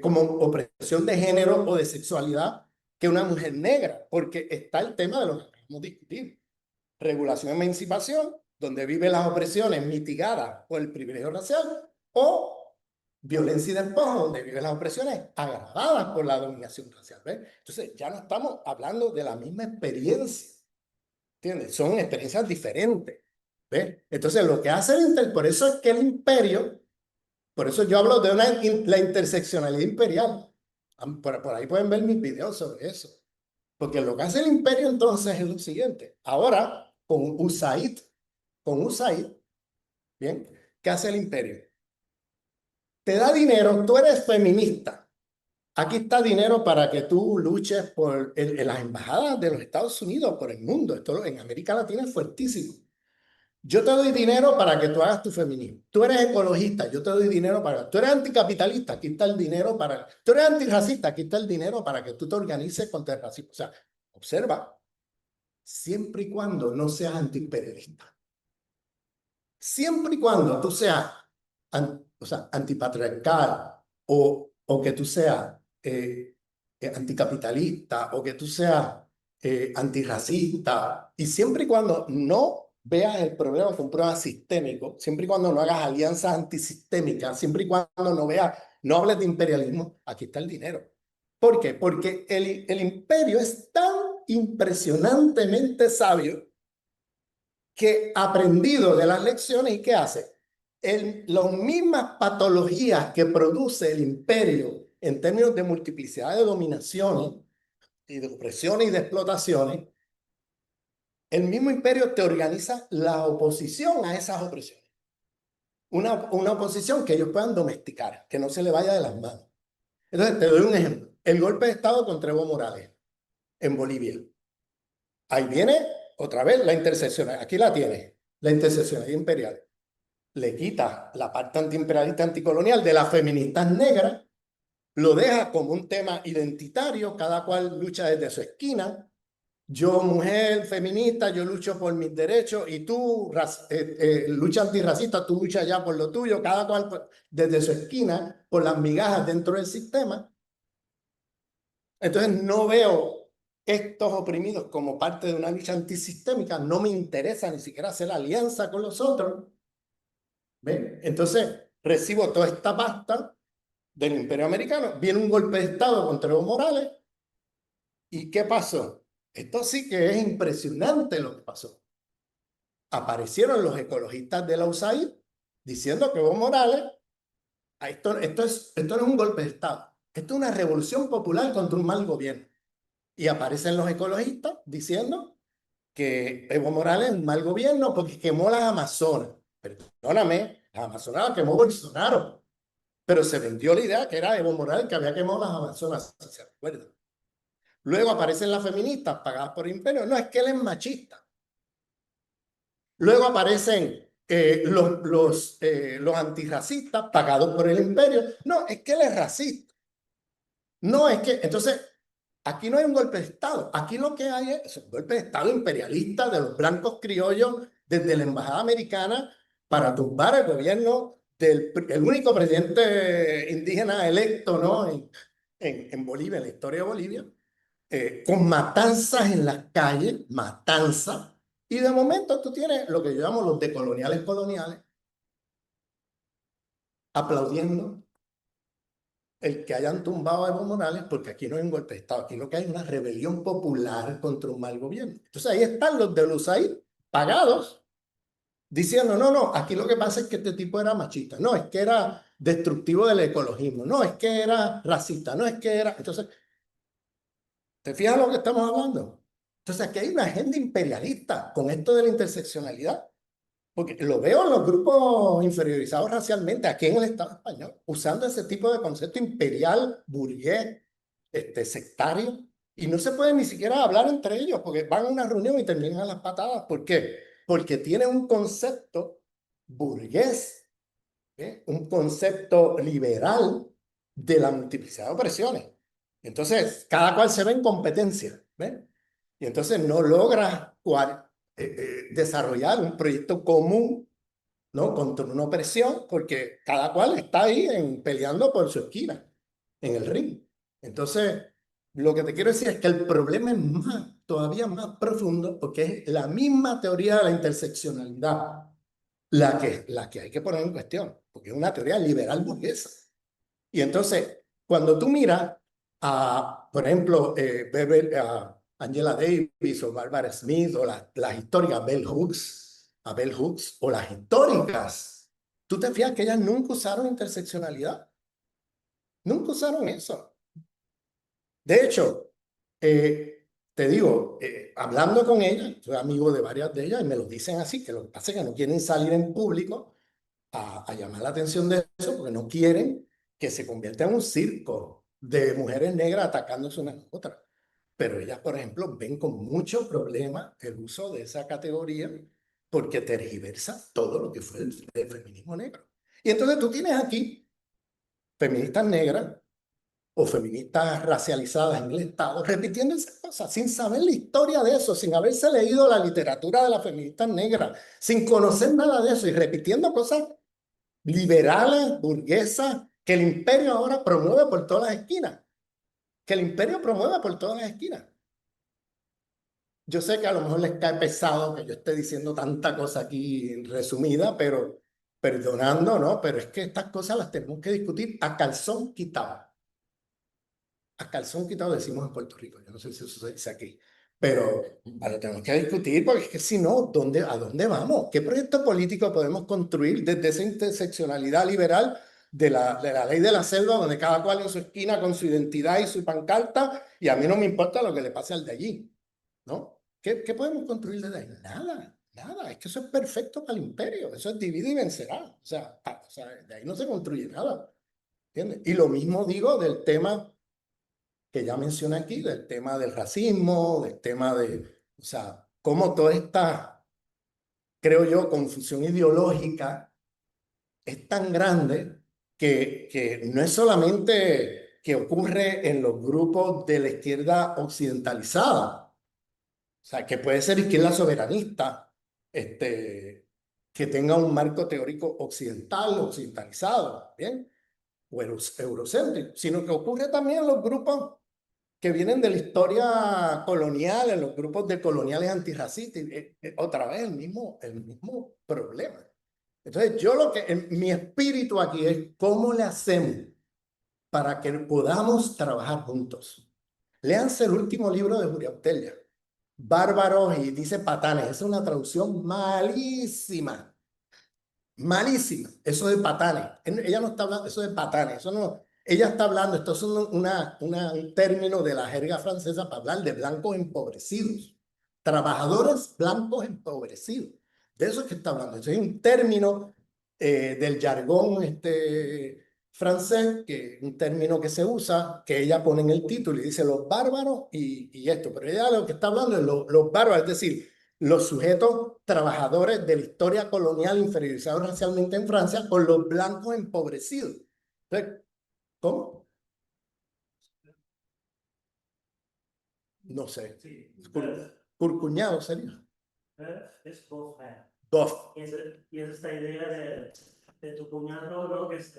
como opresión de género o de sexualidad que una mujer negra, porque está el tema de lo que acabamos de discutir. Regulación y emancipación, donde viven las opresiones mitigadas por el privilegio racial, o violencia y despojo, donde viven las opresiones agravadas por la dominación racial. ¿Ves? Entonces, ya no estamos hablando de la misma experiencia, ¿entiendes? Son experiencias diferentes. ¿Ves? Entonces, lo que hace por eso es que el imperio, por eso yo hablo de la interseccionalidad imperial. Por ahí pueden ver mis videos sobre eso. Porque lo que hace el imperio entonces es lo siguiente. Ahora, con USAID, ¿bien? ¿Qué hace el imperio? Te da dinero, tú eres feminista. Aquí está dinero para que tú luches en las embajadas de los Estados Unidos, por el mundo. Esto en América Latina es fuertísimo. Yo te doy dinero para que tú hagas tu feminismo. Tú eres ecologista, yo te doy dinero para... Tú eres anticapitalista, aquí está el dinero para... Tú eres antirracista, aquí está el dinero para que tú te organices contra el racismo. O sea, observa, siempre y cuando no seas antiimperialista. Siempre y cuando tú seas antipatriarcal o que tú seas anticapitalista o que tú seas antirracista, y siempre y cuando no veas el problema con pruebas sistémico, siempre y cuando no hagas alianzas antisistémicas, siempre y cuando no hables de imperialismo, aquí está el dinero. ¿Por qué? Porque el imperio es tan impresionantemente sabio que ha aprendido de las lecciones y ¿qué hace? Las mismas patologías que produce el imperio en términos de multiplicidad de dominaciones, y de opresiones y de explotaciones, el mismo imperio te organiza la oposición a esas opresiones. Una oposición que ellos puedan domesticar, que no se le vaya de las manos. Entonces, te doy un ejemplo. El golpe de Estado contra Evo Morales en Bolivia. Ahí viene otra vez la intersección. Aquí la tienes, la interseccionalidad imperial. Le quita la parte antiimperialista anticolonial de las feministas negras, lo deja como un tema identitario, cada cual lucha desde su esquina. Yo, mujer feminista, yo lucho por mis derechos y tú, lucha antirracista, tú luchas ya por lo tuyo, cada cual desde su esquina, por las migajas dentro del sistema. Entonces no veo estos oprimidos como parte de una lucha antisistémica, no me interesa ni siquiera hacer alianza con los otros. ¿Ven? Entonces recibo toda esta pasta del Imperio Americano, viene un golpe de Estado contra Evo Morales, ¿y qué pasó? Esto sí que es impresionante lo que pasó. Aparecieron los ecologistas de la USAID diciendo que Evo Morales, esto no es un golpe de Estado, esto es una revolución popular contra un mal gobierno. Y aparecen los ecologistas diciendo que Evo Morales es un mal gobierno porque quemó las Amazonas. Perdóname, las Amazonas las quemó Bolsonaro. Pero se vendió la idea que era Evo Morales que había quemado las Amazonas, si se acuerdan. Luego aparecen las feministas pagadas por el imperio. No, es que él es machista. Luego aparecen los antirracistas pagados por el imperio. No, es que él es racista. No, es que... Entonces, aquí no hay un golpe de Estado. Aquí lo que hay es un golpe de Estado imperialista de los blancos criollos desde la embajada americana para tumbar el gobierno del el único presidente indígena electo, ¿no? en Bolivia, en la historia de Bolivia, con matanzas en las calles, matanzas. Y de momento tú tienes lo que yo llamo los decoloniales coloniales aplaudiendo el que hayan tumbado a Evo Morales, porque aquí no hay un golpe de Estado, aquí lo que hay es una rebelión popular contra un mal gobierno. Entonces ahí están los de USAID pagados, diciendo, no, no, aquí lo que pasa es que este tipo era machista, no, es que era destructivo del ecologismo, no, es que era racista, no, es que era... Entonces, ¿te fijas lo que estamos hablando? Entonces aquí hay una agenda imperialista con esto de la interseccionalidad. Porque lo veo en los grupos inferiorizados racialmente aquí en el Estado español, usando ese tipo de concepto imperial, burgués, sectario, y no se puede ni siquiera hablar entre ellos, porque van a una reunión y terminan a las patadas. ¿Por qué? Porque tienen un concepto burgués, un concepto liberal de la multiplicidad de opresiones. Entonces, cada cual se ve en competencia, ¿ves? Y entonces no logra desarrollar un proyecto común, ¿no? Contra una opresión, porque cada cual está ahí peleando por su esquina, en el ring. Entonces, lo que te quiero decir es que el problema es todavía más profundo, porque es la misma teoría de la interseccionalidad la que hay que poner en cuestión, porque es una teoría liberal burguesa. Y entonces, cuando tú miras a, por ejemplo, a Angela Davis o Barbara Smith o las históricas a Bell Hooks o las históricas, tú te fijas que ellas nunca usaron interseccionalidad, nunca usaron eso. De hecho, te digo, hablando con ellas, soy amigo de varias de ellas y me lo dicen así, que lo que pasa es que no quieren salir en público a llamar la atención de eso porque no quieren que se convierta en un circo de mujeres negras atacándose unas a otras. Pero ellas, por ejemplo, ven con mucho problema el uso de esa categoría porque tergiversa todo lo que fue el feminismo negro. Y entonces tú tienes aquí feministas negras o feministas racializadas en el Estado repitiendo esas cosas sin saber la historia de eso, sin haberse leído la literatura de las feministas negras, sin conocer nada de eso y repitiendo cosas liberales, burguesas, que el imperio ahora promueve por todas las esquinas. Que el imperio promueve por todas las esquinas. Yo sé que a lo mejor les cae pesado que yo esté diciendo tanta cosa aquí resumida, pero perdonando, ¿no? Pero es que estas cosas las tenemos que discutir a calzón quitado. A calzón quitado decimos en Puerto Rico. Yo no sé si eso se dice aquí. Pero lo tenemos que discutir porque es que si no, ¿a dónde vamos? ¿Qué proyecto político podemos construir desde esa interseccionalidad liberal de la ley de la selva, donde cada cual en su esquina con su identidad y su pancarta, y a mí no me importa lo que le pase al de allí, ¿no? ¿Qué podemos construir desde ahí? Nada, nada. Es que eso es perfecto para el imperio. Eso es divide y vencerá. O sea, de ahí no se construye nada. ¿Entiendes? Y lo mismo digo del tema que ya mencioné aquí, del tema del racismo, del tema de, o sea, cómo toda esta, creo yo, confusión ideológica es tan grande que no es solamente que ocurre en los grupos de la izquierda occidentalizada, o sea, que puede ser izquierda soberanista, que tenga un marco teórico occidental, occidentalizado, ¿bien? O eurocéntrico, sino que ocurre también en los grupos que vienen de la historia colonial, en los grupos de coloniales antirracistas, otra vez el mismo problema. Entonces, yo mi espíritu aquí es cómo le hacemos para que podamos trabajar juntos. Léanse el último libro de Julia Ortega, Bárbaros y dice patanes. Esa es una traducción malísima, malísima. Eso de patanes. Ella no está hablando, eso de patanes, eso no. Ella está hablando, esto es un término de la jerga francesa para hablar de blancos empobrecidos. Trabajadores blancos empobrecidos. De eso es que está hablando. Eso es un término del jargón francés, que un término que se usa, que ella pone en el título y dice los bárbaros y esto. Pero ella lo que está hablando es los bárbaros, es decir, los sujetos trabajadores de la historia colonial inferiorizados racialmente en Francia con los blancos empobrecidos. Entonces, ¿cómo? No sé. Sí, Curcuñado sería. es beau-frère. Bof. Y es esta idea de tu cuñado, ¿no? Que es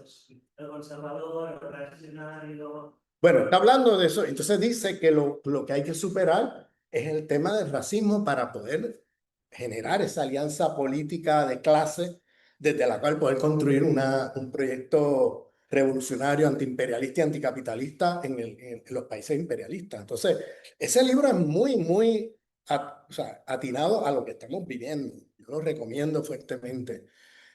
el conservador, el reaccionario. Bueno, está hablando de eso. Entonces dice que lo que hay que superar es el tema del racismo para poder generar esa alianza política de clase desde la cual poder construir un proyecto revolucionario, antiimperialista y anticapitalista en los países imperialistas. Entonces, ese libro es muy o sea, atinado a lo que estamos viviendo. Yo lo recomiendo fuertemente.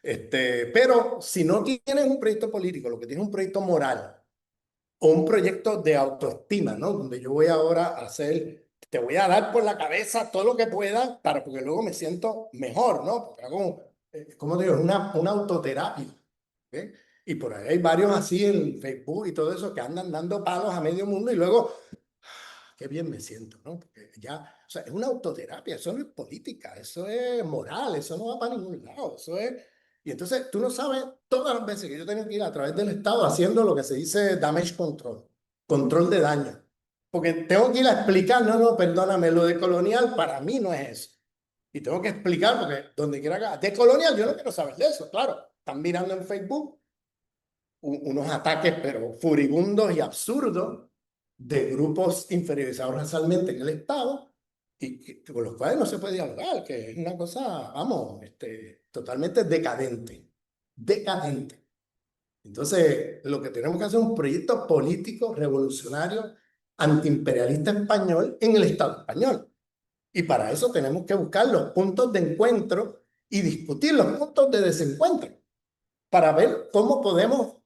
Pero si no tienes un proyecto político, lo que tienes es un proyecto moral o un proyecto de autoestima, ¿no? Donde yo voy ahora a hacer, te voy a dar por la cabeza todo lo que pueda para porque luego me siento mejor, ¿no? Porque hago, ¿cómo te digo? Es una autoterapia, ¿eh? Y por ahí hay varios así en Facebook y todo eso que andan dando palos a medio mundo y luego, qué bien me siento, ¿no? Porque ya, o sea, es una autoterapia, eso no es política, eso es moral, eso no va para ningún lado, eso es. Y entonces tú no sabes todas las veces que yo tengo que ir a través del Estado haciendo lo que se dice damage control, control de daño. Porque tengo que ir a explicar, no, perdóname, lo de colonial para mí no es eso. Y tengo que explicar porque donde quiera que... De colonial yo no quiero saber de eso, claro. Están mirando en Facebook unos ataques pero furibundos y absurdos de grupos inferiorizados racialmente en el Estado y con los cuales no se puede dialogar, que es una cosa, vamos, totalmente decadente, decadente. Entonces, lo que tenemos que hacer es un proyecto político revolucionario antiimperialista español en el Estado español. Y para eso tenemos que buscar los puntos de encuentro y discutir los puntos de desencuentro para ver cómo podemos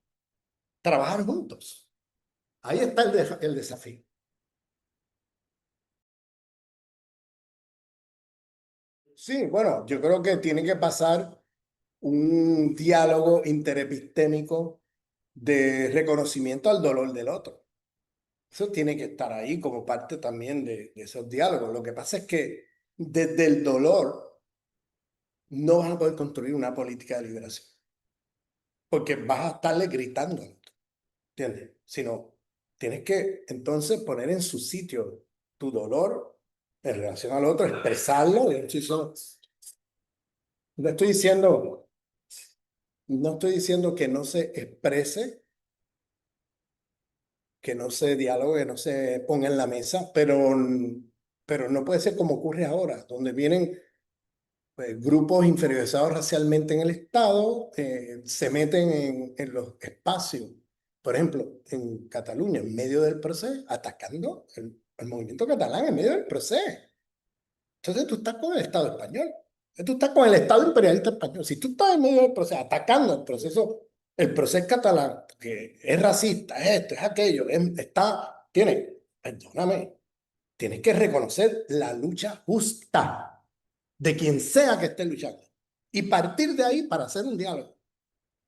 trabajar juntos. Ahí está el desafío. Sí, bueno, yo creo que tiene que pasar un diálogo interepistémico de reconocimiento al dolor del otro. Eso tiene que estar ahí como parte también de esos diálogos. Lo que pasa es que desde el dolor no vas a poder construir una política de liberación, porque vas a estarle gritando, ¿entiendes? Sino tienes que entonces poner en su sitio tu dolor en relación al otro, expresarlo. No estoy diciendo, no estoy diciendo que no se exprese, que no se dialogue, que no se ponga en la mesa, pero no puede ser como ocurre ahora, donde vienen grupos inferiorizados racialmente en el Estado, se meten en los espacios, por ejemplo, en Cataluña, en medio del proceso, atacando el movimiento catalán en medio del proceso. Entonces tú estás con el Estado español, tú estás con el Estado imperialista español. Si tú estás en medio del proceso, atacando el el proceso catalán, que es racista, es esto, es aquello, perdóname, tienes que reconocer la lucha justa de quien sea que esté luchando y partir de ahí para hacer un diálogo.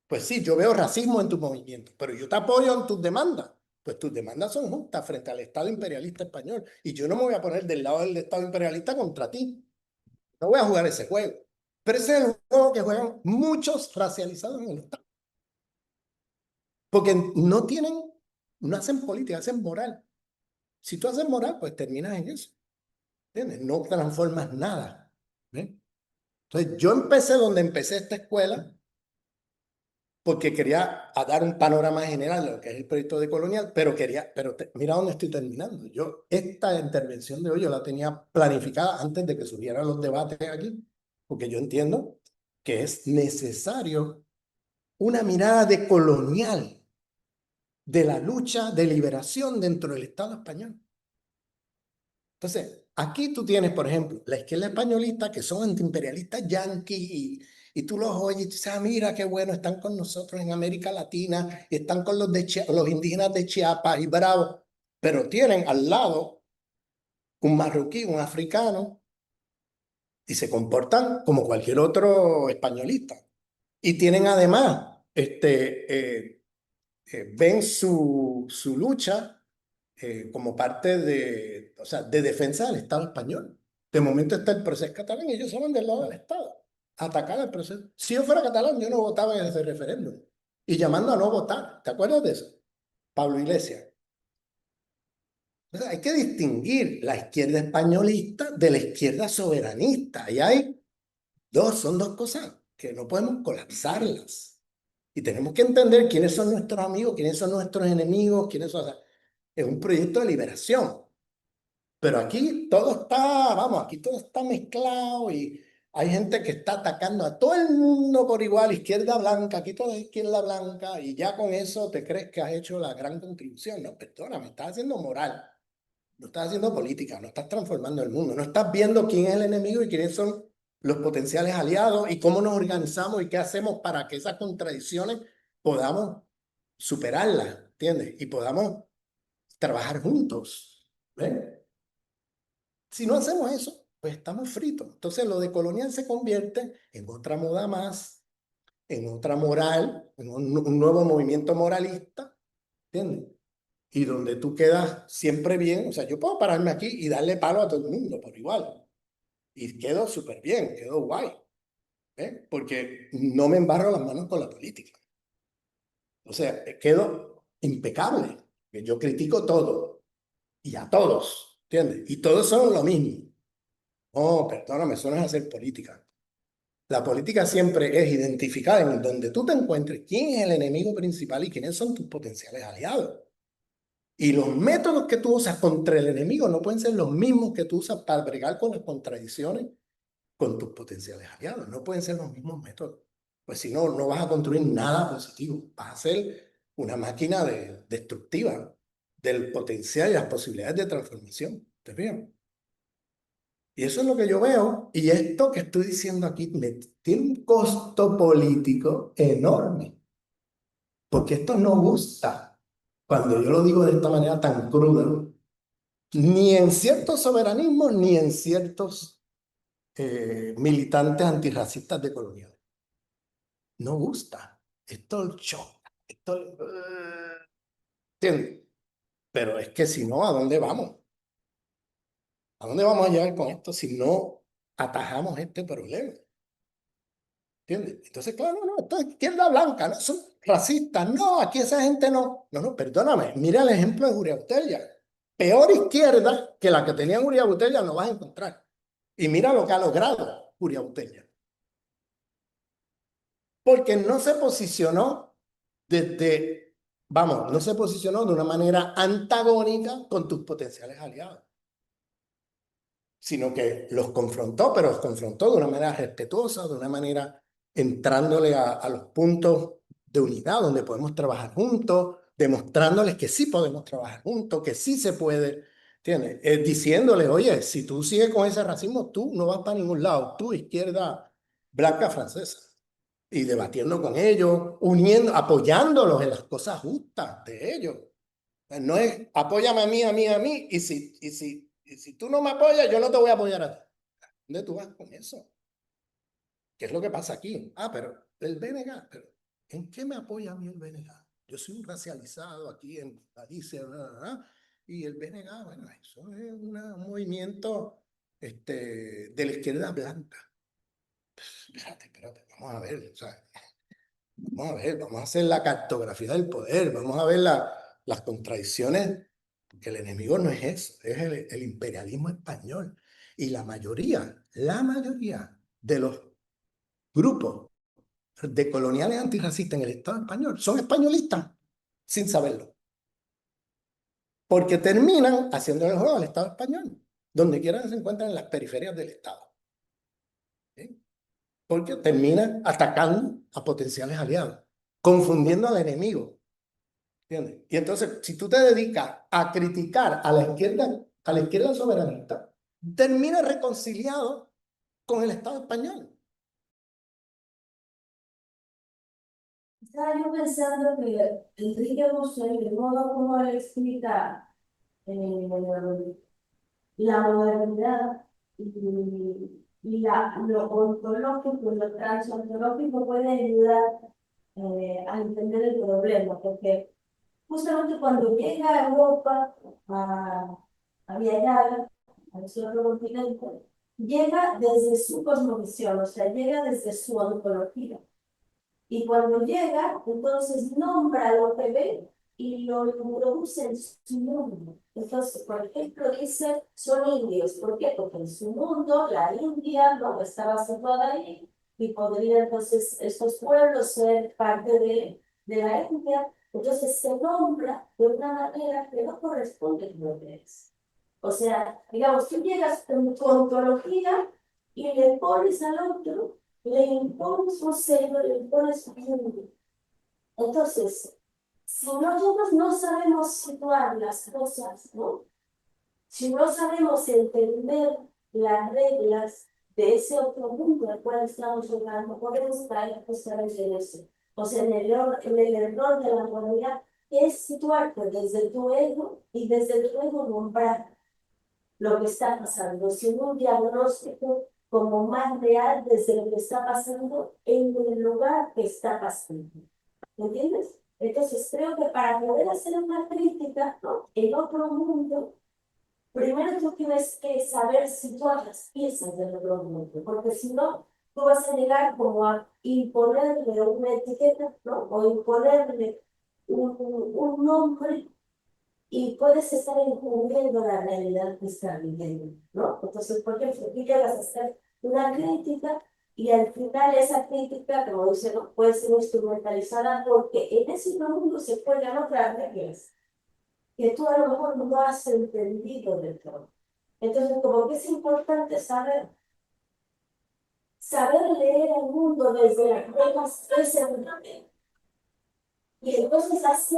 Pues sí, yo veo racismo en tu movimiento, pero yo te apoyo en tus demandas. Pues tus demandas son justas frente al Estado imperialista español. Y yo no me voy a poner del lado del Estado imperialista contra ti. No voy a jugar ese juego. Pero ese es el juego que juegan muchos racializados en el Estado. Porque no hacen política, hacen moral. Si tú haces moral, pues terminas en eso. ¿Entiendes? No transformas nada. ¿Ves? Entonces, yo empecé donde empecé esta escuela, porque quería dar un panorama general de lo que es el proyecto de Colonial, pero mira dónde estoy terminando. Esta intervención de hoy yo la tenía planificada antes de que subieran los debates aquí, porque yo entiendo que es necesario una mirada de colonial de la lucha de liberación dentro del Estado español. Entonces, aquí tú tienes, por ejemplo, la izquierda españolista, que son antiimperialistas yanquis, y tú los oyes y tú dices, mira qué bueno, están con nosotros en América Latina, y están con los indígenas de Chiapas y Bravo, pero tienen al lado un marroquí, un africano, y se comportan como cualquier otro españolista. Y tienen además, ven su lucha como parte o sea, de defensa del Estado español. De momento está el proceso catalán y ellos se van del lado del Estado, a atacar el proceso. Si yo fuera catalán, yo no votaba en ese referéndum. Y llamando a no votar. ¿Te acuerdas de eso? Pablo Iglesias. O sea, hay que distinguir la izquierda españolista de la izquierda soberanista. Y son dos cosas que no podemos colapsarlas. Y tenemos que entender quiénes son nuestros amigos, quiénes son nuestros enemigos, quiénes son... O sea, es un proyecto de liberación. Pero aquí todo aquí todo está mezclado y hay gente que está atacando a todo el mundo por igual, izquierda blanca, aquí todo es izquierda blanca, y ya con eso te crees que has hecho la gran contribución. No, perdóname, estás haciendo moral, no estás haciendo política, no estás transformando el mundo, no estás viendo quién es el enemigo y quiénes son los potenciales aliados y cómo nos organizamos y qué hacemos para que esas contradicciones podamos superarlas, ¿entiendes? Y podamos trabajar juntos, ¿ves? Si no hacemos eso, pues estamos fritos. Entonces lo de colonial se convierte en otra moda más, en otra moral, en un nuevo movimiento moralista, ¿entiendes? Y donde tú quedas siempre bien, o sea, yo puedo pararme aquí y darle palo a todo el mundo por igual. Y quedo súper bien, quedo guay, ¿eh? Porque no me embarro las manos con la política. O sea, quedo impecable. Yo critico todo y a todos, ¿entiendes? Y todos son lo mismo. Oh, perdóname, eso no es hacer política. La política siempre es identificar en donde tú te encuentres quién es el enemigo principal y quiénes son tus potenciales aliados. Y los métodos que tú usas contra el enemigo no pueden ser los mismos que tú usas para bregar con las contradicciones con tus potenciales aliados. No pueden ser los mismos métodos. Pues si no, no vas a construir nada positivo. Vas a ser una máquina destructiva del potencial y las posibilidades de transformación. ¿Te fijas? Y eso es lo que yo veo. Y esto que estoy diciendo aquí tiene un costo político enorme. Porque esto no gusta. Cuando yo lo digo de esta manera tan cruda, ni en ciertos soberanismos, ni en ciertos militantes antirracistas de colonial. No gusta. Esto choca. ¿Entiendes? Pero es que si no, ¿a dónde vamos? ¿A dónde vamos a llegar con esto si no atajamos este problema? ¿Entiendes? Entonces, claro, no, esto es izquierda blanca, no son racistas, no, aquí esa gente no. No, no, perdóname, mira el ejemplo de Julia Botella. Peor izquierda que la que tenía Julia Botella no vas a encontrar. Y mira lo que ha logrado Julia Botella. Porque no se posicionó no se posicionó de una manera antagónica con tus potenciales aliados, sino que los confrontó, pero los confrontó de una manera respetuosa, de una manera entrándole a los puntos de unidad donde podemos trabajar juntos, demostrándoles que sí podemos trabajar juntos, que sí se puede, ¿entiendes? Diciéndoles, oye, si tú sigues con ese racismo, tú no vas para ningún lado, tú izquierda blanca francesa. y debatiendo con ellos, apoyándolos en las cosas justas de ellos. No es apóyame a mí, a mí, a mí, y si tú no me apoyas, yo no te voy a apoyar a ti. ¿Dónde tú vas con eso? ¿Qué es lo que pasa aquí? Pero el BNG, pero ¿en qué me apoya a mí el BNG? Yo soy un racializado aquí en Galicia, y el BNG, bueno, eso es un movimiento de la izquierda blanca. Espérate, vamos a ver, o sea, vamos a ver, vamos a hacer la cartografía del poder, vamos a ver las contradicciones, porque el enemigo no es eso, es el imperialismo español. Y la mayoría de los grupos de coloniales antirracistas en el Estado español son españolistas, sin saberlo. Porque terminan haciendo el juego al Estado español, donde quiera que se encuentran en las periferias del Estado. ¿Sí? Porque terminan atacando a potenciales aliados, confundiendo al enemigo. ¿Entiendes? Y entonces, si tú te dedicas a criticar a la izquierda soberanista, termina reconciliado con el Estado español. Estaba yo pensando que Enrique Busoy, de modo como él explica la modernidad y lo ontológico y lo transontológico puede ayudar a entender el problema, porque justamente cuando llega a Europa a viajar al sur del continente, llega desde su cosmovisión, o sea, llega desde su ontología. Y cuando llega, entonces nombra lo que ve y lo introduce en su mundo. Entonces, por ejemplo, dice, son indios. ¿Por qué? Porque en su mundo, la India no estaba situada ahí y podrían entonces estos pueblos ser parte de la India. Entonces se nombra de una manera que no corresponde con lo que es. O sea, digamos, tú llegas con tu ontología y le pones al otro, le impones un sello, le impones un mundo. Entonces, si nosotros no sabemos situar las cosas, ¿no? Si no sabemos entender las reglas de ese otro mundo al cual estamos jugando, podemos caer justamente en eso. O sea, en el error de la humanidad, que es situarte desde tu ego y desde tu ego nombrar lo que está pasando, sin un diagnóstico como más real desde lo que está pasando en el lugar que está pasando. ¿Me entiendes? Entonces creo que para poder hacer una crítica, ¿no?, en otro mundo, primero tú tienes que saber situar las piezas del otro mundo, porque si no, tú vas a llegar como a imponerle una etiqueta, ¿no?, o imponerle un nombre y puedes estar encubriendo la realidad que está viviendo, ¿no? Entonces, por ejemplo, tú llegas a hacer una crítica y al final esa crítica, como dice, no puede ser instrumentalizada porque en ese mundo se juegan otras reglas que tú a lo mejor no has entendido del todo. Entonces, como que es importante saber leer el mundo desde las reglas de ese mundo. Y entonces así,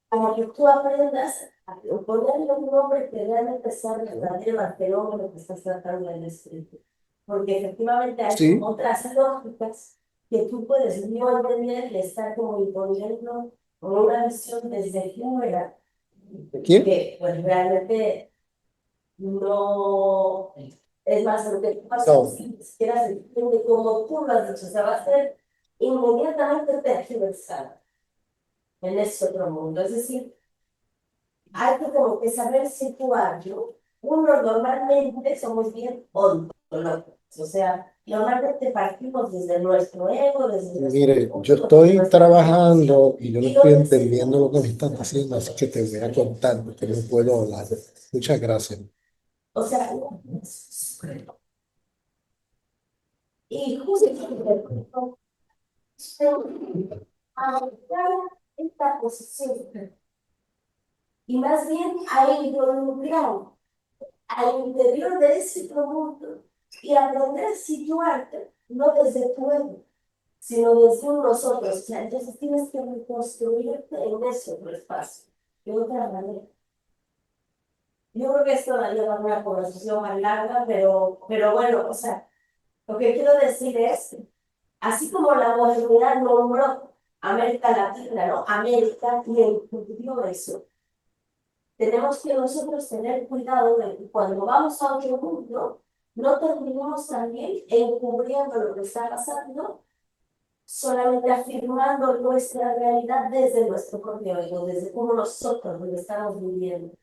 para que tú aprendas a ponerle un nombre que realmente sea verdadero al fenómeno que estás tratando de describir. Porque efectivamente hay Sí. otras lógicas que tú puedes no entender y estar como imponiendo con una visión desde fuera. ¿Quién? Que pues realmente no es más lo que pasa, No. si ni siquiera se entiende como tú lo has dicho, o sea, va a ser inmediatamente tergiversado en ese otro mundo. Es decir, hay que como que saber situarlo. Uno normalmente somos bien ontológicos, o sea, normalmente partimos desde nuestro ego, desde nuestro Mire, yo estoy trabajando y yo no estoy entendiendo lo que me están diciendo, así que te voy a contar porque no puedo hablar. Muchas gracias. O sea, y justamente adoptar esta posición y más bien a involucrar al interior de ese mundo y aprender a situarte no desde tu ego, sino desde un nosotros. O sea, entonces tienes que reconstruirte en ese otro espacio, de otra manera. Yo creo que esto va a llevar una conversación más larga, pero bueno, o sea, lo que quiero decir es Así como la modernidad nombró América Latina, ¿no? América, y incluyó eso. Tenemos que nosotros tener cuidado de que cuando vamos a otro mundo, no terminemos también encubriendo lo que está pasando, solamente afirmando nuestra realidad desde nuestro propio ego, desde cómo nosotros lo estamos viviendo,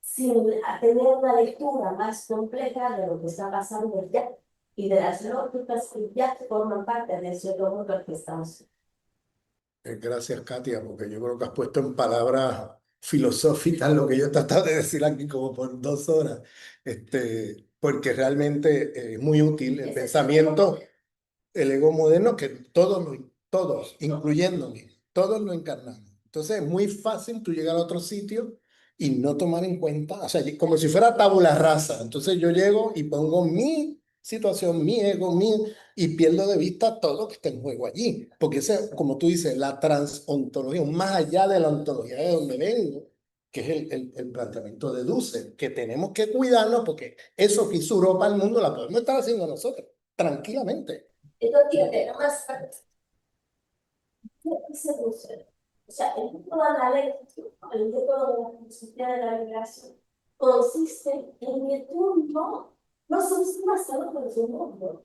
sin tener una lectura más compleja de lo que está pasando ya y de las lógicas que ya forman parte de ese otro mundo al que estamos. Gracias, Katia, porque yo creo que has puesto en palabras filosóficas lo que yo he tratado de decir aquí como por 2 horas, porque realmente es muy útil el pensamiento, el ego moderno, que todos, incluyéndome, todos lo encarnamos. Entonces es muy fácil tú llegar a otro sitio y no tomar en cuenta, o sea, como si fuera tabula rasa. Entonces yo llego y pongo mi situación, mi ego, y pierdo de vista todo lo que está en juego allí. Porque ese, como tú dices, la transontología, más allá de la ontología de donde vengo, que es el planteamiento de Dussel, que tenemos que cuidarnos porque eso que hizo Europa al mundo la podemos estar haciendo nosotros, tranquilamente. Esto tiene más seducción. O sea, el método analéctico, el método de la filosofía de la liberación, consiste en que tú no subestimas solo por su mundo,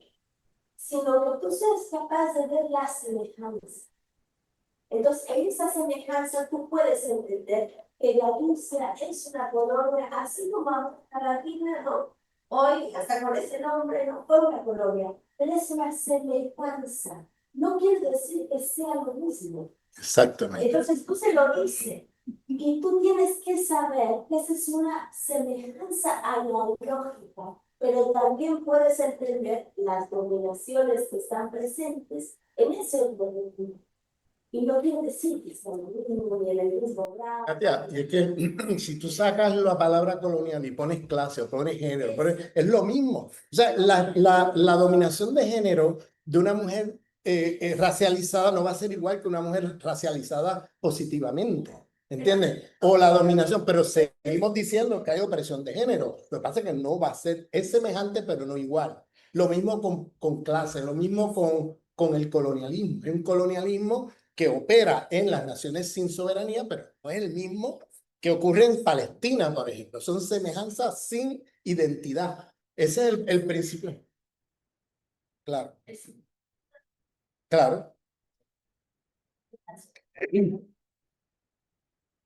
sino que tú seas capaz de ver la semejanza. Entonces, en esa semejanza tú puedes entender que la Rusia es una colonia, así como Argentina, ¿no? Hoy, hasta con ese nombre, no fue una colonia, pero es una semejanza. No quiere decir que sea lo mismo. Exactamente. Entonces tú se lo dices. Y tú tienes que saber que esa es una semejanza analógica, pero también puedes entender las dominaciones que están presentes en ese organismo. Y no quiere decir que son lo mismo ni en el mismo grado. Katia, y es que si tú sacas la palabra colonial y pones clase o pones género, es lo mismo. O sea, la dominación de género de una mujer racializada no va a ser igual que una mujer racializada positivamente. ¿Entiendes? O la dominación, pero seguimos diciendo que hay opresión de género. Lo que pasa es que no va a ser, es semejante, pero no igual. Lo mismo con clase, lo mismo con el colonialismo. Es un colonialismo que opera en las naciones sin soberanía, pero no es el mismo que ocurre en Palestina, por ejemplo. Son semejanzas sin identidad. Ese es el principio. Claro, claro,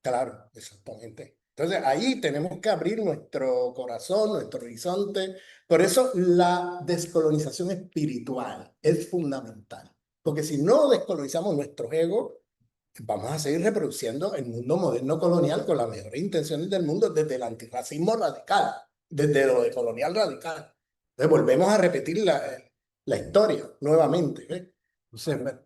claro, exactamente. Entonces ahí tenemos que abrir nuestro corazón, nuestro horizonte. Por eso la descolonización espiritual es fundamental. Porque si no descolonizamos nuestros egos, vamos a seguir reproduciendo el mundo moderno colonial con las mejores intenciones del mundo desde el antirracismo radical, desde lo de colonial radical. Entonces volvemos a repetir la historia nuevamente. ¿Ves? Entonces,